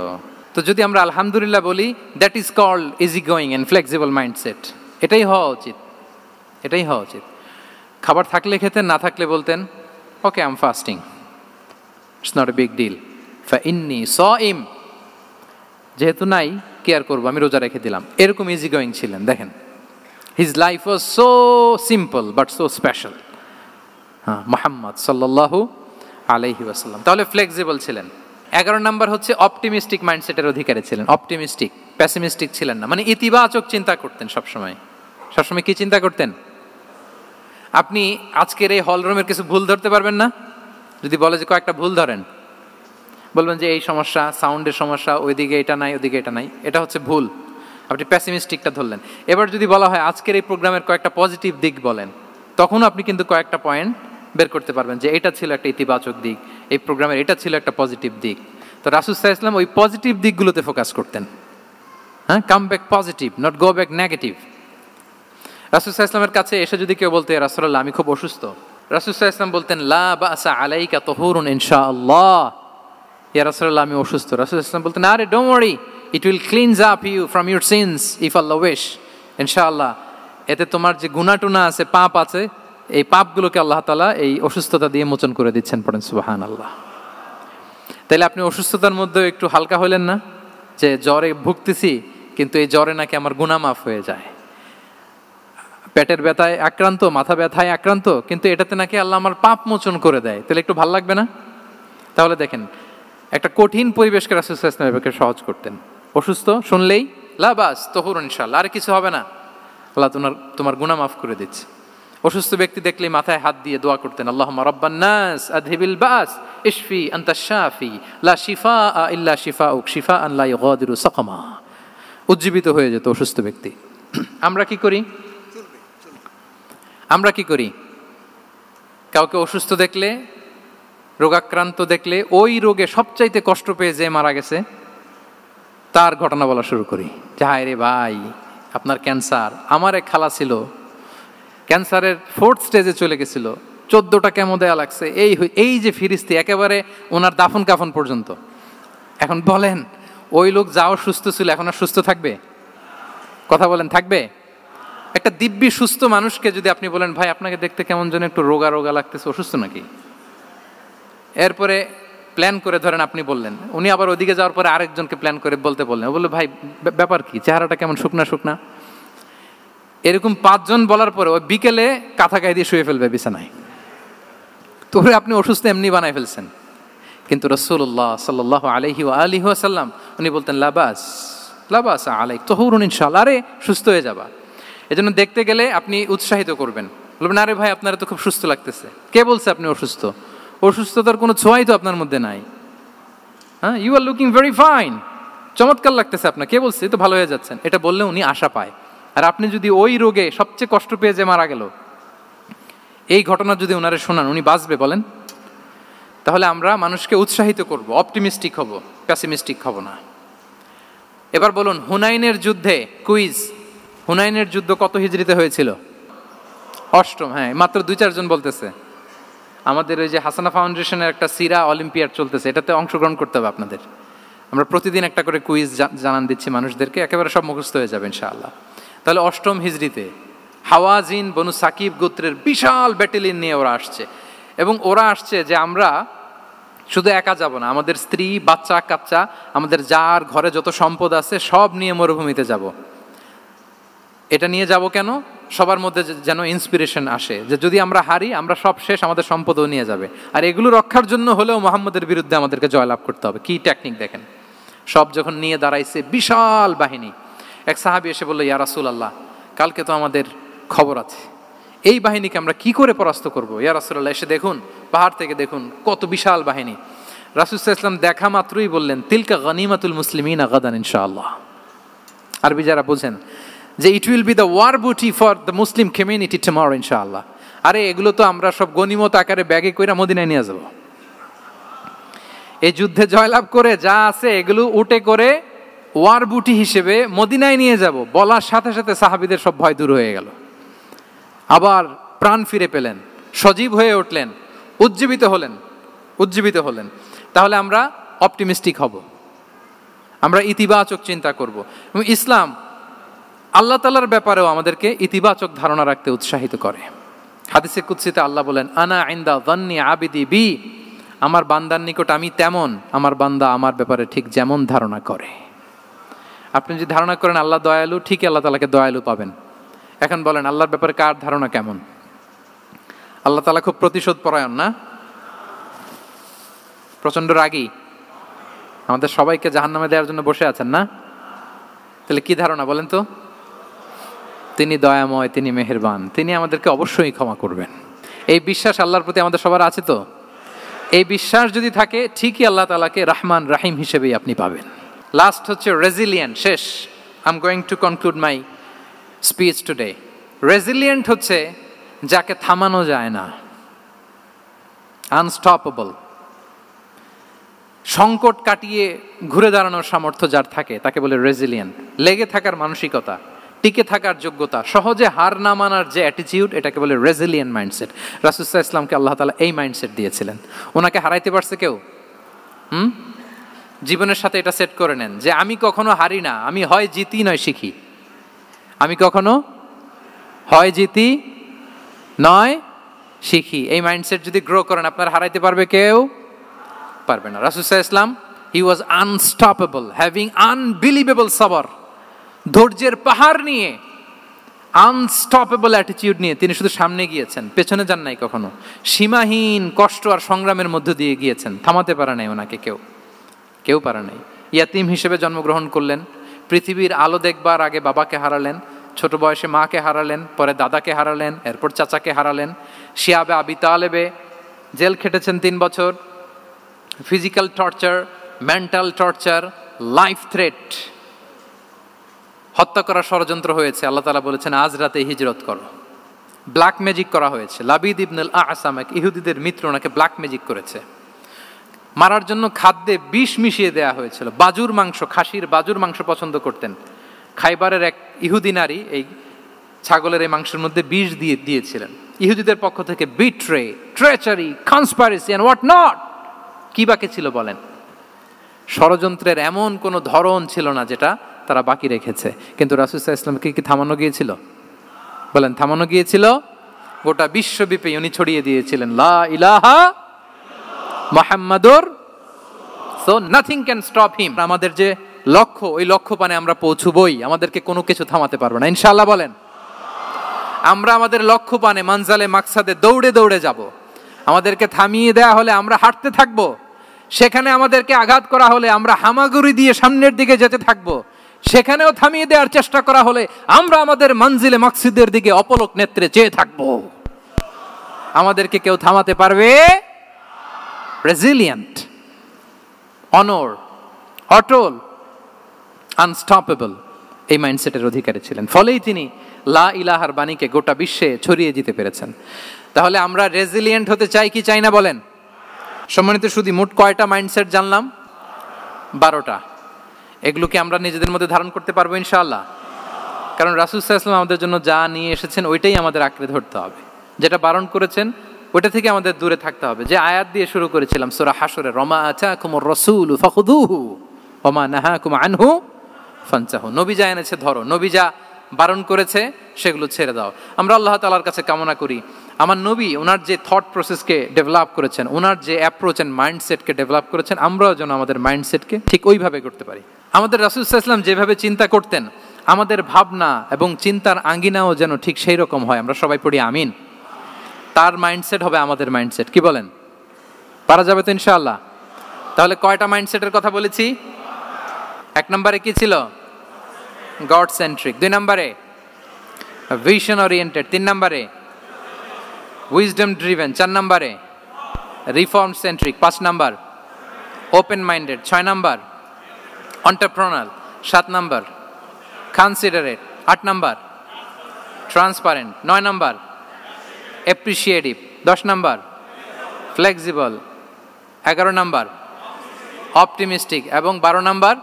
Speaker 1: তো যদি আমরা আলহামদুলিল্লাহ বলি, that is called easy going and flexible mindset. এটাই হওয়া উচিত। খাবার থাকলে খেতেন, না থাকলে বলতেন okay I am fasting, it's not a big deal, ফা ইন্নী সাইম, যেহেতু নাই কি আর করবো, আমি রোজা রেখে দিলাম। এরকম ইজি গোয়িং ছিলেন। দেখেন his life was so simple but so special. হ্যাঁ, মুহাম্মদ সাল্লাল্লাহু আলাইহি ওয়াসাল্লাম তাহলে ফ্লেক্সিবল ছিলেন। 11 নম্বর হচ্ছে অপটিমিস্টিক মাইন্ডসেটের অধিকারী ছিলেন। অপটিমিস্টিক, প্যাসিমিস্টিক ছিলেন না, মানে ইতিবাচক চিন্তা করতেন সবসময়। কি চিন্তা করতেন? আপনি আজকের এই হল রুমের কিছু ভুল ধরতে পারবেন না? যদি বলে যে কয়েকটা ভুল ধরেন, বলবেন যে এই সমস্যা, সাউন্ডের সমস্যা, ওইদিকে এটা নাই, ওইদিকে এটা নাই, এটা হচ্ছে ভুল। আপনি প্যাসিমিস্টিকটা ধরলেন। এবার যদি বলা হয় আজকের এই প্রোগ্রামের কয়েকটা পজিটিভ দিক বলেন, তখন আপনি কিন্তু কয়েকটা পয়েন্ট বের করতে পারবেন যে এটা ছিল একটা ইতিবাচক দিক, এই প্রোগ্রামের এটা ছিল একটা পজিটিভ দিক। তো রাসূল সাল্লাল্লাহু আলাইহি ওয়াসাল্লাম ওই পজিটিভ দিকগুলোতে ফোকাস করতেন। হ্যাঁ, come back positive, not go back negative. রাসূল সাল্লাল্লাহু আলাইহি ওয়াসাল্লামের কাছে এসে যদি কেউ বলতে রাসূলুল্লাহ আমি খুব অসুস্থ, রাসূল সাল্লাল্লাহু আলাইহি ওয়াসাল্লাম বলতেন লা বাসা আলাইকা তুহুরুন ইনশাআল্লাহ, ইয়া রাসূলুল্লাহ আমি অসুস্থ। রাসূল সাল্লাল্লাহু আলাইহি ওয়াসাল্লাম বলতেন আরে don't worry, it will cleanse up you from your sins if Allah wish, ইনশাআল্লাহ এতে তোমার যে গুনাহ টুনা আছে, পাপ আছে, এই পাপগুলোকে আল্লাহ তাআলা এই অসুস্থতা দিয়ে মোচন করে দিচ্ছেন। পড়েন সুবহানাল্লাহ। তাইলে আপনি অসুস্থতার মধ্যে একটু হালকা হলেন না, যে জ্বরে ভুগতেছি কিন্তু এই জ্বরে নাকি আমার গুনাহ মাফ হয়ে যায়। পেটের ব্যথায় আক্রান্ত, মাথা ব্যথায় আক্রান্ত, কিন্তু এটাতে নাকি আল্লাহ আমার পাপ মোচন করে দেয়, তাহলে একটু ভালো লাগবে না? তাহলে দেখেন একটা কঠিন পরিবেশকে রাসূল সাল্লাল্লাহু আলাইহি ওয়াসাল্লাম সহজ করতেন। অসুস্থ শুনলেই লা বাস তুহুরুন ইনশাআল্লাহ, আর কিছু হবে না, আল্লাহ তোমার গুনাহ মাফ করে দিচ্ছে। অসুস্থ ব্যক্তি দেখলেই মাথায় হাত দিয়ে দোয়া করতেন আল্লাহুম্মা রাব্বান নাস আযহিবিল বাস ইশফি আনতাশ শাফি লা শিফাআ ইল্লা শিফাউক শিফাআন লা ইউগাদিরু সাকামা। উজ্জীবিত হয়ে যেত অসুস্থ ব্যক্তি। আমরা কি করি? কাউকে অসুস্থ দেখলে, রোগাক্রান্ত দেখলে, ওই রোগে সবচাইতে কষ্ট পেয়ে যে মারা গেছে তার ঘটনা বলা শুরু করি যে হায় রে ভাই আপনার ক্যান্সার, আমার এক খালা ছিল ক্যান্সারের 4th স্টেজে চলে গেছিল, 14টা কেমো দেয়া লাগছে, এই যে ফিরিস্তি একেবারে ওনার দাফন কাফন পর্যন্ত। এখন বলেন ওই লোক যাও সুস্থ ছিল, এখন আর সুস্থ থাকবে? কথা বলেন, থাকবে? একটা দিব্যি সুস্থ মানুষকে যদি আপনি বলেন ভাই আপনাকে দেখতে কেমন যেন একটু রোগা রোগা লাগতেছে, অসুস্থ নাকি? এরপরে প্ল্যান করে ধরেন আপনি বললেন, উনি আবার ওদিকে যাওয়ার পরে আরেকজনকে প্ল্যান করে বলতে বললেন, বললো ভাই ব্যাপার কি, চেহারাটা কেমন শুকনা শুকনা। এরকম 5 জন বলার পরে ওই বিকেলে কাঁথা গায়ে দিয়ে শুয়ে ফেলবে বিছানায়। তোরে আপনি অসুস্থ এমনি বানায় ফেলছেন। কিন্তু রাসূলুল্লাহ সাল্লাল্লাহু আলাইহি ওয়া আলিহি ওয়াসাল্লাম উনি বলতেন লাবাস লাবাস আলাইক তাহুরুন ইনশাআল্লাহ, আরে সুস্থ হয়ে যাবা। এজন্য দেখতে গেলে আপনি উৎসাহিত করবেন, বলবেন আরে ভাই আপনারা তো খুব সুস্থ লাগতেছে। কে বলছে আপনি অসুস্থ? অসুস্থতার কোনো ছোঁয়াই তো আপনার মধ্যে নাই। হ্যাঁ, you are looking very fine, চমৎকার লাগতেছে আপনার, কে বলছে? তো ভালো হয়ে যাচ্ছেন। এটা বললে উনি আশা পায়। আর আপনি যদি ওই রোগে সবচেয়ে কষ্ট পেয়ে যে মারা গেল, এই ঘটনা যদি ওনারে শোনান, উনি বাঁচবে বলেন? তাহলে আমরা মানুষকে উৎসাহিত করব, অপটিমিস্টিক হব, প্যাসিমিস্টিক হব না। এবার বলুন হুনাইনের যুদ্ধে, কুইজ, হুনাইনের যুদ্ধ কত হিজরিতে হয়েছিল? 8ম। হ্যাঁ, মাত্র 2-4 জন বলতেছে। আমাদের ওই যে হাসানা ফাউন্ডেশনের একটা সিরা অলিম্পিয়াড চলতেছে, এটাতে অংশগ্রহণ করতে হবে আপনাদের। আমরা প্রতিদিন একটা করে কুইজ জানান দিচ্ছি মানুষদেরকে, একেবারে সব মুখস্থ হয়ে যাবে ইনশাআল্লাহ। তাহলে 8ম হিজরিতে হাওয়াজিন বনু সাকিব গোত্রের বিশাল ব্যাটালিয়ন নিয়ে ওরা আসছে। এবং ওরা আসছে যে আমরা শুধু একা যাব না, আমাদের স্ত্রী বাচ্চা কাচ্চা, আমাদের যার ঘরে যত সম্পদ আছে সব নিয়ে মরুভূমিতে যাব। এটা নিয়ে যাব কেন? সবার মধ্যে যেন ইন্সপিরেশন আসে যে যদি আমরা হারি আমরা সব শেষ, আমাদের সম্পদও নিয়ে যাবে। আর এগুলো রক্ষার জন্য হলেও মুহাম্মদের বিরুদ্ধে আমাদেরকে জয়লাভ করতে হবে। কি টেকনিক দেখেন। সব যখন নিয়ে দাঁড়াইছে বিশাল বাহিনী, এক সাহাবী এসে বলল ইয়া রাসূলুল্লাহ, কালকে তো আমাদের খবর আছে, এই বাহিনীকে আমরা কি করে পরাস্ত করব? ইয়া রাসূলুল্লাহ, এসে দেখুন, পাহাড় থেকে দেখুন কত বিশাল বাহিনী। রাসূল সাল্লাল্লাহু আলাইহি ওয়াসাল্লাম দেখা মাত্রই বললেন তিলকা গনিমাতুল মুসলিমিনা গাদান ইনশাআল্লাহ। আরবি যারা বুঝেন যে it will be the war booty for the Muslim community tomorrow ইনশাআল্লাহ। আরে এগুলো তো আমরা সব গনিমত আকারে ব্যাগে কইরা মদিনায় নিয়ে যাব। এই যুদ্ধে জয়লাভ করে যা আছে এগুলো উটে করে ওয়ার বুটি হিসেবে মদিনায় নিয়ে যাব। বলার সাথে সাথে সাহাবীদের সব ভয় দূর হয়ে গেল, আবার প্রাণ ফিরে পেলেন, সজীব হয়ে উঠলেন, উজ্জীবিত হলেন। তাহলে আমরা অপটিমিস্টিক হব, আমরা ইতিবাচক চিন্তা করব। এবং ইসলাম আল্লাহ তাআলার ব্যাপারেও আমাদেরকে ইতিবাচক ধারণা রাখতে উৎসাহিত করে। হাদিসে কুদসিতে আল্লাহ বলেন আনা ইনদা যান্নি আবিদি বি, আমার বান্দার নিকট আমি তেমন, আমার বান্দা আমার ব্যাপারে ঠিক যেমন ধারণা করে। আপনি যদি ধারণা করেন আল্লাহ দয়ালু, ঠিকই আল্লাহ তাআলাকে দয়ালু পাবেন। এখন বলেন আল্লাহর ব্যাপারে কার ধারণা কেমন? আল্লাহ তাআলা খুব প্রতিশোধ পরায়ণ না? প্রচন্ড রাগী, আমাদের সবাইকে জাহান্নামে দেওয়ার জন্য বসে আছেন না? তাহলে কি ধারণা বলেন তো? তিনি দয়াময়, তিনি মেহেরবান, তিনি আমাদেরকে অবশ্যই ক্ষমা করবেন। এই বিশ্বাস আল্লাহর প্রতি আমাদের সবার আছে তো? এই বিশ্বাস যদি থাকে ঠিকই আল্লাহ তাআলাকে রহমান রাহিম হিসেবেই আপনি পাবেন। লাস্ট হচ্ছে রেজিলিয়েন্ট। শেষ, I am going to conclude my speech today. Resilient হচ্ছে যাকে থামানো যায় না, আনস্টপেবল। সংকট কাটিয়ে ঘুরে দাঁড়ানোর সামর্থ্য যার থাকে তাকে বলে রেজিলিয়েন্ট। লেগে থাকার মানসিকতা, টিকে থাকার যোগ্যতা, সহজে হার না মানার যে অ্যাটিটিউড, এটাকে বলে রেজিলিয়েন্ট মাইন্ডসেট। রাসূল সাল্লাল্লাহু আলাইহি ওয়াসাল্লামকে আল্লাহ তাআলা এই মাইন্ডসেট দিয়েছিলেন। ওনাকে হারাইতে পারছে কেউ? জীবনের সাথে এটা সেট করে নেন যে আমি কখনো হারি না, আমি হয় জিতি নয় শিখি। আমি কখনো হয় জিতি নয় শিখি। এই মাইন্ডসেট যদি গ্রো করেন আপনার হারাইতে পারবে কেউ? পারবে না। রাসূল সাল্লাল্লাহু আলাইহি ওয়াসাল্লাম he was unstoppable, having unbelievable সাবর। ধৈর্যের পাহাড় নিয়ে, আনস্টপেবল অ্যাটিটিউড নিয়ে তিনি শুধু সামনে গিয়েছেন, পেছনে যান নাই কখনো। সীমাহীন কষ্ট আর সংগ্রামের মধ্য দিয়ে গিয়েছেন, থামাতে পারে নাই ওনাকে কেউ পারে নাই। ইয়াতিম হিসেবে জন্মগ্রহণ করলেন, পৃথিবীর আলো দেখবার আগে বাবাকে হারালেন, ছোট বয়সে মাকে হারালেন, পরে দাদাকে হারালেন, এরপর চাচাকে হারালেন। শিয়াবে আবি তালেবে জেল খেটেছেন 3 বছর। Physical torture, mental torture, life threat, হত্যা করার ষড়যন্ত্র হয়েছে। আল্লাহ তাআলা বলেছেন আজ রাতে হিজরত করো। ব্ল্যাক ম্যাজিক করা হয়েছে। লাবিদ ইবনুল আসাম, এক ইহুদিদের মিত্র, ওনাকে ব্ল্যাক ম্যাজিক করেছে। মারার জন্য খাদ্যে বিষ মিশিয়ে দেয়া হয়েছিল। বাজুর মাংস, খাসির বাজুর মাংস পছন্দ করতেন। খাইবারের এক ইহুদি নারী এই ছাগলের এই মাংসের মধ্যে বিষ দিয়েছিলেন। ইহুদিদের পক্ষ থেকে betray, treachery, conspiracy and what not, কি বাকি ছিল বলেন? ষড়যন্ত্রের এমন কোনো ধরন ছিল না যেটা তারা বাকি রেখেছে। কিন্তু রাসূল সাল্লাল্লাহু আলাইহি ওয়াসাল্লামকে কি থামানো গিয়েছিল? বলেন, থামানো গিয়েছিল? গোটা বিশ্বব্যাপী উনি ছড়িয়ে দিয়েছিলেন লা ইলাহা মুহাম্মাদুর, so nothing can stop him. আমাদের যে লক্ষ্য, ওই লক্ষ্য পানে আমরা পৌঁছবই, আমাদেরকে কোনো কিছু থামাতে পারবে না ইনশাআল্লাহ। বলেন, আমরা আমাদের লক্ষ্য পানে মানজালে মাকসাদে দৌড়ে দৌড়ে যাব। আমাদেরকে থামিয়ে দেয়া হলে আমরা হাঁটতে থাকবো, সেখানে আমাদেরকে আঘাত করা হলে আমরা হামাগুড়ি দিয়ে সামনের দিকে যেতে থাকবো, সেখানেও থামিয়ে দেওয়ার চেষ্টা করা হলে আমরা আমাদের মঞ্জিলে মাকসুদের দিকে অপলক নেত্রে চেয়ে থাকবো। আমাদেরকে কেউ থামাতে পারবে? রেজিলিয়েন্ট, অনর, অটল, আনস্টপেবল, এই মাইন্ডসেটের অধিকারী ছিলেন। ফলেই তিনি লা ইলাহার বাণীকে গোটা বিশ্বে ছড়িয়ে দিতে পেরেছেন। তাহলে আমরা রেজিলিয়েন্ট হতে চাই কি চাই না বলেন? সম্মানিত শুধু মোট কয়টা মাইন্ডসেট জানলাম? 12টা। এগুলোকে আমরা নিজেদের মধ্যে ধারণ করতে পারবো ইনশাআল্লাহ। কারণ রাসূল সাল্লাল্লাহু আলাইহি ওয়াসাল্লাম আমাদের জন্য যা নিয়ে এসেছেন ওইটাই আমাদের আঁকড়ে ধরতে হবে। যেটা বারণ করেছেন ওইটা থেকে আমাদের দূরে থাকতে হবে। যে আয়াত দিয়ে শুরু করেছিলাম সূরা হাশরে, ওমা আতাকুমুর রাসূলু ফাখুযুহু ওমা নাহাকুম আনহু ফানতাহু। নবী যা এনেছে ধরো, নবী যা বারণ করেছে সেগুলো ছেড়ে দাও। আমরা আল্লাহ তাআলার কাছে কামনা করি আমার নবী ওনার যে থট প্রসেসকে ডেভেলপ করেছেন, ওনার যে অ্যাপ্রোচ অ্যান্ড মাইন্ডসেটকে ডেভেলপ করেছেন, আমরাও যেন আমাদের মাইন্ডসেটকে ঠিক ওইভাবে করতে পারি। আমাদের রাসূল সাল্লাল্লাহু আলাইহি ওয়াসাল্লাম যেভাবে চিন্তা করতেন, আমাদের ভাবনা এবং চিন্তার আঙ্গিনাও যেন ঠিক সেই রকম হয়। আমরা সবাই পড়ি আমিন। তার মাইন্ডসেট হবে আমাদের মাইন্ডসেট। কি বলেন? পারা যাবে তো ইনশাআল্লাহ? তাহলে কয়টা মাইন্ডসেটের কথা বলেছি? 1 নম্বরে কি ছিল? God centric. 2 নম্বরে ভিশন ওরিয়েন্টেড। 3 নম্বরে উইজডম ড্রিভেন। 4 নম্বরে রিফর্ম সেন্ট্রিক। 5 নম্বর ওপেন মাইন্ডেড। 6 নম্বর এন্টারপ্রেনারিয়াল। 7 নম্বর কনসিডারেট। 8 নম্বর ট্রান্সপারেন্ট। 9 নম্বর অ্যাপ্রিশিয়েটিভ। 10 নম্বর ফ্লেক্সিবল। 11 নম্বর অপটিমিস্টিক এবং 12 নম্বর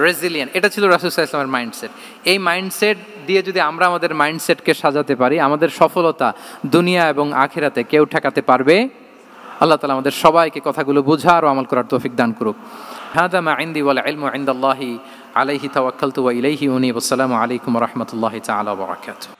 Speaker 1: রেজিলিয়েন্ট। এটা ছিল রাসূল সাল্লাল্লাহু আলাইহি ওয়াসাল্লামের মাইন্ডসেট। এই মাইন্ডসেট দিয়ে যদি আমরা আমাদের মাইন্ডসেটকে সাজাতে পারি, আমাদের সফলতা দুনিয়া এবং আখিরাতে কেউ ঠেকাতে পারবে। আল্লাহ তাআলা আমাদের সবাইকে কথাগুলো বোঝার ও আমল করার তৌফিক দান করুক। হাদা মা ইনদি ওয়াল ইলমু ইনদাল্লাহি আলাইহি তাওয়াক্কালতু ওয়া ইলাইহি উনীব। আসসালামু আলাইকুম ওয়া রাহমাতুল্লাহি তাআলা ওয়া বারাকাতুহু।